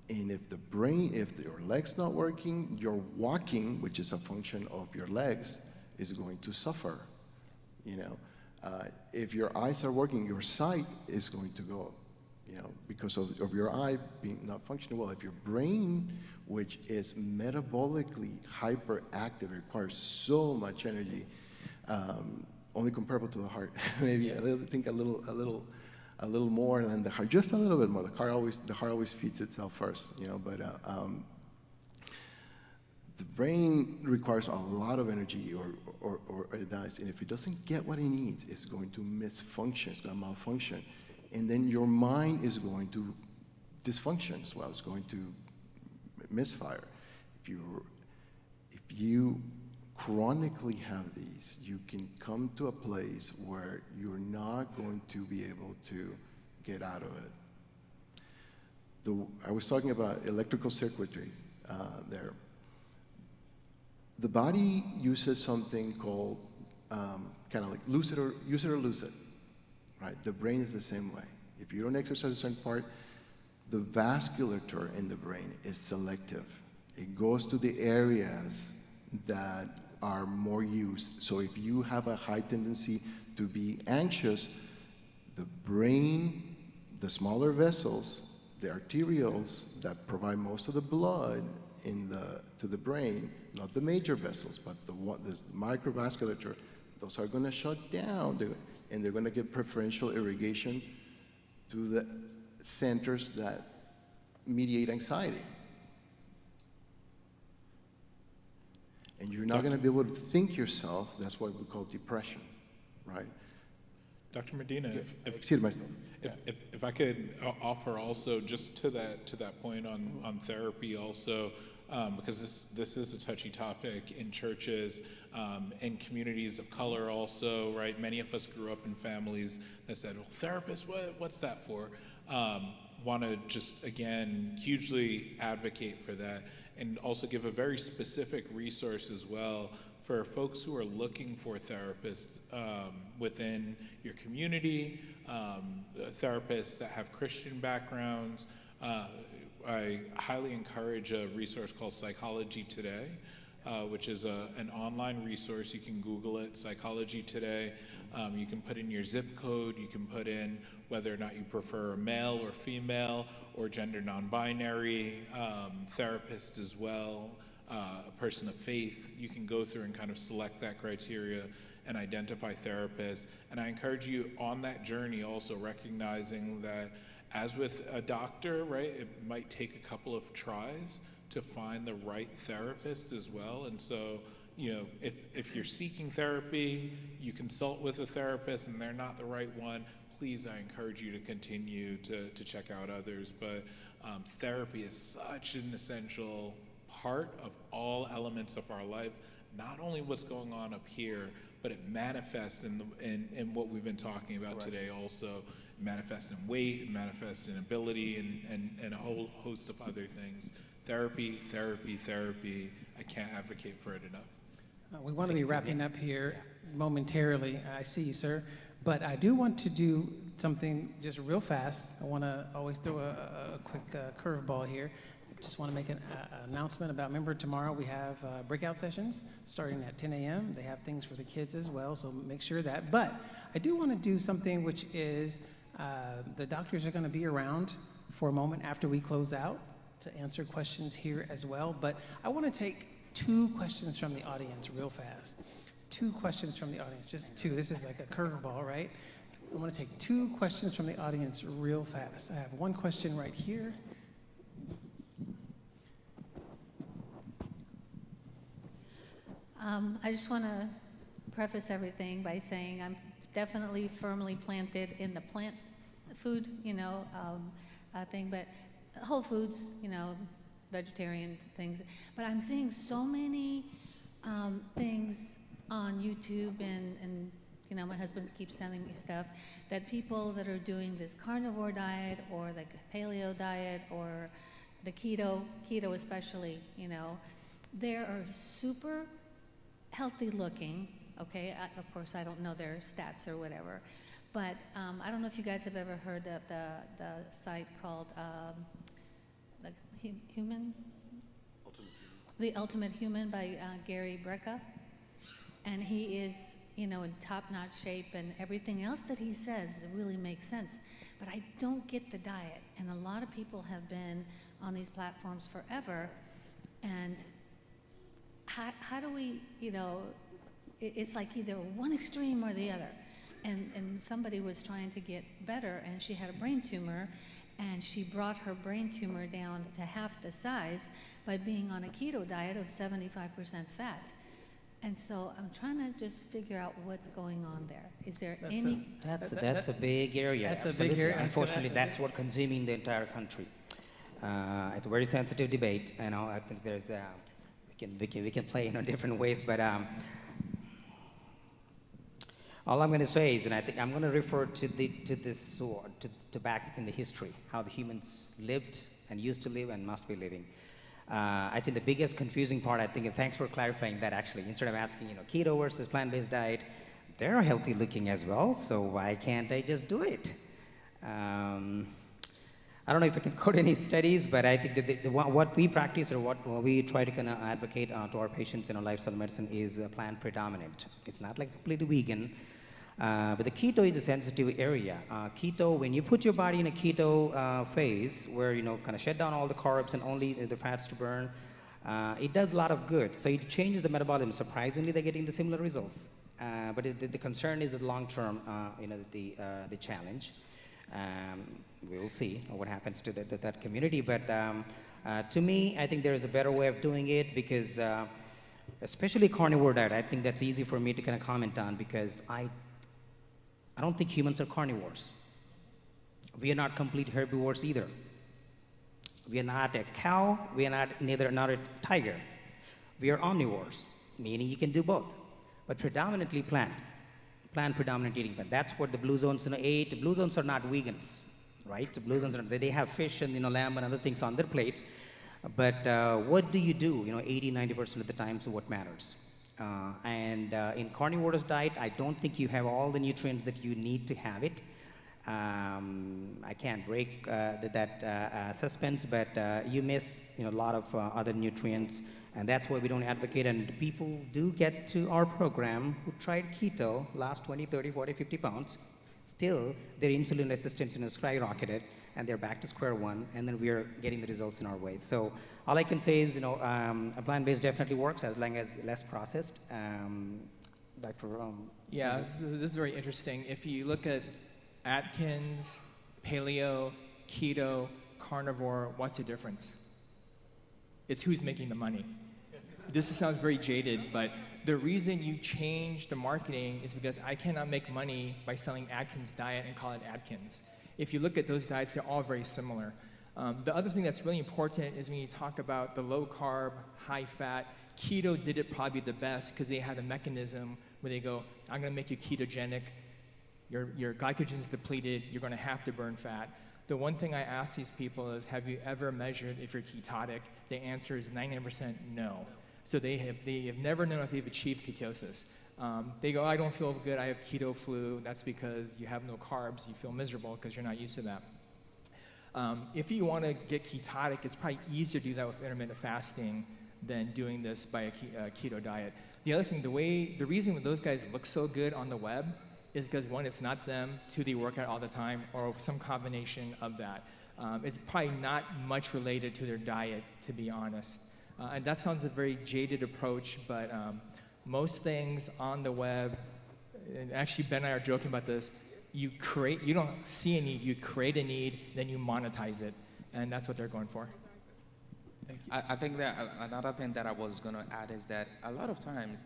And if your leg's not working, your walking, which is a function of your legs, is going to suffer. You know, if your eyes are working, your sight is going to go you know, because of your eye being not functioning well. If your brain, which is metabolically hyperactive, requires so much energy, only comparable to the heart. Maybe a little more than the heart, just a little bit more. The heart always feeds itself first, you know. But the brain requires a lot of energy, or it dies. And if it doesn't get what it needs, it's going to misfunction. It's going to malfunction, and then your mind is going to dysfunction as well. It's going to misfire. If you chronically have these, you can come to a place where you're not going to be able to get out of it. I was talking about electrical circuitry there. The body uses something called kind of like use it or lose it, right? The brain is the same way. If you don't exercise a certain part, the vasculature in the brain is selective. It goes to the areas that are more used. So if you have a high tendency to be anxious, the brain, the smaller vessels, the arterioles that provide most of the blood to the brain, not the major vessels, but the microvasculature, those are going to shut down, and they're going to give preferential irrigation to the centers that mediate anxiety. And you're not going to be able to think yourself. That's what we call depression, right? Dr. Medina, if I could offer also just to that point on therapy also, because this is a touchy topic in churches, in communities of color also, right? Many of us grew up in families that said, well, therapist, what's that for? Want to just, again, hugely advocate for that, and also give a very specific resource as well for folks who are looking for therapists within your community, therapists that have Christian backgrounds. I highly encourage a resource called Psychology Today, which is an online resource. You can Google it, Psychology Today. You can put in your zip code. You can put in whether or not you prefer a male or female or gender non-binary therapist as well, a person of faith. You can go through and kind of select that criteria and identify therapists. And I encourage you on that journey also recognizing that as with a doctor, right, it might take a couple of tries to find the right therapist as well. And so, you know, if you're seeking therapy, you consult with a therapist and they're not the right one, please, I encourage you to continue to check out others. But therapy is such an essential part of all elements of our life, not only what's going on up here, but it manifests in what we've been talking about today also. It manifests in weight, it manifests in ability, and a whole host of other things. Therapy. I can't advocate for it enough. We want to be wrapping up here momentarily. I see you, sir. But I do want to do something just real fast. I want to always throw a quick curveball here. Just want to make an announcement about, remember tomorrow we have breakout sessions starting at 10 a.m. They have things for the kids as well, so make sure that. But I do want to do something which is the doctors are going to be around for a moment after we close out to answer questions here as well. But I want to take 2 questions from the audience real fast. 2 questions from the audience, just 2. This is like a curveball, right? I want to take 2 questions from the audience real fast. I have 1 question right here. I just want to preface everything by saying I'm definitely firmly planted in the plant food, thing, but Whole Foods, vegetarian things. But I'm seeing so many things on YouTube and my husband keeps sending me stuff that people that are doing this carnivore diet or the paleo diet or the keto especially, they are super healthy looking, okay? Of course, I don't know their stats or whatever, but I don't know if you guys have ever heard of the site called The Ultimate Human by Gary Brecka. And he is in top-notch shape, and everything else that he says really makes sense. But I don't get the diet, and a lot of people have been on these platforms forever, and how do we, it's like either one extreme or the other. And somebody was trying to get better, and she had a brain tumor, and she brought her brain tumor down to half the size by being on a keto diet of 75% fat. And so I'm trying to just figure out what's going on there. Is there any? That's a big area. That's a big absolutely. area. Unfortunately, that's what consuming the entire country. It's a very sensitive debate. I think there's we can play in different ways, but all I'm going to say is, and I think I'm going to refer to back in the history, how the humans lived and used to live and must be living. I think the biggest confusing part, I think, and thanks for clarifying that actually, instead of asking, keto versus plant-based diet, they're healthy looking as well, so why can't I just do it? I don't know if I can quote any studies, but I think that what we practice or what we try to kind of advocate to our patients in our lifestyle medicine is plant predominant. It's not like completely vegan, but the keto is a sensitive area. Keto, when you put your body in a keto phase where kind of shut down all the carbs and only the fats to burn, it does a lot of good. So it changes the metabolism. Surprisingly, they're getting the similar results. But the concern is the long term, the challenge. We will see what happens to that community. But to me, I think there is a better way of doing it because, especially carnivore diet, I think that's easy for me to kind of comment on because I don't think humans are carnivores. We are not complete herbivores either. We are not a cow. We are not a tiger. We are omnivores, meaning you can do both, but predominantly plant predominant eating. But that's what the blue zones ate. Blue zones are not vegans, right? The blue zones they have fish and lamb and other things on their plate. But what do you do? 80-90% of the time, so what matters? In carnivorous diet, I don't think you have all the nutrients that you need to have it. I can't break that suspense, but you miss a lot of other nutrients, and that's why we don't advocate. And people do get to our program who tried keto, lost 20, 30, 40, 50 pounds. Still, their insulin resistance skyrocketed, and they're back to square one, and then we are getting the results in our way. So all I can say is, a plant-based definitely works as long as less processed. Dr. Yeah, this is very interesting. If you look at Atkins, paleo, keto, carnivore, what's the difference? It's who's making the money. This sounds very jaded, but the reason you change the marketing is because I cannot make money by selling Atkins diet and call it Atkins. If you look at those diets, they're all very similar. The other thing that's really important is when you talk about the low carb, high fat, keto did it probably the best because they had a mechanism where they go, I'm gonna make you ketogenic, your glycogen's depleted, you're gonna have to burn fat. The one thing I ask these people is, have you ever measured if you're ketotic? The answer is 99% no. So they have never known if they've achieved ketosis. They go, I don't feel good, I have keto flu. That's because you have no carbs, you feel miserable because you're not used to that. If you want to get ketotic, it's probably easier to do that with intermittent fasting than doing this by a keto diet. The other thing, the reason those guys look so good on the web is because one, it's not them, two, they work out all the time, or some combination of that. It's probably not much related to their diet, to be honest. And that sounds a very jaded approach, but most things on the web, and actually Ben and I are joking about this, you don't see a need, you create a need, then you monetize it, and that's what they're going for. Thank you. I think that another thing that I was going to add is that a lot of times,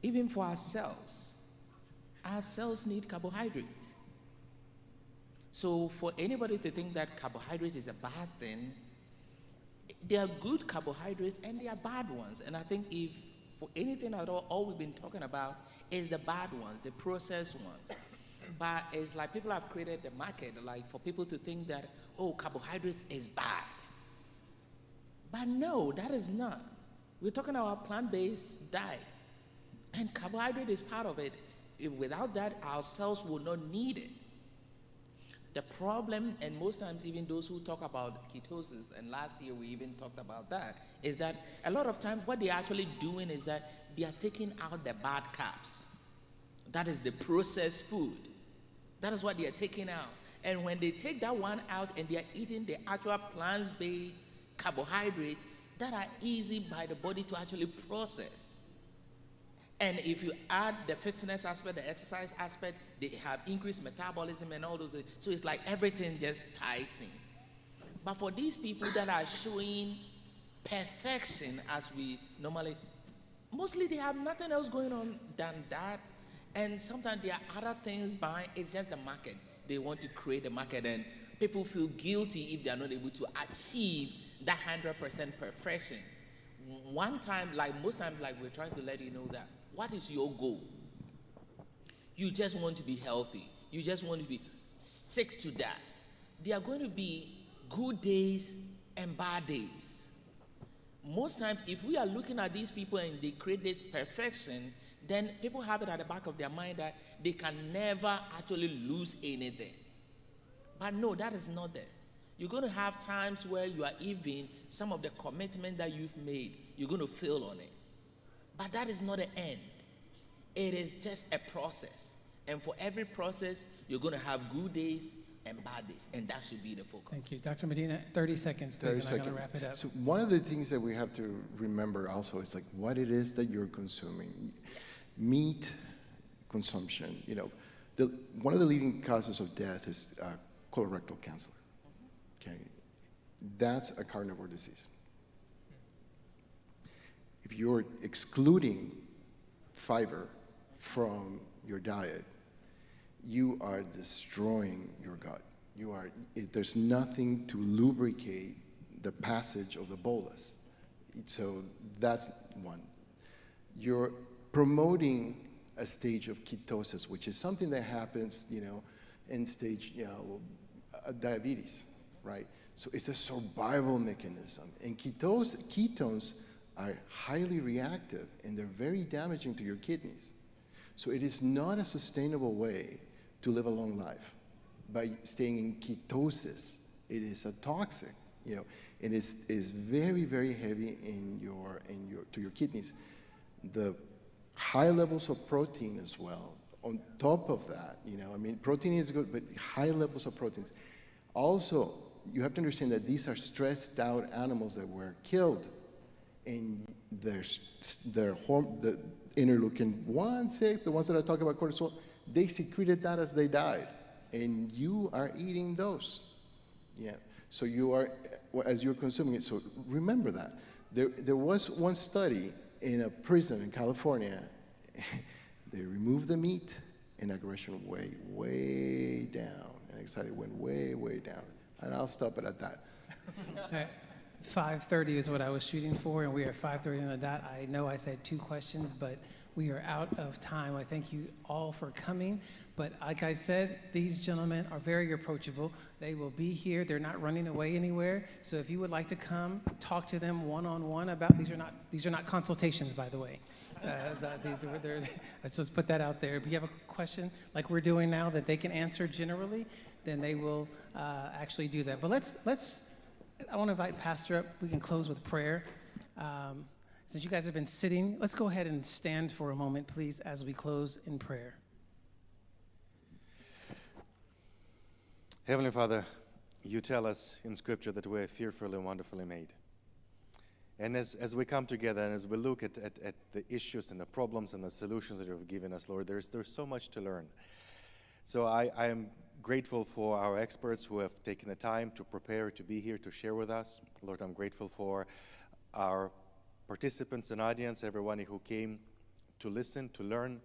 even for our cells need carbohydrates. So for anybody to think that carbohydrate is a bad thing, there are good carbohydrates and there are bad ones. And I think if for anything at all we've been talking about is the bad ones, the processed ones. But it's like people have created the market, like for people to think that, carbohydrates is bad. But no, that is not. We're talking about plant-based diet. And carbohydrate is part of it. Without that, our cells will not need it. The problem, and most times even those who talk about ketosis, and last year we even talked about that, is that a lot of times what they're actually doing is that they are taking out the bad carbs. That is the processed food. That is what they are taking out. And when they take that one out and they are eating the actual plant-based carbohydrate that are easy by the body to actually process. And if you add the fitness aspect, the exercise aspect, they have increased metabolism and all those things. So it's like everything just ties in. But for these people that are showing perfection as we normally, mostly they have nothing else going on than that. And sometimes there are other things behind. It's just the market. They want to create the market, and people feel guilty if they are not able to achieve that 100% perfection. One time, like most times, like we're trying to let you know that, what is your goal? You just want to be healthy. You just want to be stick to that. There are going to be good days and bad days. Most times, if we are looking at these people and they create this perfection, then people have it at the back of their mind that they can never actually lose anything. But no, that is not there. You're going to have times where you are even, some of the commitment that you've made, you're going to fail on it. But that is not the end. It is just a process. And for every process, you're going to have good days and bad days. And that should be the focus. Thank you. Dr. Medina, 30 seconds, please, 30 and I'm seconds. going to wrap it up. So one of the things that we have to remember also is like what it is that you're consuming. Yes. Meat consumption, you know, one of the leading causes of death is colorectal cancer. Okay, that's a carnivore disease. If you're excluding fiber from your diet, you are destroying your gut. There's nothing to lubricate the passage of the bolus. So that's one. You're promoting a stage of ketosis, which is something that happens, you know, in stage, you know, diabetes, right? So it's a survival mechanism. And ketones are highly reactive and they're very damaging to your kidneys. So it is not a sustainable way to live a long life by staying in ketosis. It is a toxic, you know, and is very, very heavy to your kidneys. The high levels of protein as well. On top of that, you know, I mean, protein is good, but high levels of proteins. Also, you have to understand that these are stressed out animals that were killed, and the interleukin-1, 6, the ones that I talk about cortisol, they secreted that as they died, and you are eating those. Yeah. So you are, as you're consuming it. So remember that. There was one study in a prison in California. They removed the meat, and aggression went way down, and anxiety went way, way down. And I'll stop it at that. All right. 5:30 is what I was shooting for, and we are 5:30 on the dot. I know I said 2 questions, but we are out of time. I thank you all for coming. But like I said, these gentlemen are very approachable. They will be here. They're not running away anywhere. So if you would like to come, talk to them one-on-one about, these are not consultations, by the way. Let's just put that out there. If you have a question like we're doing now that they can answer generally, then they will actually do that. But I want to invite Pastor up. We can close with prayer. Since you guys have been sitting, let's go ahead and stand for a moment, please, as we close in prayer. Heavenly Father, you tell us in Scripture that we're fearfully and wonderfully made. And as we come together and as we look at the issues and the problems and the solutions that you have given us, Lord, there's so much to learn. So I am grateful for our experts who have taken the time to prepare to be here to share with us. Lord, I'm grateful for our participants and audience, everyone who came to listen, to learn.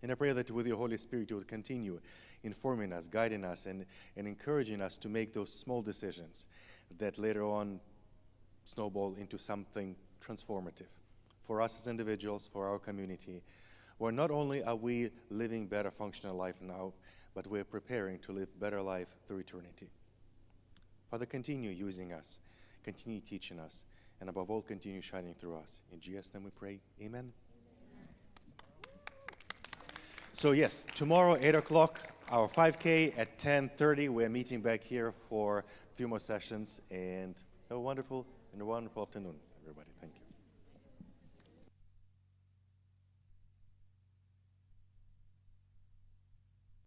And I pray that with your Holy Spirit, you would continue informing us, guiding us, and encouraging us to make those small decisions that later on snowball into something transformative for us as individuals, for our community, where not only are we living better functional life now, but we're preparing to live better life through eternity. Father, continue using us, continue teaching us, and above all, continue shining through us. In Jesus' name we pray, amen. So yes, tomorrow, 8 o'clock, our 5K at 10:30. We're meeting back here for a few more sessions, and have a wonderful afternoon, everybody. Thank you.